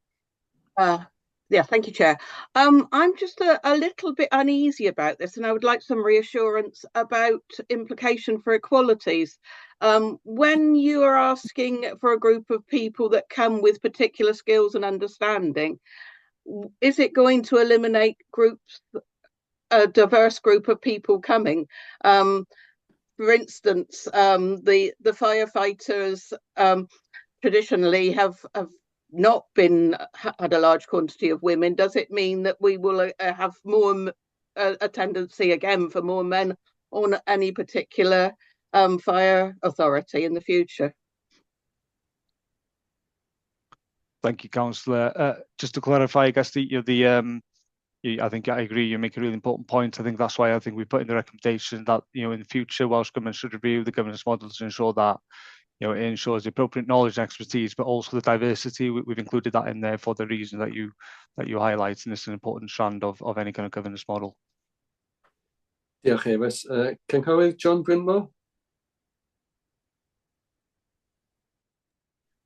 Speaker 4: Yeah, thank you, Chair. I'm just a little bit uneasy about this, and I would like some reassurance about implication for equalities. When you are asking for a group of people that come with particular skills and understanding, is it going to eliminate a diverse group of people coming? For instance, the firefighters traditionally have not had a large quantity of women. Does it mean that we will have more a tendency again for more men on any particular fire authority in the future?
Speaker 21: Thank you, Councillor. Just to clarify, I guess I think I agree. You make a really important point. I think that's why I think we put in the recommendation that in the future, Welsh Government should review the governance model to ensure that it ensures the appropriate knowledge and expertise, but also the diversity. We've included that in there for the reason that you highlight, and it's an important strand of any kind of governance model.
Speaker 15: Diolch, Eva. Cynghorydd John Brynmore.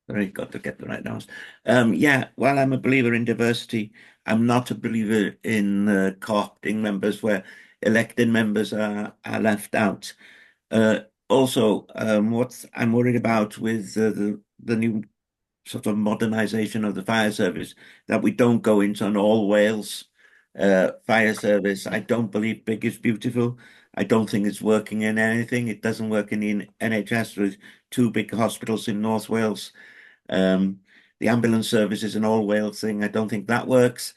Speaker 8: Very got to get the right answer. Yeah, while I'm a believer in diversity, I'm not a believer in co-opting members where elected members are left out. Also, what I'm worried about with the new sort of modernisation of the fire service, that we don't go into an all Wales fire service. I don't believe big is beautiful. I don't think it's working in anything. It doesn't work in the NHS with 2 big hospitals in North Wales. The ambulance service is an all Wales thing. I don't think that works.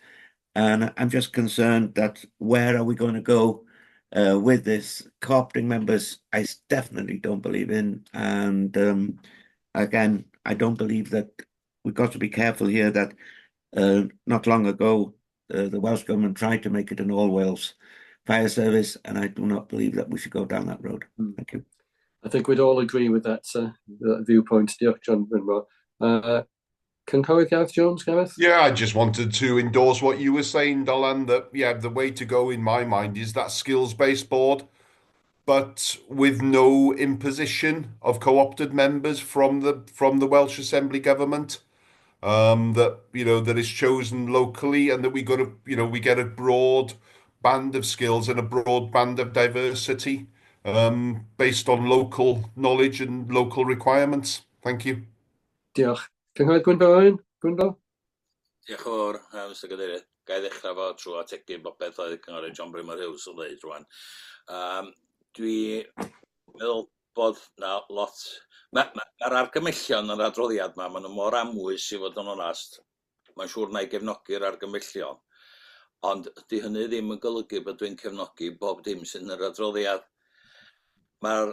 Speaker 8: And I'm just concerned that where are we going to go with this? Co-opting members, I definitely don't believe in. And again, I don't believe that we've got to be careful here that not long ago, the Welsh Government tried to make it an all Wales fire service, and I do not believe that we should go down that road. Thank you.
Speaker 15: I think we'd all agree with that, that viewpoint. Diolch, John Brynmawr. Cynghorydd Gareth Jones, Gareth?
Speaker 9: Yeah, I just wanted to endorse what you were saying, Dolan, that, yeah, the way to go in my mind is that skills-based board, but with no imposition of co-opted members from the Welsh Assembly government. That, you know, that is chosen locally, and that we got we get a broad band of skills and a broad band of diversity based on local knowledge and local requirements. Thank you.
Speaker 15: Diolch. Cynghorydd Gwynfor? Gwynfor?
Speaker 18: Diolch yn fawr, Mr Cadeirydd. Ga i ddechrau fo trwy ategu bobeth oedd Cynghorydd John Brynmawr Hughes yn dweud rwan. Dwi meddwl bod na lot... Mae'r argymellion yr adroddiad yma, maen nhw mor amwys i fod yn onast. Mae'n siŵr na i gefnogi'r argymellion. Ond di hynny ddim yn golygu bod dwi'n cefnogi bob dim sy'n yr adroddiad. Mae'r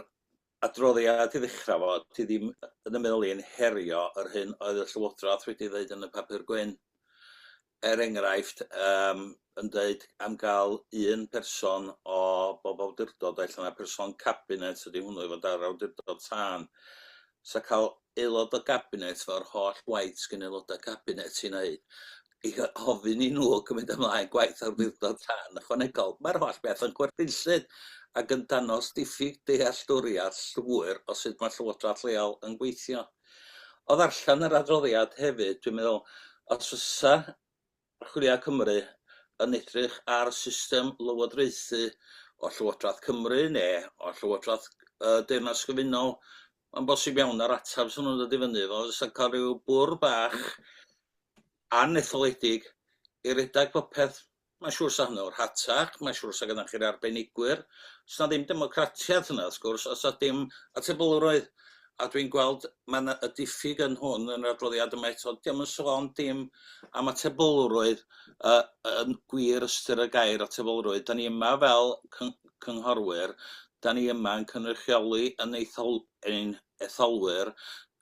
Speaker 18: adroddiad i ddechrau fo, ti ddim yn y meddwl i'n herio yr hyn oedd y Llywodraeth wedi dweud yn y papur gwyn. Enghraifft, yn dweud am gael un person o bob awdurdod, allan y person cabinet ydy hwnnw i fod ar awdurdod tân. Sa cael aelod o cabinet fo'r holl waith sgyn aelodau cabinet i wneud. I ofyn i nhw gymryd ymlaen gwaith awdurdod tân ychwanegol. Mae'r holl beth yn gwerthullyd ac yn danos diffyg dealltwriaeth llwyr o sut mae Llywodraeth leol yn gweithio. O ddarllen yr adroddiad hefyd, dwi'n meddwl, os fysa Chwilio Cymru yn edrych ar system lywodraethu o Llywodraeth Cymru neu o Llywodraeth Deyrnas Gyfunol, mae'n bosib iawn ar atab sy'n nhw'n dod i fyny fo, fysa cael rhyw bwr bach anetholedig i redag popeth. Mae'n siŵr sa hynny o'r hatach, mae'n siŵr sa gyda chi'r arbenigwyr. Os na ddim democratiaeth yna, wrth gwrs, os na ddim atebolrwydd. A dwi'n gweld mae y diffyg yn hwn yn yr adroddiad yma eto. Diolch yn sôn dim am atebolrwydd yn gwir ystyr y gair atebolrwydd. Da ni yma fel cynghorwyr, da ni yma yn cynrychioli yn etholwyr.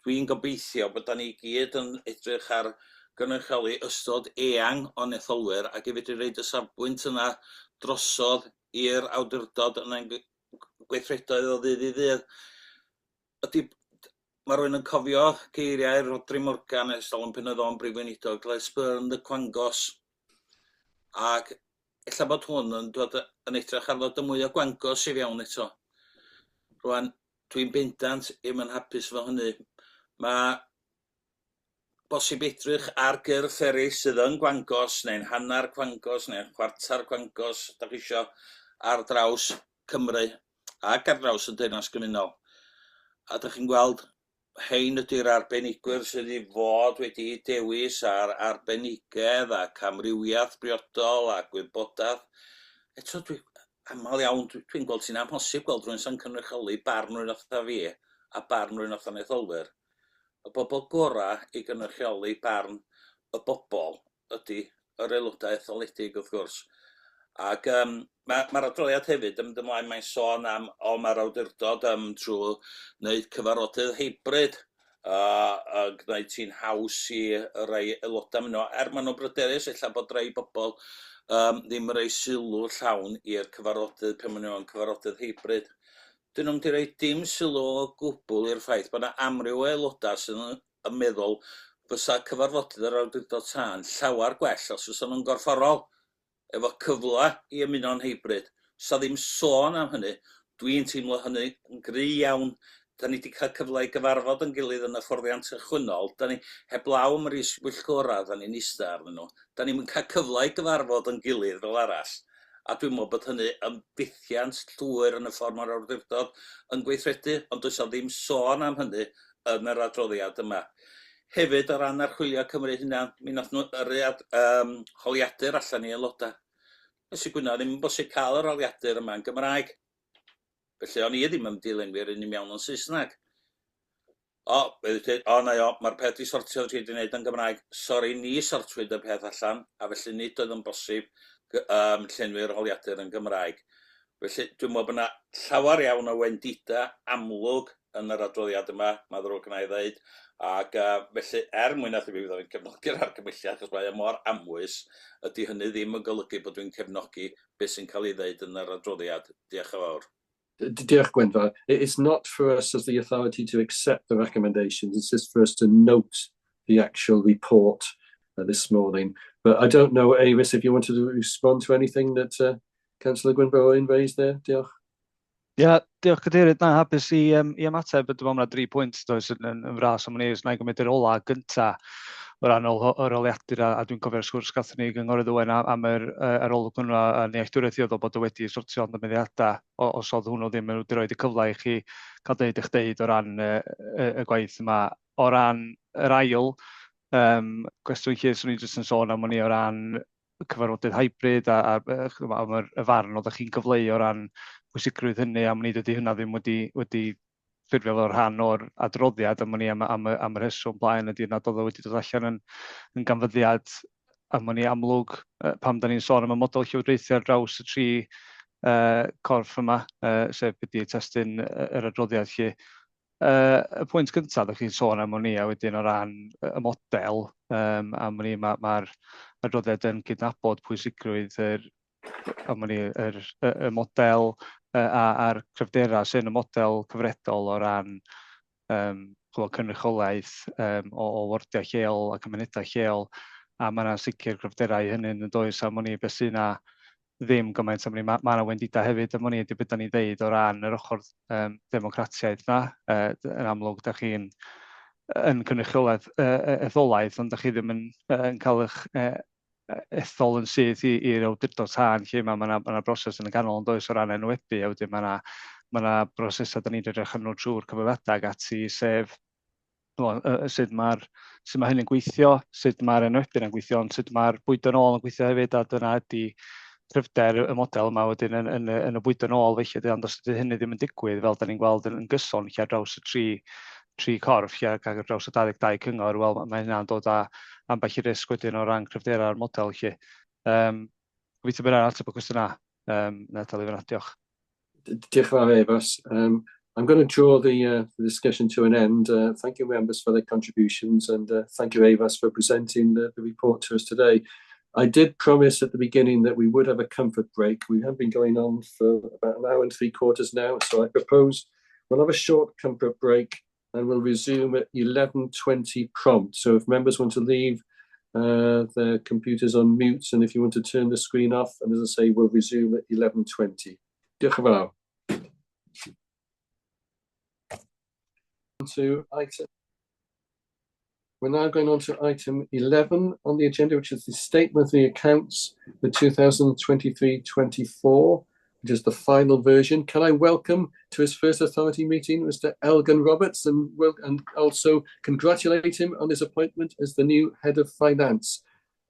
Speaker 18: Dwi'n gobeithio bod da ni gyd yn edrych ar gynrychioli ystod eang o'n etholwyr ac i fedru reid y safbwynt yna drosodd i'r awdurdod yn gweithredoedd o ddydd i ddydd. Mae rwy'n yn cofio geiriau Rodri Morgan ers dalwm pen oedd o'n brif weinidog Gles Burn y Cwangos. Ac ella bod hwn yn dod yn edrych ar ddod y mwy o gwangos i fewn eto. Rwan, dwi'n bendant i'm yn hapus fo hynny. Mae bosib edrych ar gyrff eraill sydd yn Gwangos, neu'n hanner Gwangos, neu'n chwarter Gwangos, da chi isio, ar draws Cymru ac ar draws y Deyrnas Gymunol. A da chi'n gweld, hein ydy'r arbenigwyr sydd i fod wedi dewis ar arbenigedd a camrywiaeth briodol a gwybodaeth. Eto, aml iawn, dwi'n gweld sy'n amhosib gweld rhywun sy'n cynrychioli barn rhywun oedd fi a barn rhywun oedd yn etholwyr. Y bobl gorau i gynrychioli barn y bobl ydy yr aelodau etholedig wrth gwrs. Ac mae'r adroddiad hefyd yn mynd ymlaen mae'n sôn am mae'r awdurdod trwy wneud cyfarfodydd hybrid a gwneud ti'n haws i rei aelodau mynd o. Maen nhw'n bryderus, ella bod rei bobl ddim yn rhoi sylw llawn i'r cyfarfodydd pan maen nhw'n cyfarfodydd hybrid. Dyn nhw'n di roi dim sylw o gwbl i'r ffaith bod yna amryw o aelodau sydd yn meddwl fysa cyfarfodydd yr awdurdod tân llawer gwell os fysa nhw'n gorfforol efo cyfle i ymuno'n hybrid. Sa ddim sôn am hynny, dwi'n teimlo hynny yn gry iawn da ni wedi cael cyfle i gyfarfod yn gilydd yn y fforddiant cychwynnol, da ni heblaw am yr isbwyllgora, da ni'n ista arnyn nhw, da ni'n cael cyfle i gyfarfod yn gilydd fel arall. A dwi'n meddwl bod hynny yn buddiant llwyr yn y ffordd mae'r awdurdod yn gweithredu, ond does o ddim sôn am hynny yn yr adroddiad yma. Hefyd, o ran archwilio Cymru hunan, mi nath nhw holiadur allan i aelodau. Ys i Gwynedd ddim yn bosib cael yr holiadur yma yn Gymraeg. Felly o'n i ddim yn dilynwyr yn mewn yn Saesneg. Mae'r peth i sortio ti wedi gwneud yn Gymraeg. Sori, ni sortwyd y peth allan, a felly nid oedd yn bosib llenwi'r holiadur yn Gymraeg. Felly dwi'n meddwl bod yna llawer iawn o wendida amlwg yn yr adroddiad yma, mae ddrwg yna i ddeud, ac felly mwyn nath i fi fydd o'n cefnogi'r argymhelliad, achos mae mor amwys, ydy hynny ddim yn golygu bod dwi'n cefnogi beth sy'n cael ei ddeud yn yr adroddiad. Diolch yn fawr.
Speaker 15: Diolch Gwynfor. It's not for us as the authority to accept the recommendations, it's just for us to note the actual report this morning. But I don't know, Avis, if you wanted to respond to anything that Councillor Gwynfor Owen raised there. Diolch.
Speaker 21: Diolch Cadeirydd. Na, hapus i ymateb. Dwi'n meddwl 'na 3 pwynt does yn fras am hynny. Na i gymryd yr ola gynta o ran yr holiadur, a dwi'n cofio'r sgwrs gathon ni Gynghorydd Owen am yr arolwg hwnnw a nealltwriaeth i oedd bod o wedi sortio ond ymwyddiadau os oedd hwnnw ddim yn wedi roed y cyfle i chi cael deud eich deud o ran y gwaith yma. O ran yr ail, cwestiwn lle swn i jyst yn sôn am hynny o ran cyfarfodydd hybrid a am y farn oeddech chi'n gyfleu o ran pwysigrwydd hynny, am nid ydy hynna ddim wedi ffurfio o'r rhan o'r adroddiad am yr rheswm blaen ydy nad oedd o wedi dod allan yn ganfyddiad am hynny amlwg pam da ni'n sôn am y model llywodraethu ar draws y 3 corff yma, sef wedi testyn yr adroddiad lle. Y pwynt gyntaf, ydych chi'n sôn am hynny, a wedyn o ran y model, am hynny mae'r adroddiad yn cydnabod pwysigrwydd y model a'r cryfderau sy'n y model cyfredol o ran cynrychiolaeth o wardiau lleol a cymunedau lleol, a mae yna sicr cryfderau hynny'n does am hynny beth sy'n na ddim gymaint am hynny. Mae yna wendida hefyd am hynny ydy beth da ni'n dweud o ran yr ochr democratiaeth yna. Yn amlwg, da chi'n cynrychiolaeth etholaeth, ond da chi ddim yn cael eich ethol yn syth i'r awdurdod tân, lle mae yna broses yn y ganol yn does o ran enwebu, a wedyn mae yna brosesau da ni'n edrych arno trwy'r cyfrifiadau ag ati, sef sut mae hynny'n gweithio, sut mae'r enwebu'n gweithio, ond sut mae'r bwydo nôl yn gweithio hefyd, a dyna ydy cryfder y model yma wedyn yn y bwydo nôl, felly, ond os ydy hynny ddim yn digwydd, fel da ni'n gweld yn gyson lle ar draws y 3 corff, lle ar draws y 22 cyngor, wel, mae hynna'n dod â ambell i risg wedyn o ran cryfderau'r model lle. Gobeithio bod yna'n ateb y cwestiwn na dal i fyna. Diolch.
Speaker 15: Diolch yn fawr, Evas. I'm going to draw the discussion to an end. Thank you, members, for their contributions, and thank you, Evas, for presenting the report to us today. I did promise at the beginning that we would have a comfort break. We have been going on for about an hour and 3/4 now, so I propose we'll have a short comfort break and we'll resume at 11:20 prompt. So if members want to leave their computers on mute, and if you want to turn the screen off, and as I say, we'll resume at 11:20. Diolch yn fawr. We're now going on to item 11 on the agenda, which is the statement of the accounts for 2023-24, which is the final version. Can I welcome to his first authority meeting Mr. Elgin Roberts, and also congratulate him on his appointment as the new head of finance.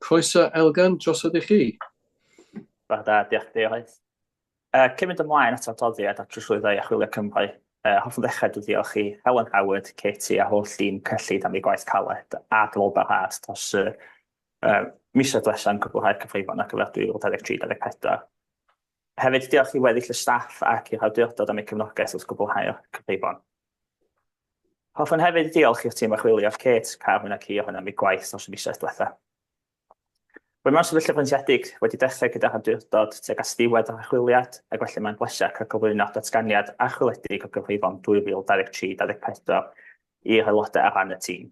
Speaker 15: Croeso Elgin, drosodd I chi.
Speaker 11: Diolch Deirydd. Cymryd ymlaen at adroddiad at trosglwyddo i achwilio Cymru. Hoffwn ddechrau dwi'n diolch i Helen Howard, Katie a holl tîm cyllid am ei gwaith caled a global-hard dros misoedd diwethaf yn cwblhau'r cyfrifon ar gyfer 2023-2024. Hefyd diolch i weddill y staff ac i'r awdurdod am eu cefnogaeth wrth gwblhau'r cyfrifon. Hoffwn hefyd diolch i'r tîm achwilio Kate, Carwyn ac i ohonyn am eu gwaith dros y misoedd diwethaf. Rwy mewn sefyllfa freintiedig wedi dechrau gyda'r awdurdod tuag at ddiwedd yr achwiliad, ac felly mae'n bleser cael cyflwyno datganiad archwiledig o gyfrifon 2023-2024 i'r aelodau ar ran y tîm.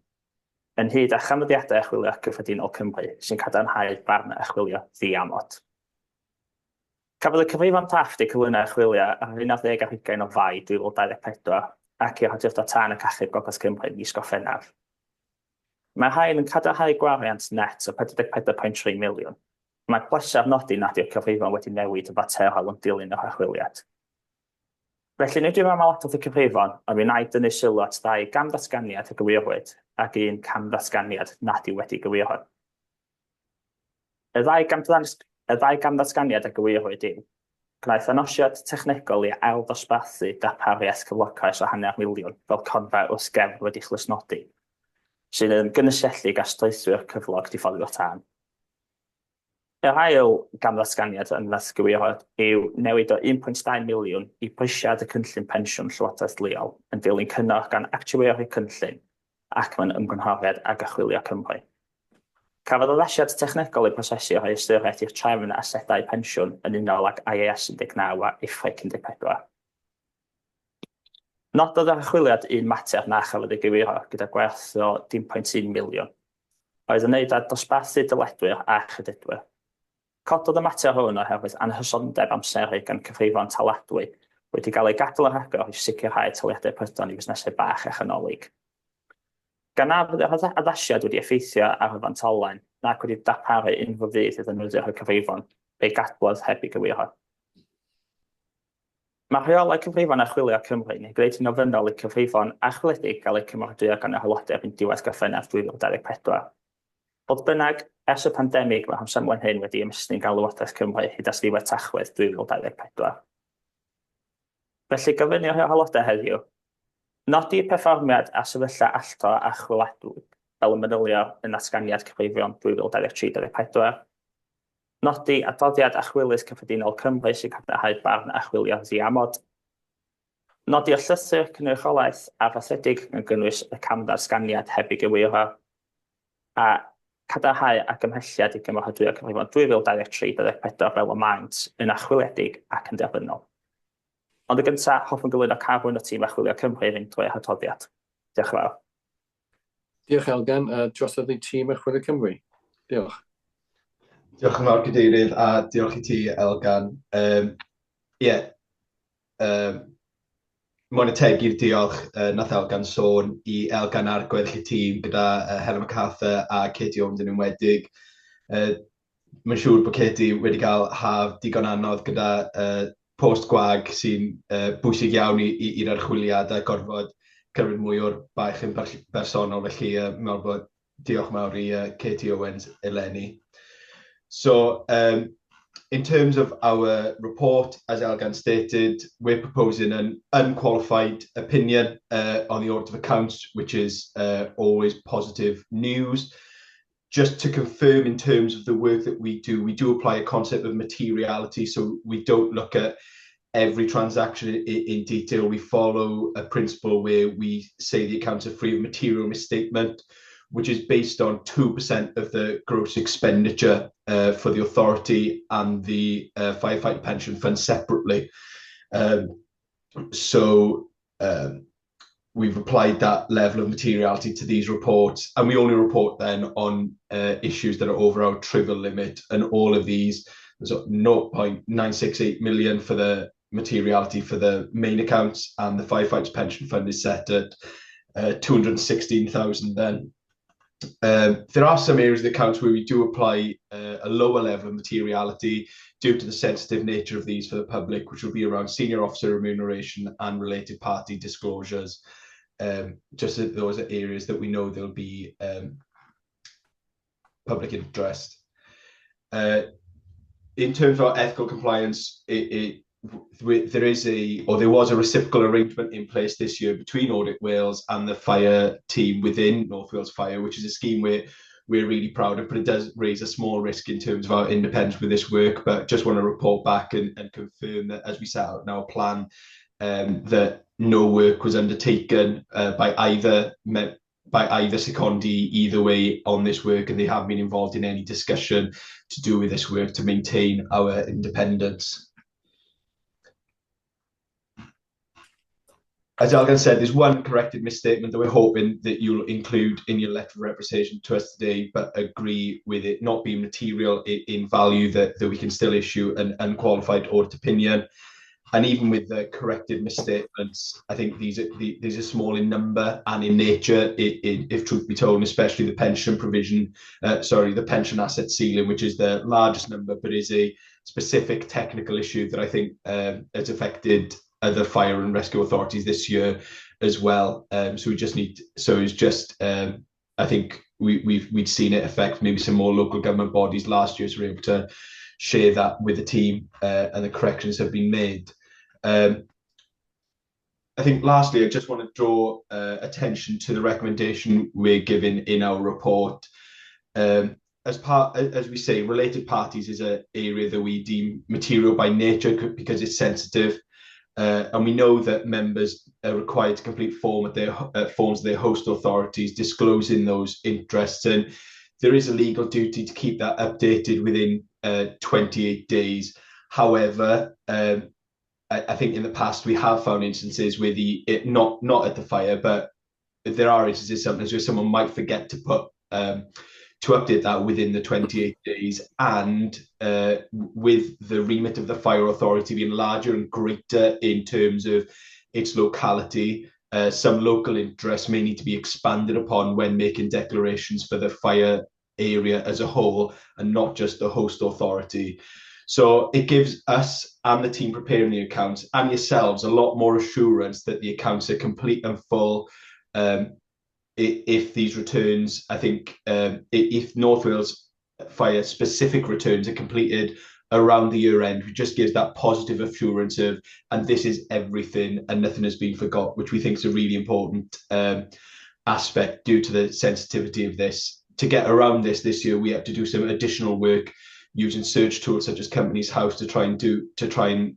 Speaker 11: Yn hyd â chanfyddiadau achwilio cyffredinol Cymru sy'n cadarnhau barn achwilio ddi-amod. Cafodd y cyfrifon drafft eu cyflwyno achwilio ar 11 ar 20 o Fai 2024 ac i'r awdurdod tân y Cachub Gogledd Cymru mis Gorffennaf. Mae rhain yn cadarnhau gwariant net o 44.3 miliwn. Mae plesaf nodi nad yw'r cyfrifon wedi newid y faterol yn dilyn yr archwiliad. Felly nid yw'n aml adrodd y cyfrifon, ond mi wnaed dynnu sylw at 2 gam ddatganiad y gywirwyd ac 1 cam ddatganiad nad yw wedi gywiro. Y 2 gam ddatganiad y gywirwyd yw gwnaeth anosiad technegol i ail-ddosbarthu darpariaeth cyflocaeth o £100,000 fel conffa wrth gefn wedi chlysnodi, sydd yn gynysiellu gas strwythwyr cyflog diffoddio'r tân. Yr ail gam ddatganiad yn ddatgywiro yw newid o 1.2 miliwn i brysiad y cynllun pensiwn Llywodraeth leol yn dilyn cynnor gan actueri cynllun ac mewn ymgynghoriad ag achwilio Cymru. Cafodd addasiad technegol i prosesu rhoi ystyried i'r trefn asedau pensiwn yn unol ag IAS 19 a IFRIC 14. Nododd yr archwiliad un mater na chafodd ei gywiro gyda gwerth o 1.1 miliwn. Oedd yn neud â dosbarthu dyledwyr a chrydydwyr. Cododd y mater hwn oherwydd anhysondeb amseru gan cyfrifon taladwy wedi cael ei gadw yn rhagor i sicrhau taliadau prydan i busnesau bach a chanolig. Gan na fydd yr addasiad wedi effeithio ar y fantolau nac wedi darparu unrhyw fydd i ddefnyddio'r cyfrifon ei gadwodd heb ei gywiro. Mae rheolau cyfrifon archwilio Cymru yn gwneud yn ofynnol i cyfrifon archwiledig gael ei cymordwyo gan y hylodeb yn diwedd Gorffennaf 2024. Fodd bynnag, ers y pandemig mae hamsamwen hyn wedi ymestyn gan Lywodraeth Cymru hyd at ddiwedd Tachwedd 2024. Felly gofynnir i'r aelodau heddiw, nodi perfformiad a sefyllfa allto a chwyladwy fel y manylio yn datganiad cyfrifion 2023-2024, nodi adroddiad achwilydd cyffredinol Cymru sy'n cadarnhau barn achwilio ddiamod, nodi o llythyr cynrychiolaeth a fathedig yn gynnwys y cam ddatganiad heb ei gywiro, a cadarnhau a gymhelliad i gymorthadwyo cyfrifon 2023-2024 fel y maint yn achwiliedig ac yn derbynnol. Ond y gyntaf, hoffwn gyflwyno carbon o tîm achwilio Cymru fynd drwy'r hadroddiad. Diolch yn fawr.
Speaker 15: Diolch Elgan, drosodd i tîm achwilio Cymru. Diolch.
Speaker 12: Diolch yn fawr Cadeirydd a diolch i ti Elgan. Mae'n ategu'r diolch nath Elgan sôn i Elgan ar gweddill y tîm gyda Helen MacArthur a Katie Owens yn enwedig. Mae'n siŵr bod Katie wedi cael haf digon anodd gyda post gwag sy'n bwysig iawn i'r archwiliad a gorfod cymryd mwy o'r baich yn bersonol, felly mewn bod diolch mawr i Katie Owens eleni. So, in terms of our report, as Elgan stated, we're proposing an unqualified opinion on the audit of accounts, which is always positive news. Just to confirm in terms of the work that we do apply a concept of materiality, so we don't look at every transaction in detail. We follow a principle where we say the accounts are free of material misstatement, which is based on 2% of the gross expenditure for the authority and the firefighting pension fund separately. We've applied that level of materiality to these reports, and we only report then on issues that are over our trivial limit, and all of these, there's 0.968 million for the materiality for the main accounts, and the firefighters pension fund is set at 216,000 then. There are some areas of the accounts where we do apply a lower level of materiality due to the sensitive nature of these for the public, which will be around senior officer remuneration and related party disclosures. Just that those are areas that we know there'll be public interest. In terms of our ethical compliance, there was a reciprocal arrangement in place this year between Audit Wales and the fire team within North Wales Fire, which is a scheme we're really proud of, but it does raise a small risk in terms of our independence with this work. But just want to report back and confirm that as we set out in our plan, that no work was undertaken by either secondee either way on this work, and they haven't been involved in any discussion to do with this work to maintain our independence. As Elgan said, there's one corrected misstatement that we're hoping that you'll include in your letter of representation to us today, but agree with it not being material in value, that we can still issue an unqualified audit opinion. And even with the corrected misstatements, I think these are small in number and in nature, if truth be told, and especially the pension provision, the pension asset ceiling, which is the largest number, but is a specific technical issue that I think has affected other fire and rescue authorities this year as well. So we just need, so it's just, I think we'd seen it affect maybe some more local government bodies last year, so we're able to share that with the team, and the corrections have been made. I think lastly, I just want to draw attention to the recommendation we're giving in our report. As we say, related parties is an area that we deem material by nature because it's sensitive. And we know that members are required to complete forms of their host authorities disclosing those interests, and there is a legal duty to keep that updated within 28 days. However, I think in the past we have found instances where not at the fire, but there are instances sometimes where someone might forget to put to update that within the 28 days, and with the remit of the fire authority being larger and greater in terms of its locality, some local interests may need to be expanded upon when making declarations for the fire area as a whole and not just the host authority. So it gives us and the team preparing the accounts and yourselves a lot more assurance that the accounts are complete and full. If these returns, I think, if North Wales Fire specific returns are completed around the year end, it just gives that positive assurance of, and this is everything and nothing has been forgot, which we think is a really important aspect due to the sensitivity of this. To get around this year, we have to do some additional work using search tools such as Companies House to try and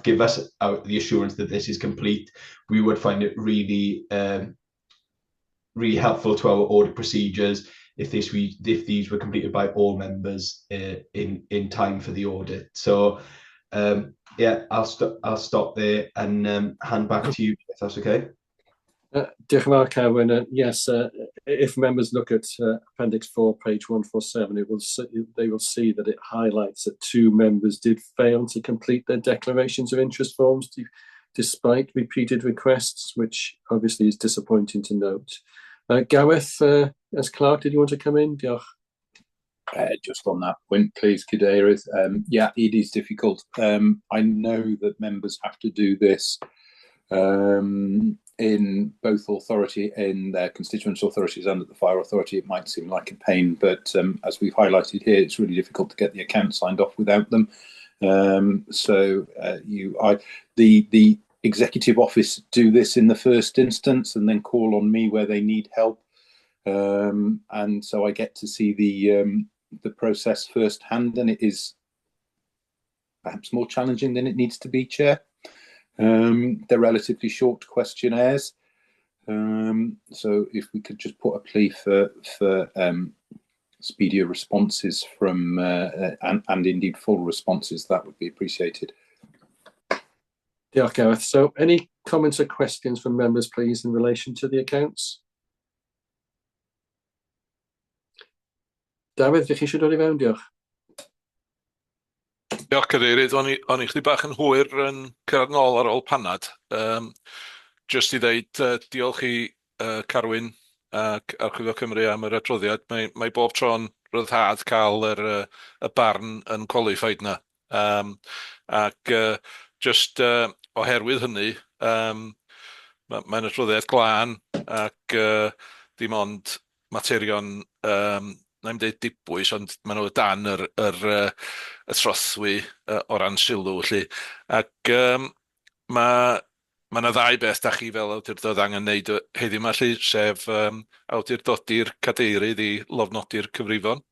Speaker 12: give us the assurance that this is complete. We would find it really really helpful to our audit procedures if these were completed by all members in time for the audit. So yeah, I'll stop there and hand back to you if that's okay.
Speaker 15: Diolch yn fawr, Carwyn. Yes, if members look at Appendix 4, page 147, they will see that it highlights that 2 members did fail to complete their declarations of interest forms despite repeated requests, which obviously is disappointing to note. Gareth, as clerk, did you want to come in? Diolch.
Speaker 22: Just on that point, please, Cadeirydd. Yeah, it is difficult. I know that members have to do this in both authority, in their constituent authorities and at the fire authority. It might seem like a pain, but as we've highlighted here, it's really difficult to get the account signed off without them. The executive office do this in the first instance and then call on me where they need help. And so I get to see the process firsthand, and it is perhaps more challenging than it needs to be, Chair. They're relatively short questionnaires. So if we could just put a plea for speedier responses from and indeed full responses, that would be appreciated.
Speaker 15: Diolch, Gareth. So any comments or questions from members, please, in relation to the accounts? Dafydd, ydych chi eisiau dod I fewn? Diolch.
Speaker 1: Diolch, Cadeirydd. O'n i chdi bach yn hwyr yn cyrraedd nôl ar ôl panad. Jyst I ddeud diolch I Carwyn ac Archifio Cymru am yr adroddiad. Mae bob tro'n ryddhad cael y barn yn qualified na. Ac just oherwydd hynny, mae'n adroddiad glân ac dim ond materion, na'i'm deud dibwys, ond maen nhw dan y trothwy o ran sylw. Ac mae yna 2 beth da chi fel awdurdod angen wneud heddiw yma, sef awdurdodi'r cadeirydd I lofnodi'r cyfrifon.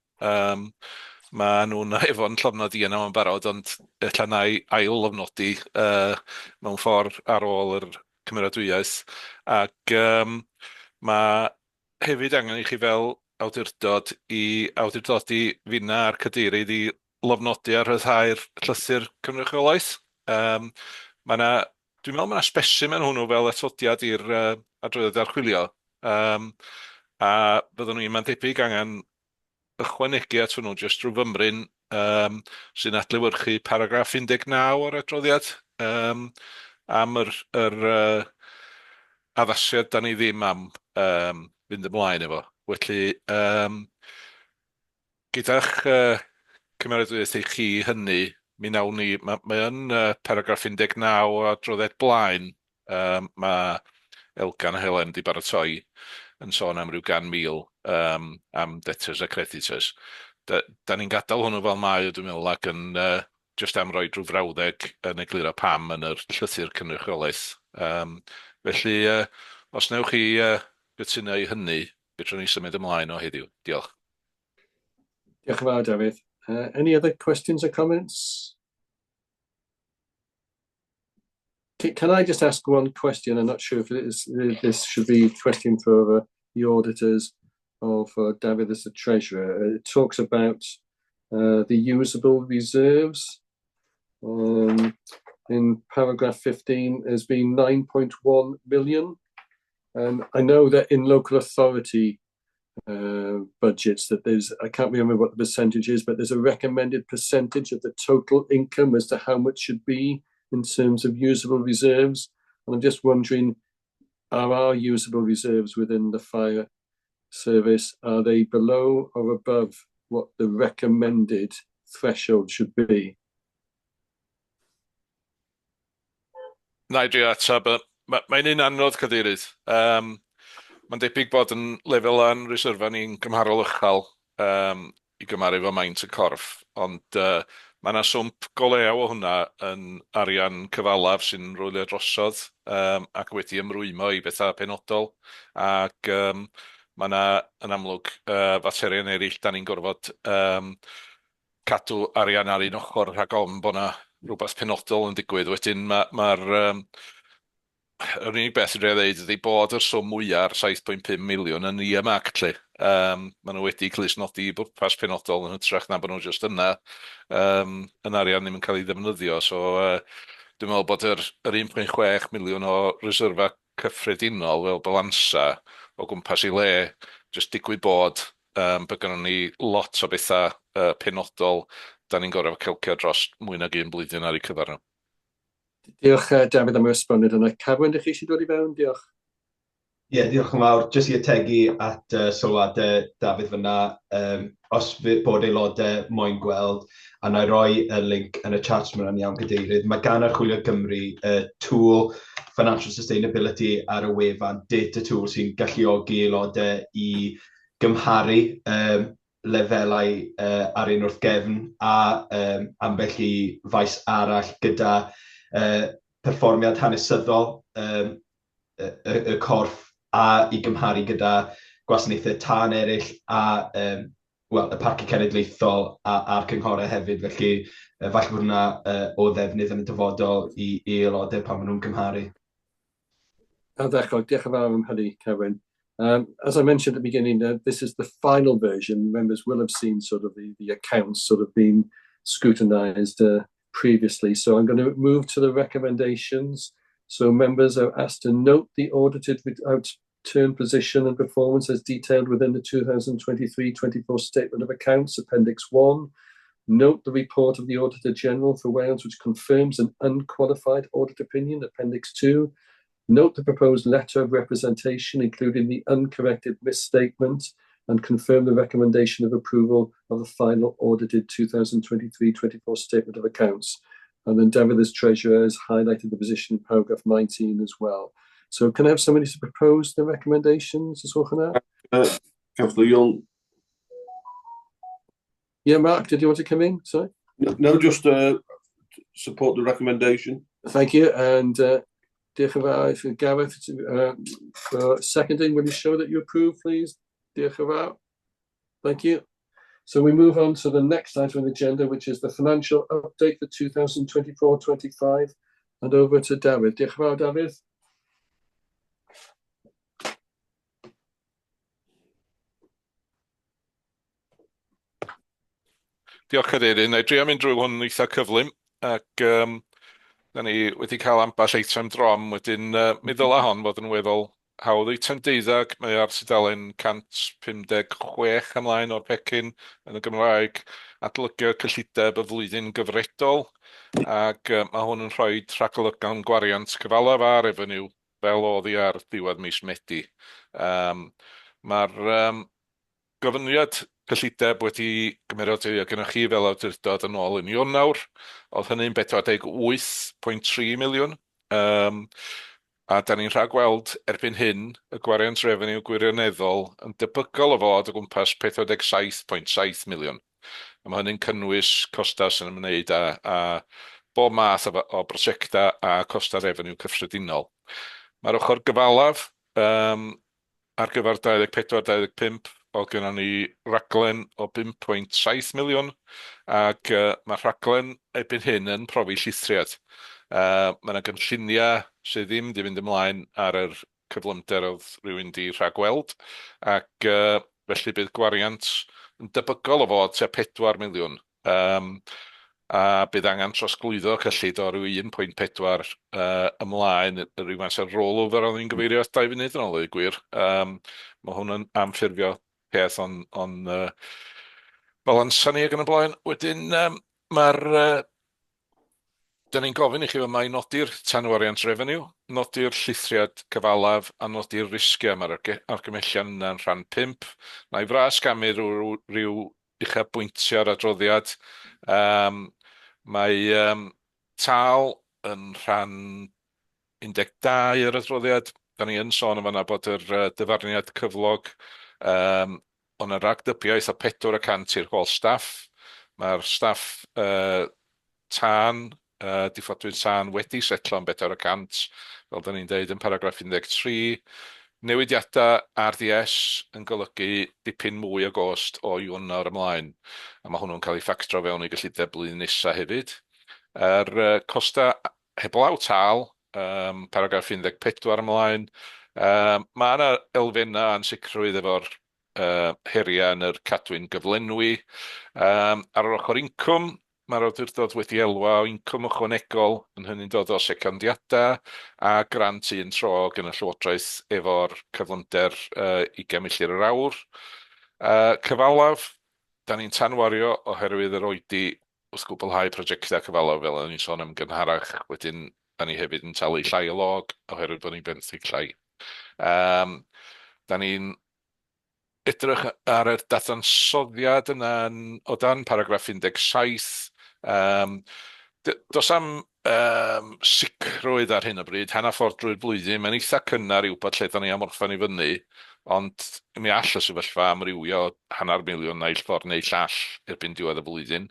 Speaker 1: Mae nhw'n efo'n llofnod I yna yn barod, ond ella na I ail lofnodi mewn ffordd ar ôl yr cymeradwyaeth. Ac mae hefyd angen I chi fel awdurdod I awdurdodi finna a'r cadeirydd I lofnodi a rhyddhau'r llythyr cynrychiolaeth. Dwi'n meddwl mae yna specimen hwnnw fel atodiad i'r adroddiad archwilio. A byddwn ni'n debyg angen ychwanegu at hwnnw jyst drwy fymryn sy'n adlewyrchu paragraff 19 o'r adroddiad am yr addasiad da ni ddim am fynd ymlaen efo. Felly, gyda'ch cymeradwyaeth i chi hynny, mi nawn ni, mae yn paragraff 19 o adroddiad blaen, mae Elgan a Helen di baratoi yn sôn am ryw 100,000 am debtors a creditors. Da ni'n gadael hwnnw fel mae, dwi'n meddwl, ac yn just am roi rhyw frawddeg yn egluro pam yn yr llythyr cynrychiolaeth. Felly, os newch chi gytuno i hynny, fedrwn ni symud ymlaen o heddiw. Diolch.
Speaker 15: Diolch yn fawr, Dafydd. Any other questions or comments? Can I just ask one question? I'm not sure if this should be a question for the auditors or for David as the treasurer. It talks about the usable reserves. In paragraph 15 has been 9.1 million. I know that in local authority budgets that I can't remember what the percentage is, but there's a recommended percentage of the total income as to how much should be in terms of usable reserves. And I'm just wondering, are our usable reserves within the fire service, are they below or above what the recommended threshold should be?
Speaker 1: Na i drio atab, mae'n un anodd cadeirydd. Mae'n debyg bod yn lefel yn reserfa ni'n gymharol uchel i gymaru fo maint y corff, ond mae yna swmp go lew o hwnna yn arian cyfalaf sy'n rwylio drosodd ac wedi ymrwymo i bethau penodol, ac mae yna yn amlwg faterion eraill da ni'n gorfod cadw arian ar un ochr rhag ofn bod yna rhywbeth penodol yn digwydd. Wedyn mae'r yr unig beth ydw i ddeud ydy bod yr swm mwyaf ar 7.5 miliwn yn earmarked lle. Maen nhw wedi clusnodi i bwrpas penodol yn hytrach na bod nhw jyst yna yn arian ddim yn cael ei ddefnyddio. So dwi'n meddwl bod yr 1.6 miliwn o reserfa cyffredinol fel balansa o gwmpas i le jyst digwydd bod gynnon ni lot o bethau penodol da ni'n gorfod celcio dros mwy nag 1 blwyddyn ar ei cyfer nhw.
Speaker 15: Diolch, Dafydd, am y esboniad yna. Carwyn, ydych chi eisiau dod i fewn? Diolch.
Speaker 12: Ie, diolch yn fawr. Jyst i ategu at sylwadau Dafydd fyna, os bod aelodau moyn gweld, a na i roi y link yn y chat mewn iawn cadeirydd. Mae gan Archwilio Cymru tool Financial Sustainability ar y wefan, data tool sy'n galluogi aelodau i gymharu lefelau ar un wrth gefn a ambell i faes arall gyda perfformiad hanesyddol y corff a i gymharu gyda gwasanaethau tân eraill a y parci cenedlaethol a'r cynghorau hefyd. Felly, falle bod hwnna o ddefnydd yn y dyfodol i aelodau pan maen nhw'n cymharu.
Speaker 15: Diolch yn fawr am hynny, Carwyn. As I mentioned at the beginning, this is the final version. Members will have seen sort of the accounts sort of being scrutinised previously. So I'm going to move to the recommendations. So members are asked to note the audited outturn position and performance as detailed within the 2023-24 Statement of Accounts, Appendix 1. Note the report of the Auditor General for Wales, which confirms an unqualified audit opinion, Appendix 2. Note the proposed letter of representation, including the uncorrected misstatement, and confirm the recommendation of approval of the final audited 2023-24 Statement of Accounts. And then David, as Treasurer, has highlighted the position in paragraph 19 as well. So can I have somebody to propose the recommendations?
Speaker 7: Councillor Young.
Speaker 15: Yeah, Mark, did you want to come in? Sorry.
Speaker 7: No, just support the recommendation.
Speaker 15: Thank you. And diolch yn fawr for Gareth for seconding. Will you show that you approve, please? Diolch yn fawr. Thank you. So we move on to the next item on the agenda, which is the financial update for 2024-25. And over to David. Diolch yn fawr, David.
Speaker 1: Diolch cadeirydd. Na i drio mynd drwy hwn eitha cyflym, ac da ni wedi cael ambell eitem drom, wedyn mi ddyla hon fod yn weddol hawdd eitem 12, mae ar tudalen 156 ymlaen o'r pecyn yn y Gymraeg, adolygu cyllideb y flwyddyn gyfredol, ac mae hwn yn rhoi rhagolygon gwariant cyfalaf a revenue fel oedd hi ar ddiwedd mis Medi. Mae'r gofyniad cyllideb wedi gymerodd i gennych chi fel awdurdod yn ôl yn Ionawr, oedd hynny'n 48.3 miliwn. A da ni'n rhagweld erbyn hyn y gwariant revenue gwirioneddol yn debygol o fod o gwmpas 47.7 miliwn. A mae hynny'n cynnwys costa sy'n ymwneud a bob math o brosiecta a costa revenue cyffredinol. Mae'r ochr gyfalaf ar gyfer 24-25 oedd gennym ni raglen o 5.7 miliwn ac mae rhaglen erbyn hyn yn profi llithriad. Mae yna gynlluniau sydd ddim wedi mynd ymlaen ar yr cyflymder oedd rhywun di rhagweld ac felly bydd gwariant yn debygol o fod tua 4 miliwn. A bydd angen trosglwyddo cyllid o ryw 1.4 ymlaen rhyw maes o rollover o'n i'n gyfeirio 2 funud yn ôl i gwir. Mae hwn yn amffurfio peth o'n balansa ni ag yn y blaen. Wedyn da ni'n gofyn i chi fod mae'n nodi'r tanwariant revenue, nodi'r llithriad cyfalaf a nodi'r risgiau mae'r argymellion yna'n rhan 5. Na i fras gamu rhyw uchafbwyntio ar adroddiad. Mae tal yn rhan 12 yr adroddiad. Da ni yn sôn yn fanna bod yr dyfarniad cyflog o'n y ragdybiaeth o 4% i'r holl staff. Mae'r staff tân diffodwyr tân wedi setlo yn 4%, fel da ni'n deud yn paragraff 13. Newidiadau RDS yn golygu dipyn mwy o gost o Ionawr ymlaen, a mae hwnnw'n cael ei ffactro fewn i gyllideb blwyddyn nesa hefyd. Costa heblaw tal, paragraff 14 ymlaen, mae yna elfennau ansicrwydd efo'r heriau yn yr cadwyn gyflenwi. Ar yr ochr incwm, mae'r awdurdod wedi elwa o incwm ychwanegol yn hynny'n dod o secondiadau a grant un tro gan y Llywodraeth efo'r cyflymder 20 milltir yr awr. Cyfalaf, da ni'n tanwario oherwydd yr oedi wrth gwblhau prosiectau cyfalaf fel o'n i'n sôn am gynharach. Wedyn, da ni hefyd yn talu llai o log oherwydd bod ni'n benthyg llai. Da ni'n edrych ar y dadansoddiad yna o dan paragraff 17. Does am sicrwydd ar hyn o bryd, hanner ffordd drwy'r blwyddyn, mae'n eitha cynnar i wybod lle da ni am orffan i fyny, ond mi all y sefyllfa amrywio hanner miliwn naill ffordd neu llall erbyn diwedd y blwyddyn.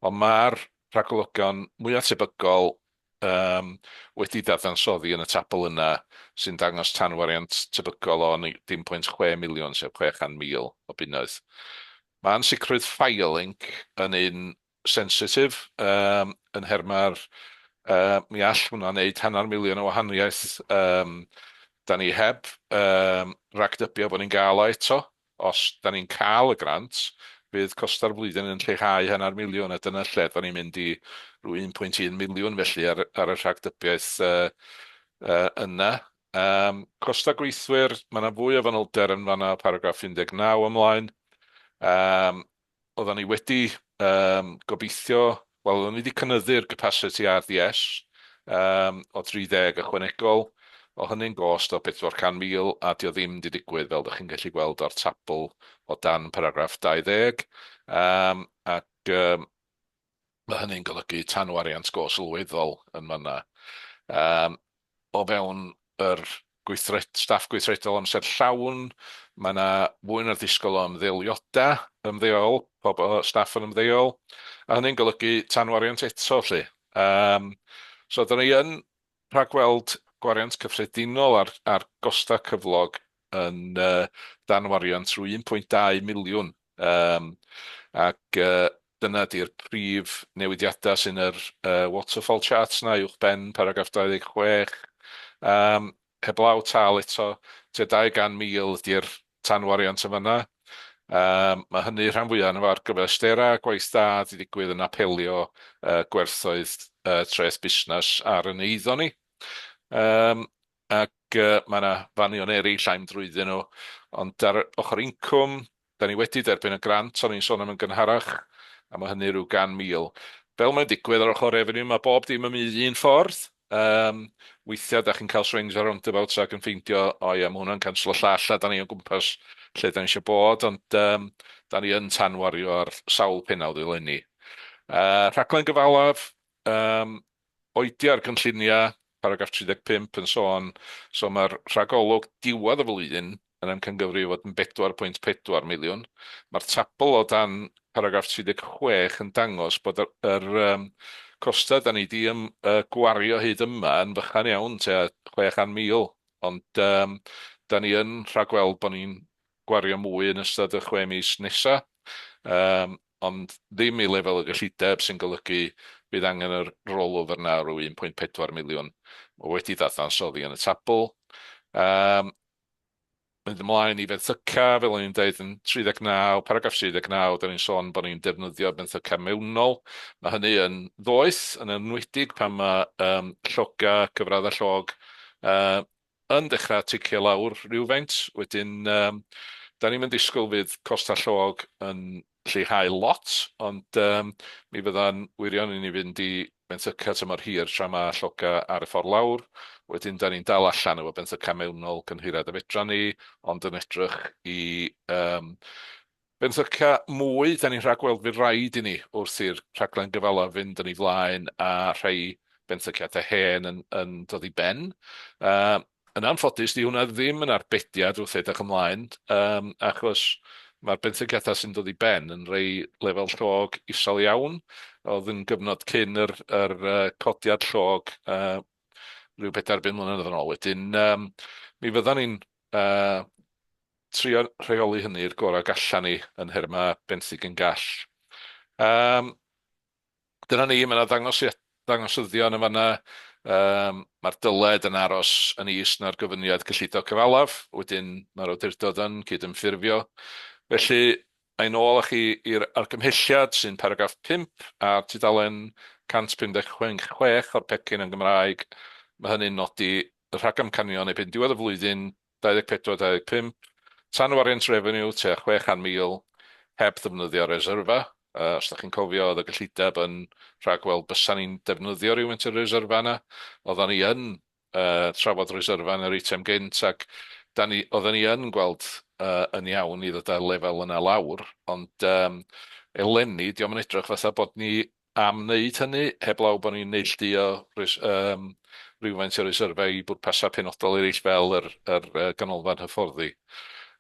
Speaker 1: Ond mae'r rhagolygon mwyaf tebygol wedi dadansoddi yn y tabl yna sy'n dangos tanwariant tebygol o 1.6 miliwn sef 600,000 o bunnoedd. Mae'n sicrwydd filing yn un sensitif yn herma'r mi all hwnna wneud hanner miliwn o wahaniaeth. Da ni heb ragdybio bod ni'n gael o eto. Os da ni'n cael y grant, bydd costa'r flwyddyn yn lleihau hanner miliwn a dyna lle da ni'n mynd i rhyw 1.1 miliwn felly ar y rhagdybiaeth yna. Costa gweithwyr, mae yna fwy o fanylder yn fanna paragraff 19 ymlaen. Oedden ni wedi gobeithio, wel, oedden ni wedi cynyddu'r capacity RDS o 30 ychwanegol, o hynny'n gost o 400,000 a di o ddim wedi digwydd fel ydych chi'n gallu gweld o'r tabl o dan paragraff 20. Ac mae hynny'n golygu tanwariant go sylweddol yn fanna. O fewn yr staff gweithredol amser llawn, mae yna fwy na'r disgwyl o ymddeol, pobl staff yn ymddeol, a hynny'n golygu tanwariant eto, lle. So, da ni yn rhagweld gwariant cyffredinol ar gosta cyflog yn danwariant rhyw 1.2 miliwn. Ac dyna di'r prif newidiadau sy'n yr waterfall charts na uwch ben paragraff 26. Heblaw tal eto, tua 200,000 ydy'r tanwariant yn fanna. Mae hynny rhan fwyaf yn efo'r gyflestera gwaith da wedi digwydd yn apelio gwerthoedd treth busnes ar yn eiddo ni. Ac mae yna fanion eraill llaim drwyddyn nhw. Ond ar ochr incwm, da ni wedi derbyn y grant, o'n i'n sôn am yn gynharach, a mae hynny rhyw 100,000. Fel mae'n digwydd ar ochr revenue, mae bob dim yn mynd un ffordd. Weithiau, da chi'n cael swings ar roundabouts ac yn ffeindio, o ia, mae hwnna'n canslo llall, a da ni o gwmpas lle da ni eisiau bod, ond da ni yn tanwario ar sawl pennawd eleni. Rhaglen gyfalaf, oedi ar gynlluniau, paragraff 35 yn sôn, so mae'r rhagolwg diwedd y flwyddyn yn amcangyfrifo fod yn 4.4 miliwn. Mae'r tabl o dan paragraff 36 yn dangos bod yr costau da ni di gwario hyd yma yn fychan iawn, tua 600,000, ond da ni yn rhagweld bod ni'n gwario mwy yn ystod y 6 mis nesaf, ond ddim i lefel y gyllideb sy'n golygu bydd angen yr rollover na rhyw 1.4 miliwn. Mae wedi ddadansoddi yn y tabl. Mynd ymlaen i fenthyca, fel o'n i'n dweud yn 39, paragraff 39, da ni'n sôn bod ni'n defnyddio fenthyca mewnol. Mae hynny yn ddoeth, yn enwedig pan mae lloga, cyfraddau llog, yn dechrau ticio lawr rhywfaint. Wedyn, da ni'n mynd disgwyl fydd costa llog yn lleihau lot, ond mi fydda'n wirion i ni fynd i benthyca tymor hir tra mae lloga ar y ffordd lawr. Wedyn, da ni'n dal allan efo benthyca mewnol cynhyrad y fedra ni, ond yn edrych i benthyca mwy, da ni'n rhagweld fydd rhaid i ni wrth i'r rhaglen gyfalaf fynd yn ei flaen a rhai benthyciadau hen yn dod i ben. Yn anffodus, di hwnna ddim yn arbediad wrth edrych ymlaen, achos mae'r benthygiadau sy'n dod i ben yn rhai lefel llog isel iawn. Oedd yn gyfnod cyn yr codiad llog rhyw 4-5 mlynedd yn ôl. Wedyn, mi fyddan ni'n trio rheoli hynny'r gorau gallan ni yn herma benthyg yn gall. Dyna ni, mae yna dangosyddion yn fanna. Mae'r dyled yn aros yn is na'r gofyniad cyllido cyfalaf. Wedyn, mae'r awdurdod yn cydymffurfio. Felly, ein ôl â chi i'r argymhelliad sy'n paragraff 5 a tudalen 156 o'r pecyn yn Gymraeg. Mae hynny'n nodi y rhagamcanion erbyn diwedd y flwyddyn 24-25, tan wariant revenue tua 600,000 heb ddefnyddio reserfa. Os da chi'n cofio, oedd y gyllideb yn rhagweld bysa ni'n defnyddio rhywfaint y reserfa yna. Oeddan ni yn trafod reserfa yn yr eitem gynt, ac oeddan ni yn gweld yn iawn i ddod â lefel yna lawr, ond eleni, diolch yn edrych fatha bod ni am wneud hynny, heblaw bod ni'n neilldio rhywfaint o reserfa i bwrpasau penodol eraill fel yr ganolfan hyfforddi.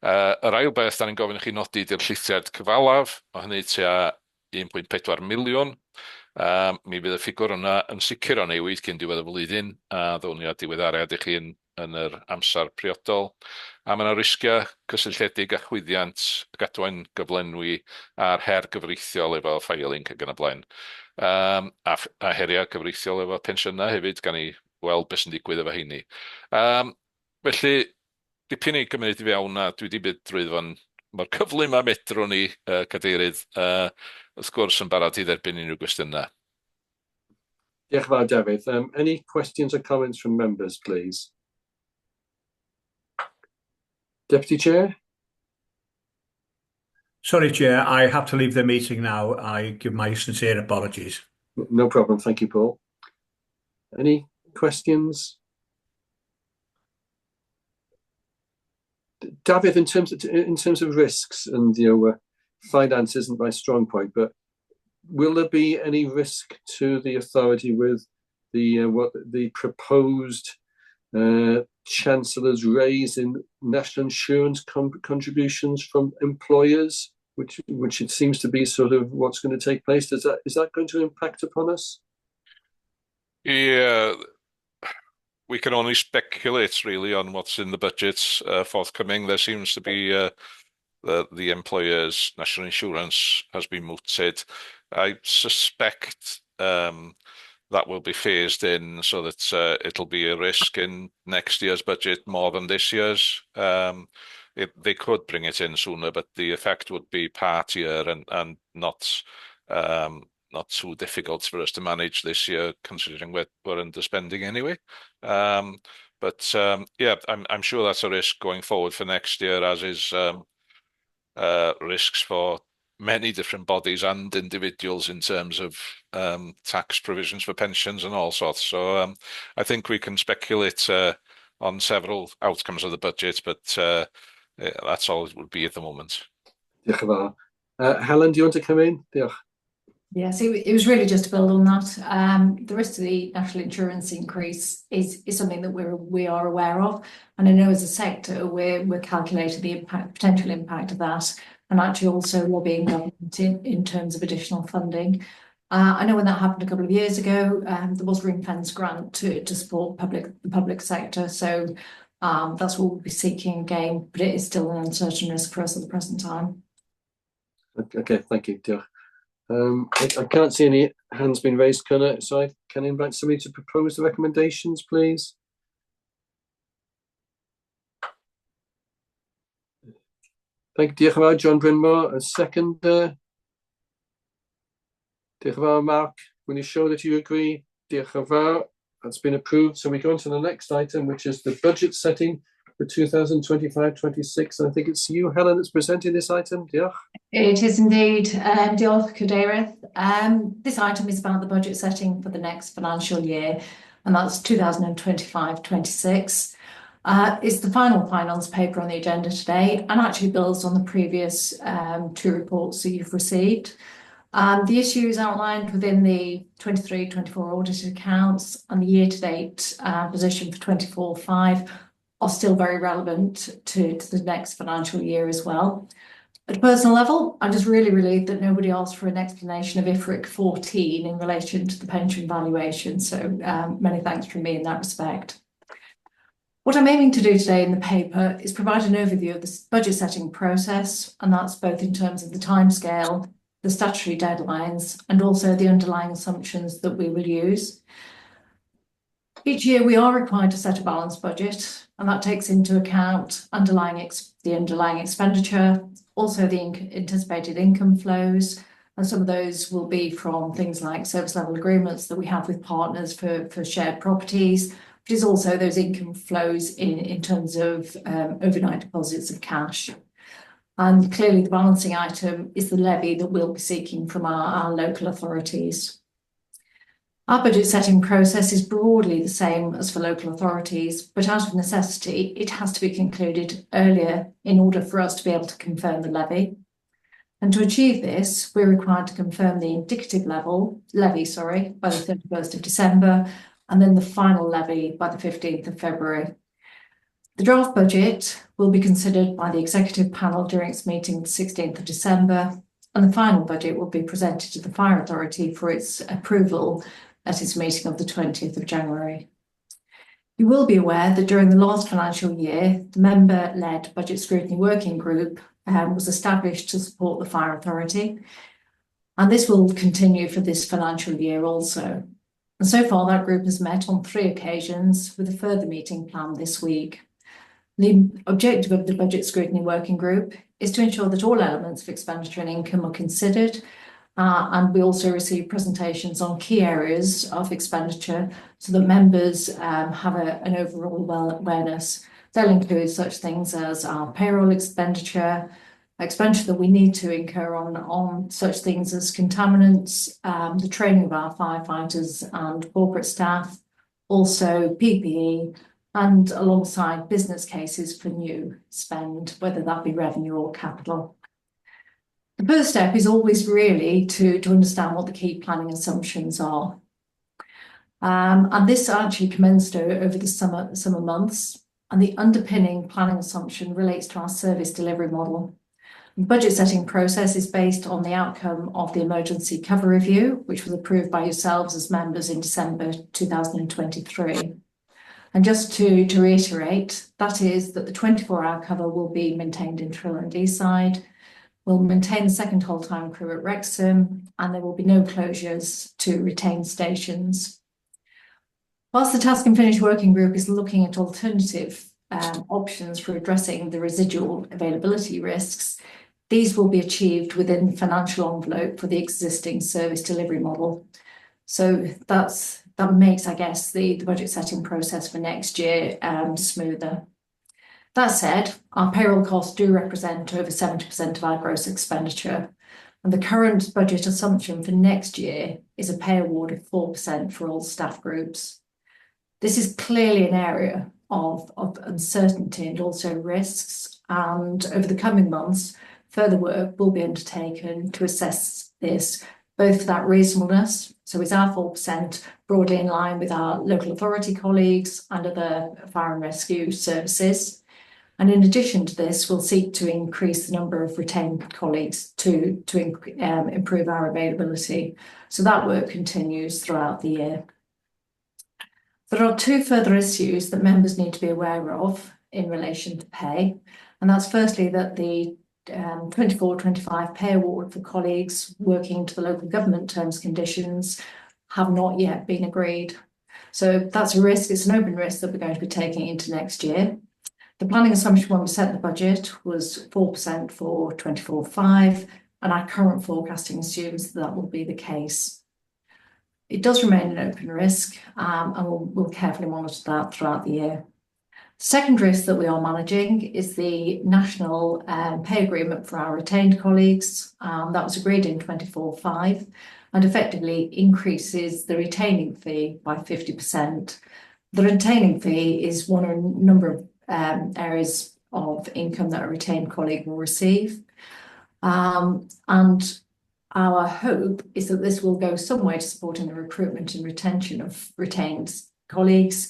Speaker 1: Yr ail beth, da ni'n gofyn i chi nodi di'r llithiad cyfalaf, o hynny tua 1.4 miliwn. Mi fydd y ffigwr yna yn sicr o newid cyn diwedd y flwyddyn, a ddowniad diweddariad i chi yn yr amser priodol. A mae yna risgiau cysylltiedig a chwyddiant gadwain gyflenwi a'r her gyfreithiol efo filing ac yn y blaen. A heriau gyfreithiol efo pensiynau hefyd, gan i weld beth sy'n digwydd efo heini. Felly, dipyn i gymryd i fewn, a dwi wedi bydd drwydd mae'r cyflym a medrwn ni, cadeirydd, wrth gwrs yn barod i dderbyn unrhyw gwestiynau.
Speaker 15: Diolch yn fawr, Dafydd. Any questions or comments from members, please? Deputy Chair?
Speaker 14: Sorry, Chair, I have to leave the meeting now. I give my sincere apologies.
Speaker 15: No problem. Thank you, Paul. Any questions? David, in terms of risks, and finance isn't my strong point, but will there be any risk to the authority with the proposed Chancellor's raise in national insurance contributions from employers, which it seems to be sort of what's going to take place? Is that going to impact upon us?
Speaker 1: Yeah, we can only speculate really on what's in the budgets forthcoming. There seems to be the employer's national insurance has been mooted. I suspect that will be phased in so that it'll be a risk in next year's budget more than this year's. They could bring it in sooner, but the effect would be part year and not not too difficult for us to manage this year, considering we're underspending anyway. Yeah, I'm sure that's a risk going forward for next year, as is risks for many different bodies and individuals in terms of tax provisions for pensions and all sorts. So I think we can speculate on several outcomes of the budget, but that's all it would be at the moment.
Speaker 15: Diolch yn fawr. Helen, do you want to come in? Diolch.
Speaker 17: Yes, it was really just to build on that. The rest of the national insurance increase is something that we are aware of, and I know as a sector we're calculating the potential impact of that, and actually also lobbying government in terms of additional funding. I know when that happened a couple of years ago, there was a ring-fence grant to support the public sector, so that's what we'll be seeking again, but it is still an uncertain risk for us at the present time.
Speaker 15: Okay, thank you. Diolch. I can't see any hands being raised, so I can invite somebody to propose the recommendations, please. Thank you, diolch yn fawr, John Brynmore. A second. Diolch yn fawr, Mark. Will you show that you agree? Diolch yn fawr. That's been approved. So we go on to the next item, which is the budget setting for 2025-26. And I think it's you, Helen, that's presenting this item. Diolch.
Speaker 17: It is indeed. Diolch, Cadeirydd. This item is about the budget setting for the next financial year, and that's 2025-26. It's the final finance paper on the agenda today, and actually builds on the previous two reports that you've received. The issues outlined within the 23-24 audited accounts and the year-to-date position for 24-5 are still very relevant to the next financial year as well. At a personal level, I'm just really relieved that nobody asked for an explanation of IFRIC 14 in relation to the pension valuation, so many thanks from me in that respect. What I'm aiming to do today in the paper is provide an overview of the budget setting process, and that's both in terms of the timescale, the statutory deadlines, and also the underlying assumptions that we will use. Each year we are required to set a balanced budget, and that takes into account the underlying expenditure, also the anticipated income flows, and some of those will be from things like service level agreements that we have with partners for shared properties, which is also those income flows in terms of overnight deposits of cash. And clearly the balancing item is the levy that we'll be seeking from our local authorities. Our budget setting process is broadly the same as for local authorities, but out of necessity, it has to be concluded earlier in order for us to be able to confirm the levy. And to achieve this, we're required to confirm the indicative levy, by the 31st of December, and then the final levy by the 15th of February. The draft budget will be considered by the executive panel during its meeting the 16th of December, and the final budget will be presented to the Fire Authority for its approval at its meeting of the 20th of January. You will be aware that during the last financial year, the member-led Budget Scrutiny Working Group was established to support the Fire Authority, and this will continue for this financial year also. And so far, that group has met on 3 occasions, with a further meeting planned this week. The objective of the Budget Scrutiny Working Group is to ensure that all elements of expenditure and income are considered, and we also receive presentations on key areas of expenditure so that members have an overall awareness. They'll include such things as our payroll expenditure that we need to incur on such things as contaminants, the training of our firefighters and corporate staff, also PPE, and alongside business cases for new spend, whether that be revenue or capital. The first step is always really to understand what the key planning assumptions are. And this actually commenced over the summer months, and the underpinning planning assumption relates to our service delivery model. The budget setting process is based on the outcome of the emergency cover review, which was approved by yourselves as members in December 2023. And just to reiterate, that is that the 24-hour cover will be maintained in Trill and Deeside. We'll maintain the second whole time crew at Wrexham, and there will be no closures to retained stations. Whilst the Task and Finish Working Group is looking at alternative options for addressing the residual availability risks, these will be achieved within the financial envelope for the existing service delivery model. So that makes, I guess, the budget setting process for next year smoother. That said, our payroll costs do represent over 70% of our gross expenditure, and the current budget assumption for next year is a pay award of 4% for all staff groups. This is clearly an area of uncertainty and also risks, and over the coming months, further work will be undertaken to assess this, both for that reasonableness, so is our 4% broadly in line with our local authority colleagues and other fire and rescue services. And in addition to this, we'll seek to increase the number of retained colleagues to improve our availability. So that work continues throughout the year. There are two further issues that members need to be aware of in relation to pay. And that's firstly that the 24-25 pay award for colleagues working to the local government terms and conditions have not yet been agreed. So that's a risk, it's an open risk that we're going to be taking into next year. The planning assumption when we set the budget was 4% for 24-5, and our current forecasting assumes that will be the case. It does remain an open risk, and we'll carefully monitor that throughout the year. The second risk that we are managing is the national pay agreement for our retained colleagues. That was agreed in 24-5 and effectively increases the retaining fee by 50%. The retaining fee is one of a number of areas of income that a retained colleague will receive. And our hope is that this will go some way to supporting the recruitment and retention of retained colleagues,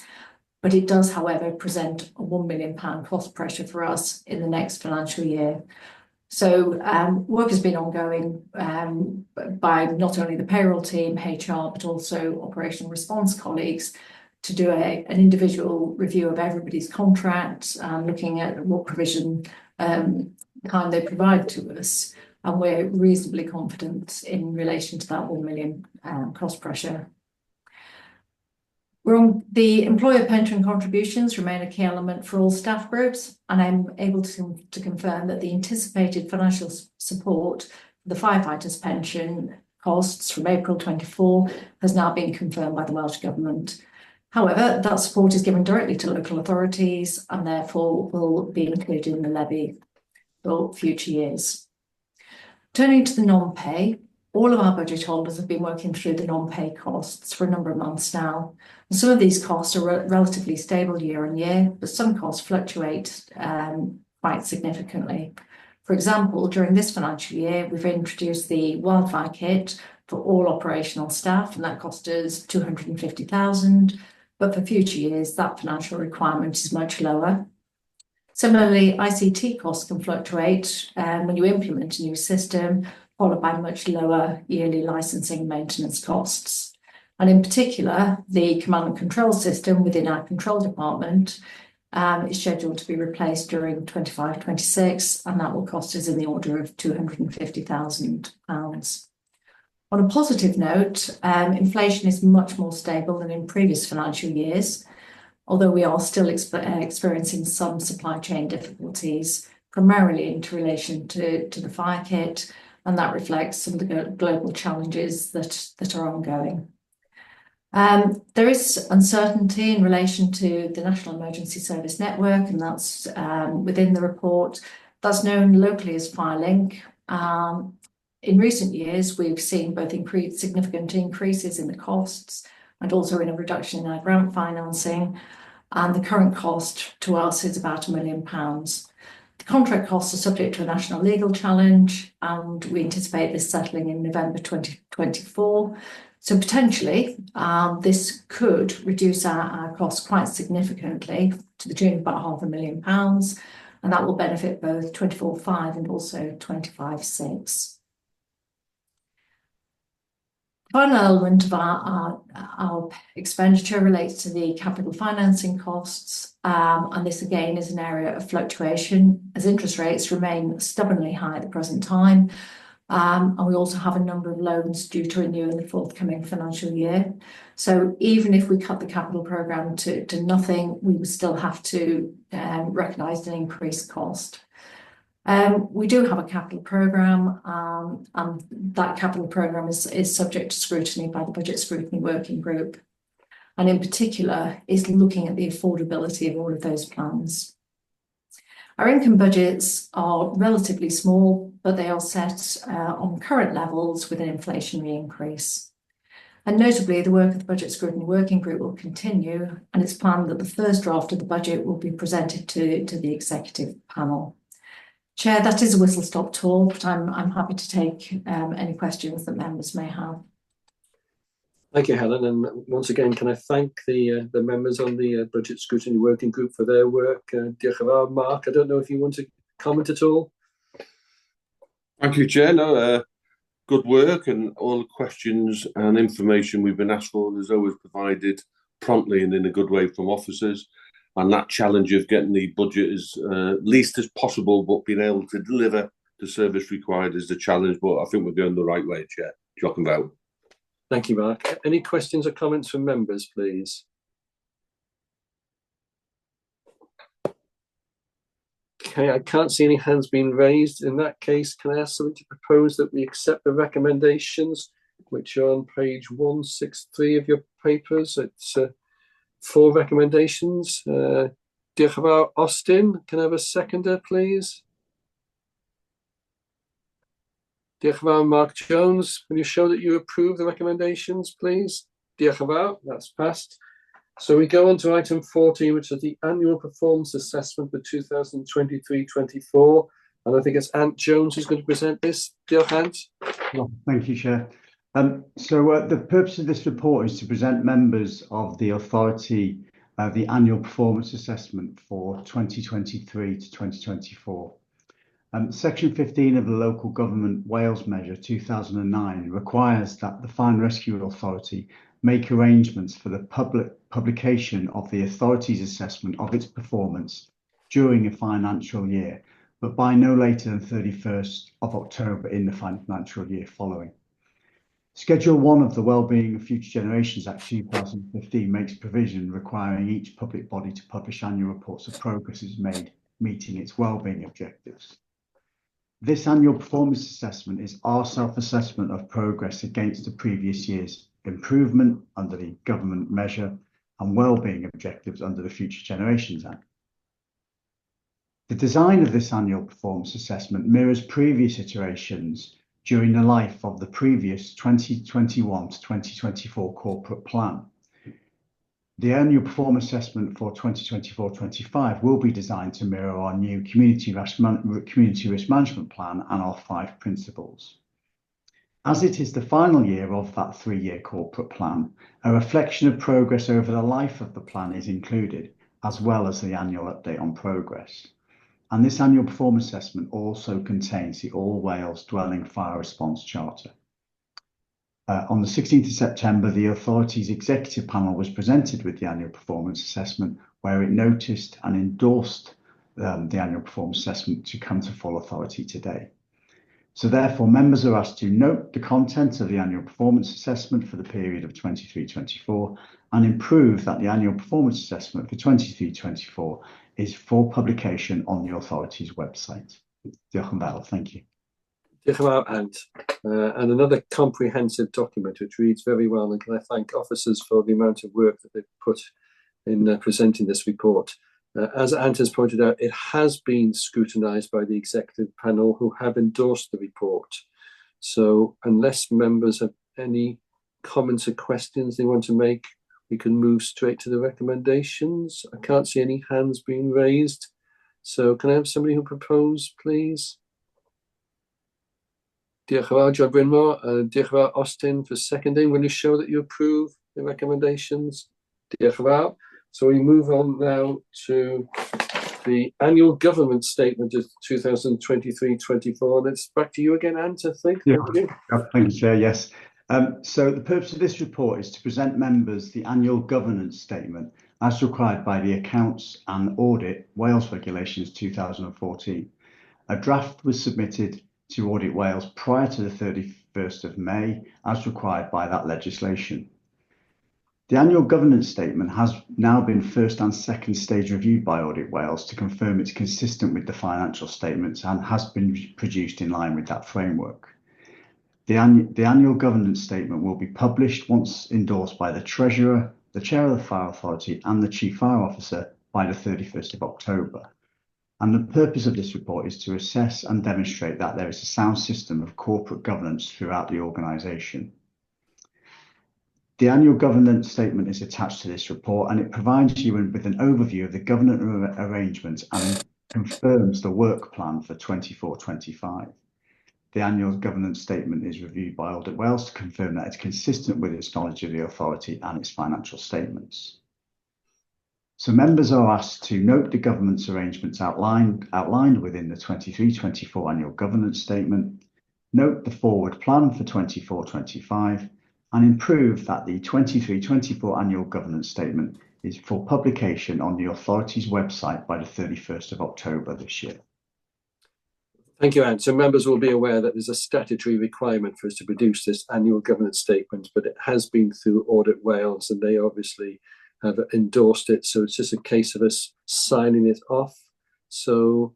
Speaker 17: but it does, however, present a £1 million cost pressure for us in the next financial year. So work has been ongoing by not only the payroll team, HR, but also operational response colleagues to do an individual review of everybody's contracts and looking at what provision kind they provide to us. And we're reasonably confident in relation to that £1 million cost pressure. The employer pension contributions remain a key element for all staff groups, and I'm able to confirm that the anticipated financial support for the firefighters' pension costs from April 24 has now been confirmed by the Welsh Government. However, that support is given directly to local authorities and therefore will be included in the levy for future years. Turning to the non-pay, all of our budget holders have been working through the non-pay costs for a number of months now. And some of these costs are relatively stable year on year, but some costs fluctuate quite significantly. For example, during this financial year, we've introduced the wildfire kit for all operational staff, and that cost us £250,000. But for future years, that financial requirement is much lower. Similarly, ICT costs can fluctuate when you implement a new system, followed by much lower yearly licensing and maintenance costs. And in particular, the command and control system within our control department is scheduled to be replaced during 25-26, and that will cost us in the order of £250,000. On a positive note, inflation is much more stable than in previous financial years, although we are still experiencing some supply chain difficulties, primarily in relation to the fire kit, and that reflects some of the global challenges that are ongoing. There is uncertainty in relation to the National Emergency Service Network, and that's within the report. That's known locally as FireLink. In recent years, we've seen both significant increases in the costs and also in a reduction in our grant financing. And the current cost to us is about £1 million. The contract costs are subject to a national legal challenge, and we anticipate this settling in November 2024. So potentially, this could reduce our costs quite significantly to the tune of about £500,000, and that will benefit both 24-5 and also 25-6. The final element of our expenditure relates to the capital financing costs, and this again is an area of fluctuation as interest rates remain stubbornly high at the present time, and we also have a number of loans due to renew in the forthcoming financial year. So even if we cut the capital programme to nothing, we would still have to recognise an increased cost. We do have a capital programme, and that capital programme is subject to scrutiny by the Budget Scrutiny Working Group, and in particular is looking at the affordability of all of those plans. Our income budgets are relatively small, but they are set on current levels with an inflationary increase. And notably, the work of the Budget Scrutiny Working Group will continue, and it's planned that the first draft of the budget will be presented to the executive panel. Chair, that is a whistle-stop tour, but I'm happy to take any questions that members may have.
Speaker 15: Thank you, Helen. And once again, can I thank the members on the Budget Scrutiny Working Group for their work. Diolch yn fawr. Mark, I don't know if you want to comment at all.
Speaker 7: Thank you, Chair. No, good work, and all the questions and information we've been asked for is always provided promptly and in a good way from officers. And that challenge of getting the budget as least as possible, but being able to deliver the service required is the challenge. But I think we're going the right way, Chair. Diolch yn fawr.
Speaker 15: Thank you, Mark. Any questions or comments from members, please? Okay, I can't see any hands being raised. In that case, can I ask somebody to propose that we accept the recommendations, which are on page 163 of your papers? It's 4 recommendations. Diolch yn fawr. Austin, can I have a seconder, please? Diolch yn fawr. Mark Jones, can you show that you approve the recommendations, please? Diolch yn fawr. That's passed. So we go on to item 14, which is the annual performance assessment for 2023-24. And I think it's Ant Jones who's going to present this. Diolch, Ant.
Speaker 2: Well, thank you, Chair. The purpose of this report is to present members of the authority the annual performance assessment for 2023 to 2024. Section 15 of the Local Government Wales Measure 2009 requires that the Fire and Rescue Authority make arrangements for the publication of the authority's assessment of its performance during a financial year, but by no later than 31st of October in the financial year following. Schedule 1 of the Wellbeing of Future Generations Act 2015 makes provision requiring each public body to publish annual reports of progress is made meeting its wellbeing objectives. This annual performance assessment is our self-assessment of progress against the previous year's improvement under the government measure and wellbeing objectives under the Future Generations Act. The design of this annual performance assessment mirrors previous iterations during the life of the previous 2021 to 2024 corporate plan. The annual performance assessment for 2024-25 will be designed to mirror our new community risk management plan and our 5 principles. As it is the final year of that 3-year corporate plan, a reflection of progress over the life of the plan is included, as well as the annual update on progress. And this annual performance assessment also contains the All Wales Dwelling Fire Response Charter. On the 16th of September, the authority's executive panel was presented with the annual performance assessment, where it noticed and endorsed the annual performance assessment to come to full authority today. So therefore, members are asked to note the content of the annual performance assessment for the period of 23-24 and improve that the annual performance assessment for 23-24 is for publication on the authority's website. Diolch yn fawr. Thank you.
Speaker 15: Diolch yn fawr, Ant. And another comprehensive document which reads very well, and can I thank officers for the amount of work that they've put in presenting this report. As Ant has pointed out, it has been scrutinised by the executive panel who have endorsed the report. So unless members have any comments or questions they want to make, we can move straight to the recommendations. I can't see any hands being raised. So can I have somebody who propose, please? Diolch yn fawr, John Brynmore. Diolch yn fawr, Austin, for seconding. Will you show that you approve the recommendations? Diolch yn fawr. So we move on now to the annual government statement of 2023-24. And it's back to you again, Ant, I think.
Speaker 2: Yeah.
Speaker 15: Thank you.
Speaker 2: Thank you, Chair. Yes. So the purpose of this report is to present members the annual governance statement as required by the Accounts and Audit Wales Regulations 2014. A draft was submitted to Audit Wales prior to the 31st of May as required by that legislation. The annual governance statement has now been first and second stage reviewed by Audit Wales to confirm it's consistent with the financial statements and has been produced in line with that framework. The annual governance statement will be published once endorsed by the Treasurer, the Chair of the Fire Authority and the Chief Fire Officer by the 31st of October. And the purpose of this report is to assess and demonstrate that there is a sound system of corporate governance throughout the organisation. The annual governance statement is attached to this report and it provides you with an overview of the governance arrangements and confirms the work plan for 24-25. The annual governance statement is reviewed by Audit Wales to confirm that it's consistent with its knowledge of the authority and its financial statements. So members are asked to note the governance arrangements outlined within the 23-24 annual governance statement, note the forward plan for 24-25, and improve that the 23-24 annual governance statement is for publication on the authority's website by the 31st of October this year.
Speaker 15: Thank you, Anne. So members will be aware that there's a statutory requirement for us to produce this annual governance statement, but it has been through Audit Wales and they obviously have endorsed it. So it's just a case of us signing it off. So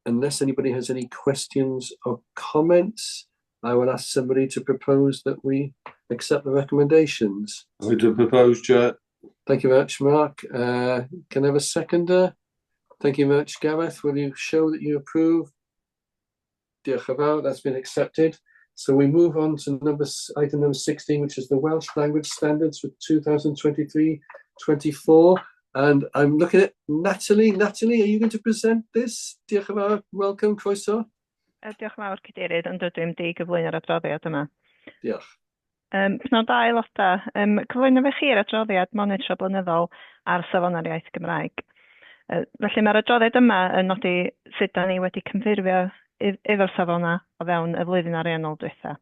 Speaker 15: unless anybody has any questions or comments, I will ask somebody to propose that we accept the recommendations.
Speaker 7: I would propose, Chair.
Speaker 15: Thank you very much, Mark. Can I have a seconder? Thank you very much, Gareth. Will you show that you approve? Diolch yn fawr, that's been accepted. So we move on to item number 16, which is the Welsh language standards for 2023-24. And I'm looking at Natalie. Natalie, are you going to present this? Diolch yn fawr, welcome, croeso.
Speaker 19: Diolch yn fawr, Cadeirydd, ond dwi'n di gyflwyno'r adroddiad yma.
Speaker 15: Diolch.
Speaker 19: P'nawn da aelodau. Cyflwyno fe chi'r adroddiad monitro blynyddol ar safonau'r iaith Gymraeg. Felly mae'r adroddiad yma yn nodi sut da ni wedi cyfeirio efo'r safona o fewn y flwyddyn ariannol diwetha.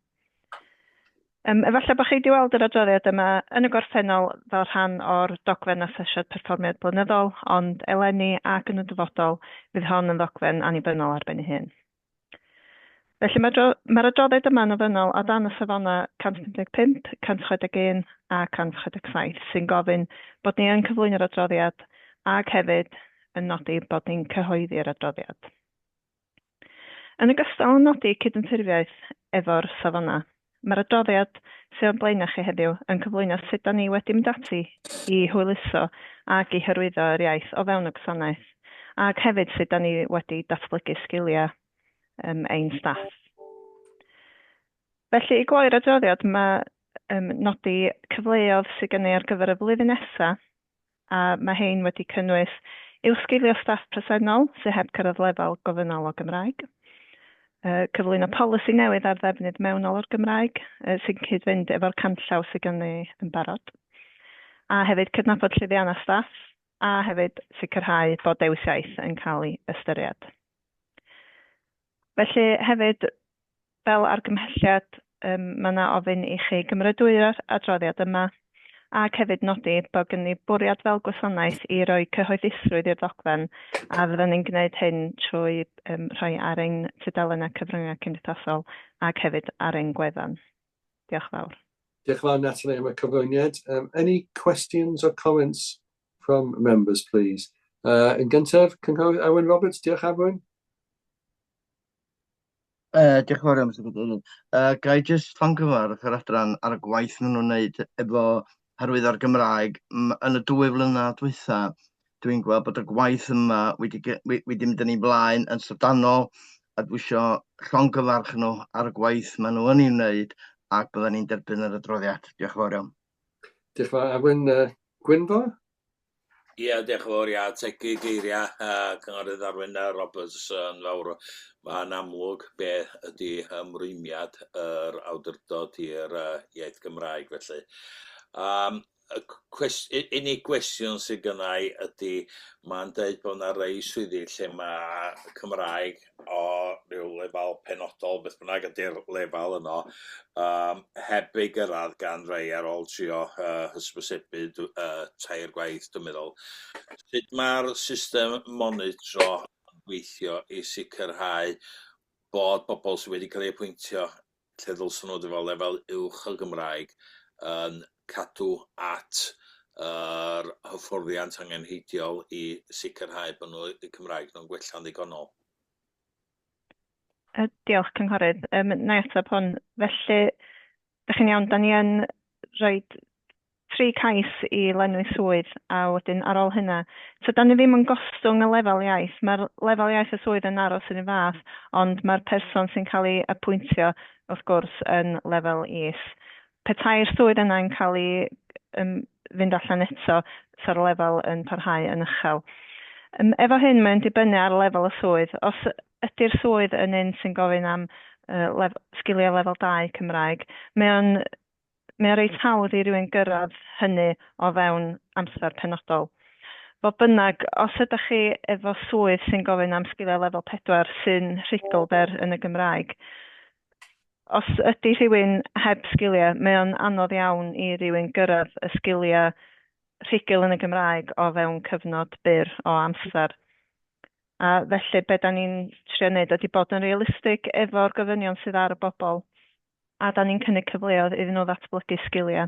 Speaker 19: Efallai bod chi wedi weld yr adroddiad yma yn y gorffennol fel rhan o'r dogfen asesiad perfformiad blynyddol, ond eleni ac yn y dyfodol fydd hon yn ddogfen annibynnol ar ben ei hun. Felly mae'r adroddiad yma yn ofynnol o dan y safona 155, 161 a 167 sy'n gofyn bod ni yn cyflwyno'r adroddiad ac hefyd yn nodi bod ni'n cyhoeddi'r adroddiad. Yn ogystal yn nodi cydymffurfiaeth efo'r safona, mae'r adroddiad sy'n o'n blaenau chi heddiw yn cyflwyno sut da ni wedi mynd ati i hwyluso ac i hyrwyddo yr iaith o fewn y gwasanaeth, ac hefyd sut da ni wedi datblygu sgiliau ein staff. Felly, i gloi'r adroddiad, mae nodi cyfleoedd sydd gen i ar gyfer y flwyddyn nesaf, a mae hein wedi cynnwys sgilio staff presennol sydd heb cyrraedd lefel gofynol o Gymraeg, cyflwyno polisi newydd ar ddefnydd mewnol o'r Gymraeg sy'n cyd-fynd efo'r canllaw sydd gen i yn barod, a hefyd cydnabod llwyddiannau staff, a hefyd sicrhau bod dewis iaith yn cael ei ystyried. Felly hefyd, fel argymhelliad, mae yna ofyn i chi gymrydwyr adroddiad yma, ac hefyd nodi bod gen i bwriad fel gwasanaeth i roi cyhoeddusrwydd i'r ddogfen, a fydden ni'n gwneud hyn trwy rhoi ar ein tudalennau cyfryngau cymdeithasol ac hefyd ar ein gwefan. Diolch fawr.
Speaker 15: Diolch fawr, Natalie, am y cyflwyniad. Any questions or comments from members, please? Yn gyntaf, Cynghorydd Owen Roberts, diolch Owen.
Speaker 20: Diolch yn fawr am sefydliad. Ga i jyst llongyfarch yr adran ar y gwaith maen nhw'n wneud efo hyrwyddo'r Gymraeg. Yn y 2 flynedd dwytha, dwi'n gweld bod y gwaith yma wedi mynd yn ei blaen yn syfdanol, a dwi eisiau llongyfarch nhw ar y gwaith maen nhw yn ei wneud, ac byddwn ni'n derbyn yr adroddiad. Diolch yn fawr iawn.
Speaker 15: Diolch yn fawr. Owen Gwynfor?
Speaker 18: Ie, diolch yn fawr, tegu geiriau Cynghorydd Arwyn Roberts yn fawr. Mae'n amlwg beth ydy ymrwymiad yr awdurdod i'r iaith Gymraeg felly. Unig gwestiwn sydd gynnau ydy, mae'n dweud bod yna rei swyddi lle mae Cymraeg o ryw lefel penodol, beth bynnag ydy'r lefel yno, heb ei gyrraedd gan rei ar ôl trio hysbysebu 3 gwaith, dwi'n meddwl. Sut mae'r system monitro yn gweithio i sicrhau bod bobl sydd wedi cael ei apwyntio lle ddylsyn nhw efo lefel uwch o Gymraeg yn cadw at yr hyfforddiant angenrheidiol i sicrhau bod nhw y Cymraeg nhw'n gwella'n ddigonol.
Speaker 19: Diolch cynghorydd. Na i ateb hwn. Felly, ydych chi'n iawn, da ni yn rhoi 3 cais i lenwi swydd a wedyn ar ôl hynna. So da ni ddim yn gostwng y lefel iaith. Mae'r lefel iaith y swydd yn aros yn y fath, ond mae'r person sy'n cael ei apwyntio wrth gwrs yn lefel is. Petai'r swydd yna yn cael ei fynd allan eto, sa'r lefel yn parhau yn uchel. Efo hyn, mae'n dibynnu ar lefel y swydd. Os ydy'r swydd yn un sy'n gofyn am sgiliau lefel 2 Cymraeg, mae'n reit hawdd i rywun gyrraedd hynny o fewn amser penodol. Fodd bynnag, os ydych chi efo swydd sy'n gofyn am sgiliau lefel 4 sy'n rhugl yn y Gymraeg, os ydy rhywun heb sgiliau, mae'n anodd iawn i rywun gyrraedd y sgiliau rhugl yn y Gymraeg o fewn cyfnod byr o amser. A felly, be da ni'n trio wneud ydy bod yn realistig efo'r gofynion sydd ar y bobl, a da ni'n cynnig cyfleoedd iddyn nhw ddatblygu sgiliau.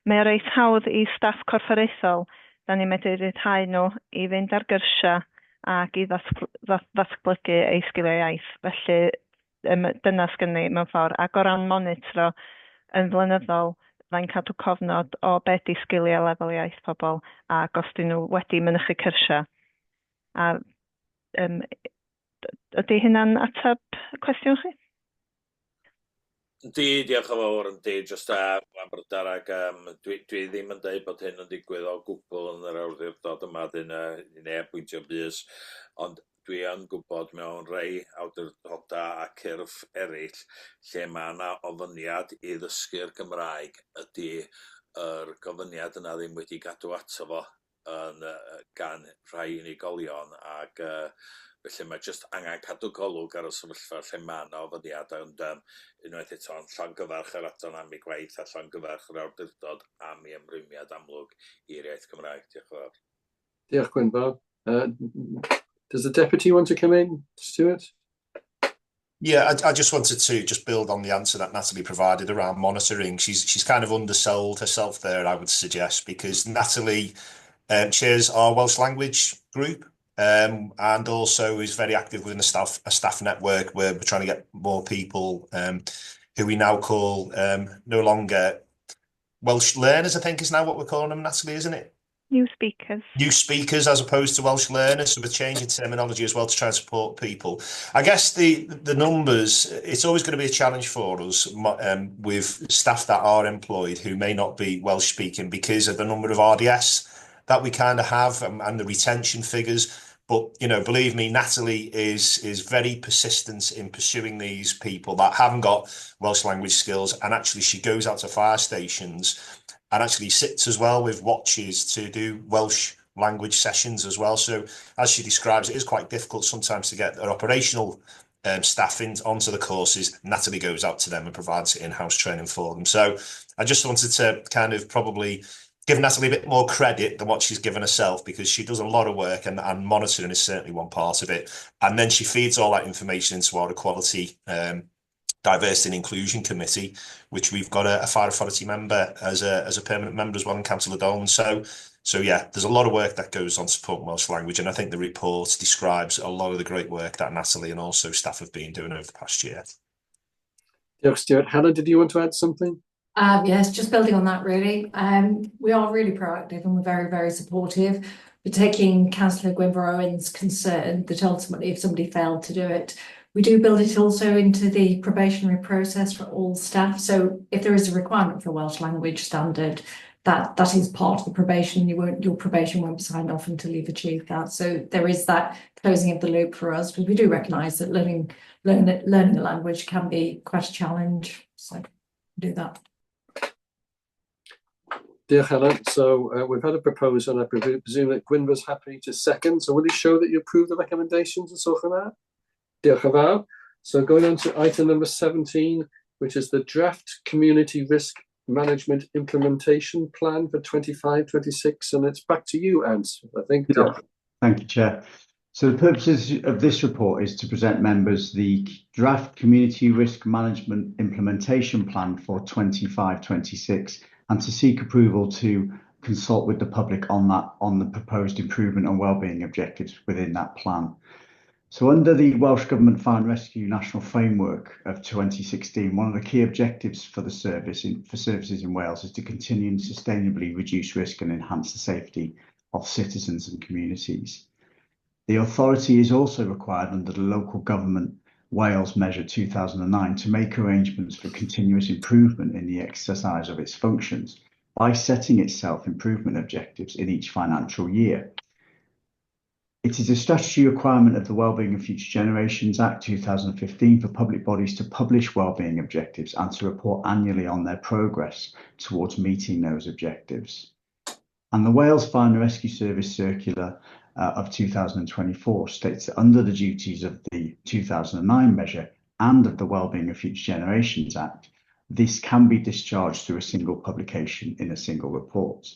Speaker 19: Mae o reit hawdd i staff corfforaethol, da ni'n medru rhyddhau nhw i fynd ar gyrsia ac i ddatblygu eu sgiliau iaith. Felly, dyna sgynnu mewn ffordd. Ac o ran monitro yn flynyddol, fe'n cadw cofnod o beth i sgiliau lefel iaith pobl ac os dyn nhw wedi mynychu cyrsia. A ydy hynna'n ateb y cwestiwn chi?
Speaker 18: Diolch yn fawr, jyst am brydar ac dwi ddim yn dweud bod hyn yn digwydd o gwbl yn yr awdurdod yma dyn neu pwyntio bys, ond dwi yn gwybod mewn rhai awdurdodau a cyrff eraill lle mae yna ofyniad i ddysgu'r Gymraeg ydy yr gofyniad yna ddim wedi gadw ato fo gan rhai unigolion ac felly mae jyst angen cadw golwg ar y sefyllfa lle mae yna ofyniad ond unwaith eto yn llongyfarch yr adran am ei gwaith a llongyfarch yr awdurdod am ei ymrwymiad amlwg i'r iaith Cymraeg. Diolch yn fawr.
Speaker 15: Diolch Gwynfor. Does the deputy want to come in, Stuart?
Speaker 5: Yeah, I just wanted to just build on the answer that Natalie provided around monitoring. She's kind of undersold herself there, I would suggest, because Natalie chairs our Welsh language group and also is very active within a staff network where we're trying to get more people who we now call no longer Welsh learners, I think is now what we're calling them, Natalie, isn't it?
Speaker 19: New speakers.
Speaker 5: New speakers as opposed to Welsh learners, so we're changing terminology as well to try and support people. I guess the numbers, it's always going to be a challenge for us with staff that are employed who may not be Welsh speaking because of the number of RDS that we kind of have and the retention figures. But, you know, believe me, Natalie is very persistent in pursuing these people that haven't got Welsh language skills, and actually she goes out to fire stations and actually sits as well with watches to do Welsh language sessions as well. So as she describes, it is quite difficult sometimes to get their operational staff onto the courses. Natalie goes out to them and provides in-house training for them. So I just wanted to kind of probably give Natalie a bit more credit than what she's given herself, because she does a lot of work and monitoring is certainly one part of it. And then she feeds all that information into our equality diversity and inclusion committee, which we've got a fire authority member as a permanent member as well in Council Adone. So yeah, there's a lot of work that goes on supporting Welsh language, and I think the report describes a lot of the great work that Natalie and also staff have been doing over the past year.
Speaker 15: Diolch, Stuart. Helen, did you want to add something?
Speaker 17: Yes, just building on that really. We are really proactive and we're very, very supportive. We're taking Councillor Gwynfor Owen's concern that ultimately if somebody failed to do it, we do build it also into the probationary process for all staff. So if there is a requirement for a Welsh language standard, that is part of the probation. Your probation won't be signed off until you've achieved that. So there is that closing of the loop for us, but we do recognise that learning the language can be quite a challenge. So do that.
Speaker 15: Dear Helen, so we've had a proposal, and I presume that Gwynfor's happy to second. So will you show that you approve the recommendations and so for that? Diolch yn fawr. So going on to item number 17, which is the draft community risk management implementation plan for 25-26, and it's back to you, Ant, I think.
Speaker 2: Yeah. Thank you, Chair. So the purposes of this report is to present members the draft community risk management implementation plan for 25-26 and to seek approval to consult with the public on the proposed improvement and wellbeing objectives within that plan. So under the Welsh Government Fire and Rescue National Framework of 2016, one of the key objectives for the services in Wales is to continue and sustainably reduce risk and enhance the safety of citizens and communities. The authority is also required under the Local Government Wales Measure 2009 to make arrangements for continuous improvement in the exercise of its functions by setting itself improvement objectives in each financial year. It is a statutory requirement of the Wellbeing of Future Generations Act 2015 for public bodies to publish wellbeing objectives and to report annually on their progress towards meeting those objectives. And the Wales Fire and Rescue Service Circular of 2024 states that under the duties of the 2009 measure and of the Wellbeing of Future Generations Act, this can be discharged through a single publication in a single report.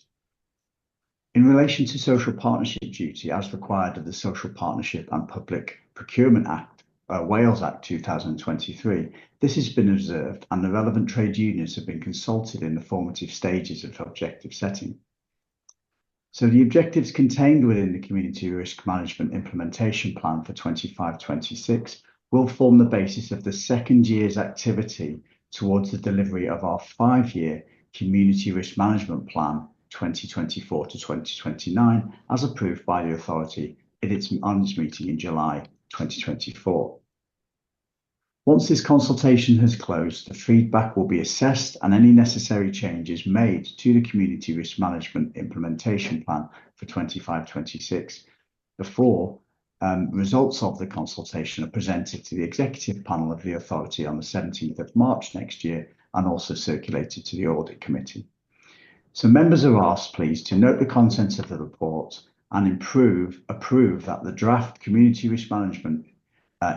Speaker 2: In relation to social partnership duty, as required of the Social Partnership and Public Procurement Act, Wales Act 2023, this has been observed and the relevant trade unions have been consulted in the formative stages of objective setting. So the objectives contained within the Community Risk Management Implementation Plan for 25-26 will form the basis of the second year's activity towards the delivery of our 5-year Community Risk Management Plan 2024 to 2029, as approved by the authority on its meeting in July 2024. Once this consultation has closed, the feedback will be assessed and any necessary changes made to the Community Risk Management Implementation Plan for 25-26 before results of the consultation are presented to the executive panel of the authority on the 17th of March next year and also circulated to the Audit Committee. So members are asked, please, to note the contents of the report and approve that the draft Community Risk Management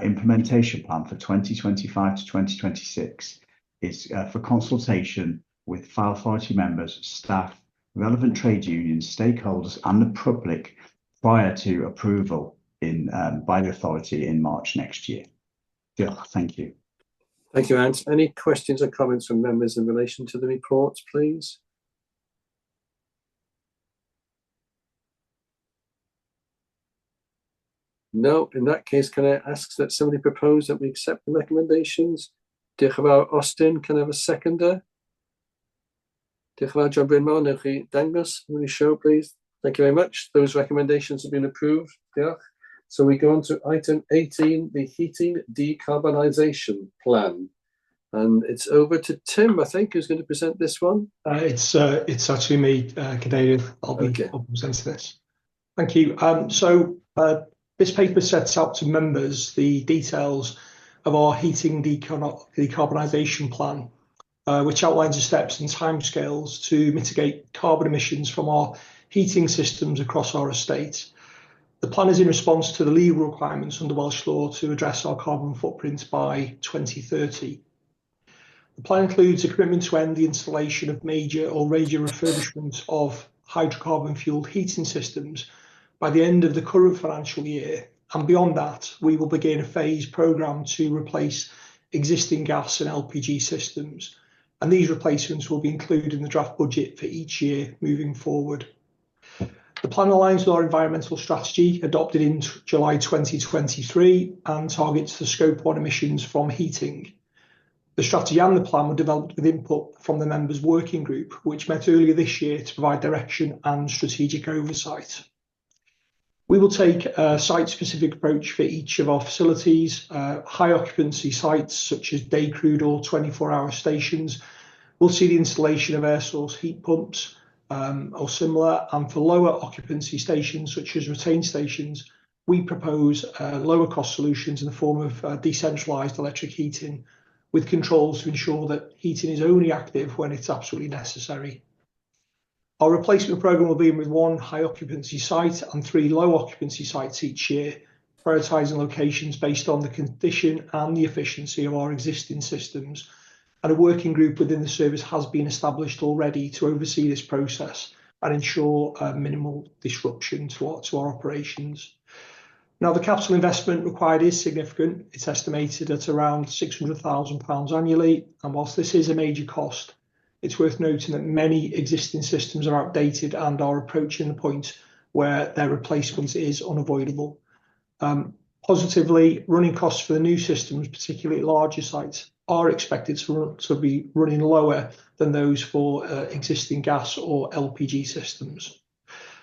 Speaker 2: Implementation Plan for 2025 to 2026 is for consultation with fire authority members, staff, relevant trade unions, stakeholders and the public prior to approval by the authority in March next year. Thank you.
Speaker 15: Thank you, Ant. Any questions or comments from members in relation to the report, please? No, in that case, can I ask that somebody propose that we accept the recommendations? Diolch yn fawr, Austin, can I have a seconder? Diolch yn fawr, John Bryn Mawr, newch chi dangos, will you show, please? Thank you very much. Those recommendations have been approved. Diolch. So we go on to item 18, the heating decarbonisation plan. And it's over to Tim, I think, who's going to present this one.
Speaker 6: It's actually me, Cadeirydd. I'll be presenting this. Thank you. This paper sets out to members the details of our heating decarbonisation plan, which outlines the steps and timescales to mitigate carbon emissions from our heating systems across our estate. The plan is in response to the legal requirements under Welsh law to address our carbon footprint by 2030. The plan includes a commitment to end the installation of major or radio refurbishment of hydrocarbon-fuelled heating systems by the end of the current financial year, and beyond that, we will begin a phased programme to replace existing gas and LPG systems, and these replacements will be included in the draft budget for each year moving forward. The plan aligns with our environmental strategy adopted in July 2023 and targets the Scope 1 emissions from heating. The strategy and the plan were developed with input from the members' working group, which met earlier this year to provide direction and strategic oversight. We will take a site-specific approach for each of our facilities. High-occupancy sites, such as day-crewed or 24-hour stations, will see the installation of air source heat pumps or similar, and for lower occupancy stations, such as retained stations, we propose lower-cost solutions in the form of decentralised electric heating, with controls to ensure that heating is only active when it's absolutely necessary. Our replacement programme will begin with 1 high occupancy site and 3 low occupancy sites each year, prioritising locations based on the condition and the efficiency of our existing systems. And a working group within the service has been established already to oversee this process and ensure minimal disruption to our operations. Now, the capital investment required is significant. It's estimated at around £600,000 annually, and whilst this is a major cost, it's worth noting that many existing systems are outdated and are approaching the point where their replacement is unavoidable. Positively, running costs for the new systems, particularly at larger sites, are expected to be running lower than those for existing gas or LPG systems.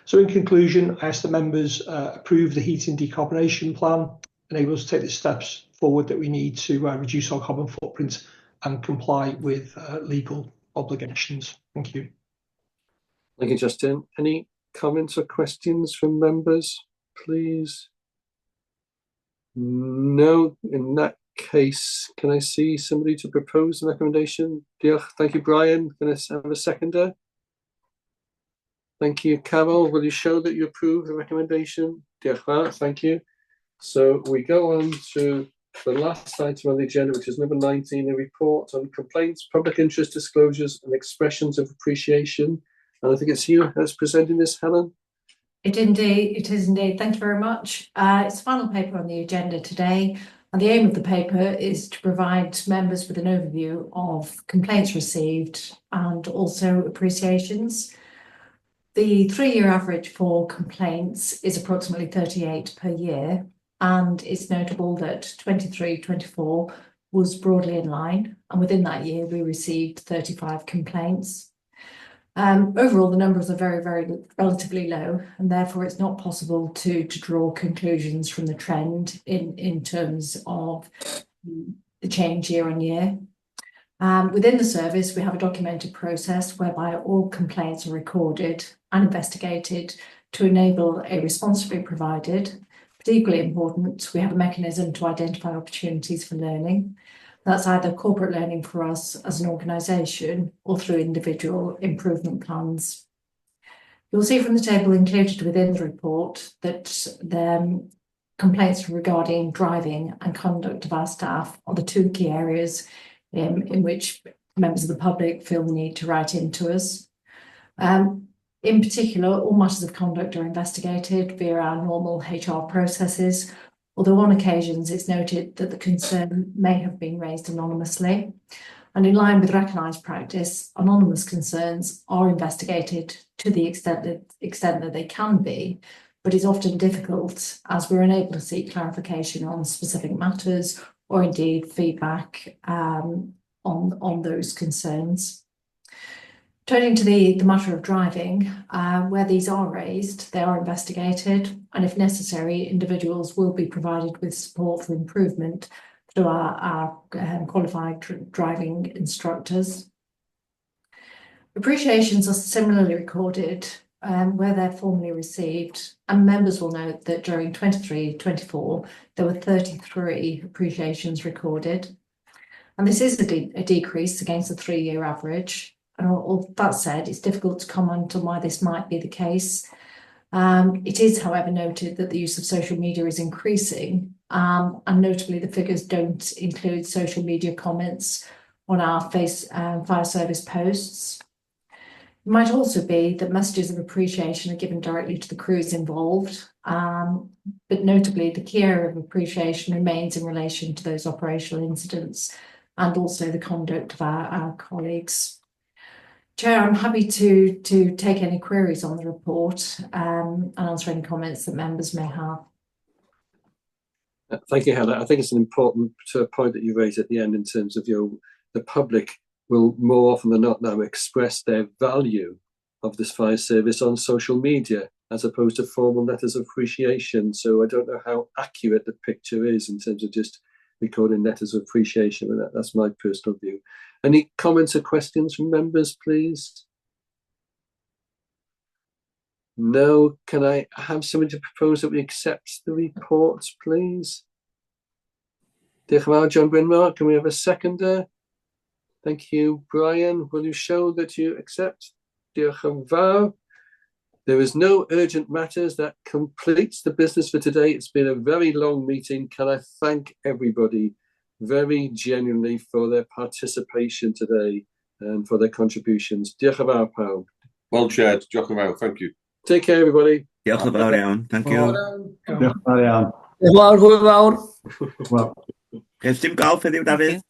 Speaker 6: So in conclusion, I ask the members approve the heating decarbonation plan, enable us to take the steps forward that we need to reduce our carbon footprint and comply with legal obligations. Thank you.
Speaker 15: Thank you, Justin. Any comments or questions from members, please? No. In that case, can I see somebody to propose a recommendation? Thank you, Brian. Can I have a seconder? Thank you, Carol. Will you show that you approve the recommendation? Thank you. So we go on to the last item on the agenda, which is number 19, a report on complaints, public interest disclosures and expressions of appreciation. And I think it's you that's presenting this, Helen.
Speaker 17: It is indeed. Thank you very much. It's the final paper on the agenda today, and the aim of the paper is to provide members with an overview of complaints received and also appreciations. The 3-year average for complaints is approximately 38 per year, and it's notable that 23-24 was broadly in line, and within that year we received 35 complaints. Overall, the numbers are very relatively low, and therefore it's not possible to draw conclusions from the trend in terms of the change year on year. Within the service, we have a documented process whereby all complaints are recorded and investigated to enable a response to be provided. But equally important, we have a mechanism to identify opportunities for learning. That's either corporate learning for us as an organisation or through individual improvement plans. You'll see from the table included within the report that the complaints regarding driving and conduct of our staff are the 2 key areas in which members of the public feel the need to write into us. In particular, all matters of conduct are investigated via our normal HR processes, although on occasions it's noted that the concern may have been raised anonymously. And in line with recognised practice, anonymous concerns are investigated to the extent that they can be, but it's often difficult as we're unable to seek clarification on specific matters or indeed feedback on those concerns. Turning to the matter of driving, where these are raised, they are investigated, and if necessary, individuals will be provided with support for improvement through our qualified driving instructors. Appreciations are similarly recorded where they're formally received, and members will note that during 23-24 there were 33 appreciations recorded, and this is a decrease against the 3-year average. And all that said, it's difficult to comment on why this might be the case. It is, however, noted that the use of social media is increasing, and notably the figures don't include social media comments on our fire service posts. It might also be that messages of appreciation are given directly to the crews involved, but notably the key area of appreciation remains in relation to those operational incidents and also the conduct of our colleagues. Chair, I'm happy to take any queries on the report and answer any comments that members may have.
Speaker 15: Thank you, Helen. I think it's an important point that you raised at the end in terms of the public will more often than not now express their value of this fire service on social media as opposed to formal letters of appreciation. So I don't know how accurate the picture is in terms of just recording letters of appreciation, but that's my personal view. Any comments or questions from members, please? No. Can I have somebody to propose that we accept the reports, please? Diolch yn fawr, John Brynmawr. Can we have a seconder? Thank you, Brian. Will you show that you accept? Diolch yn fawr. There is no urgent matters. That completes the business for today. It's been a very long meeting. Can I thank everybody very genuinely for their participation today and for their contributions. Diolch yn fawr pawb.
Speaker 7: Well chaired. Diolch yn fawr. Thank you.
Speaker 15: Take care, everybody.
Speaker 8: Diolch yn fawr iawn. Thank you.
Speaker 2: Diolch yn fawr iawn.
Speaker 10: Diolch yn fawr, hwyl fawr.
Speaker 8: Ges dim golf heddiw, Dafydd?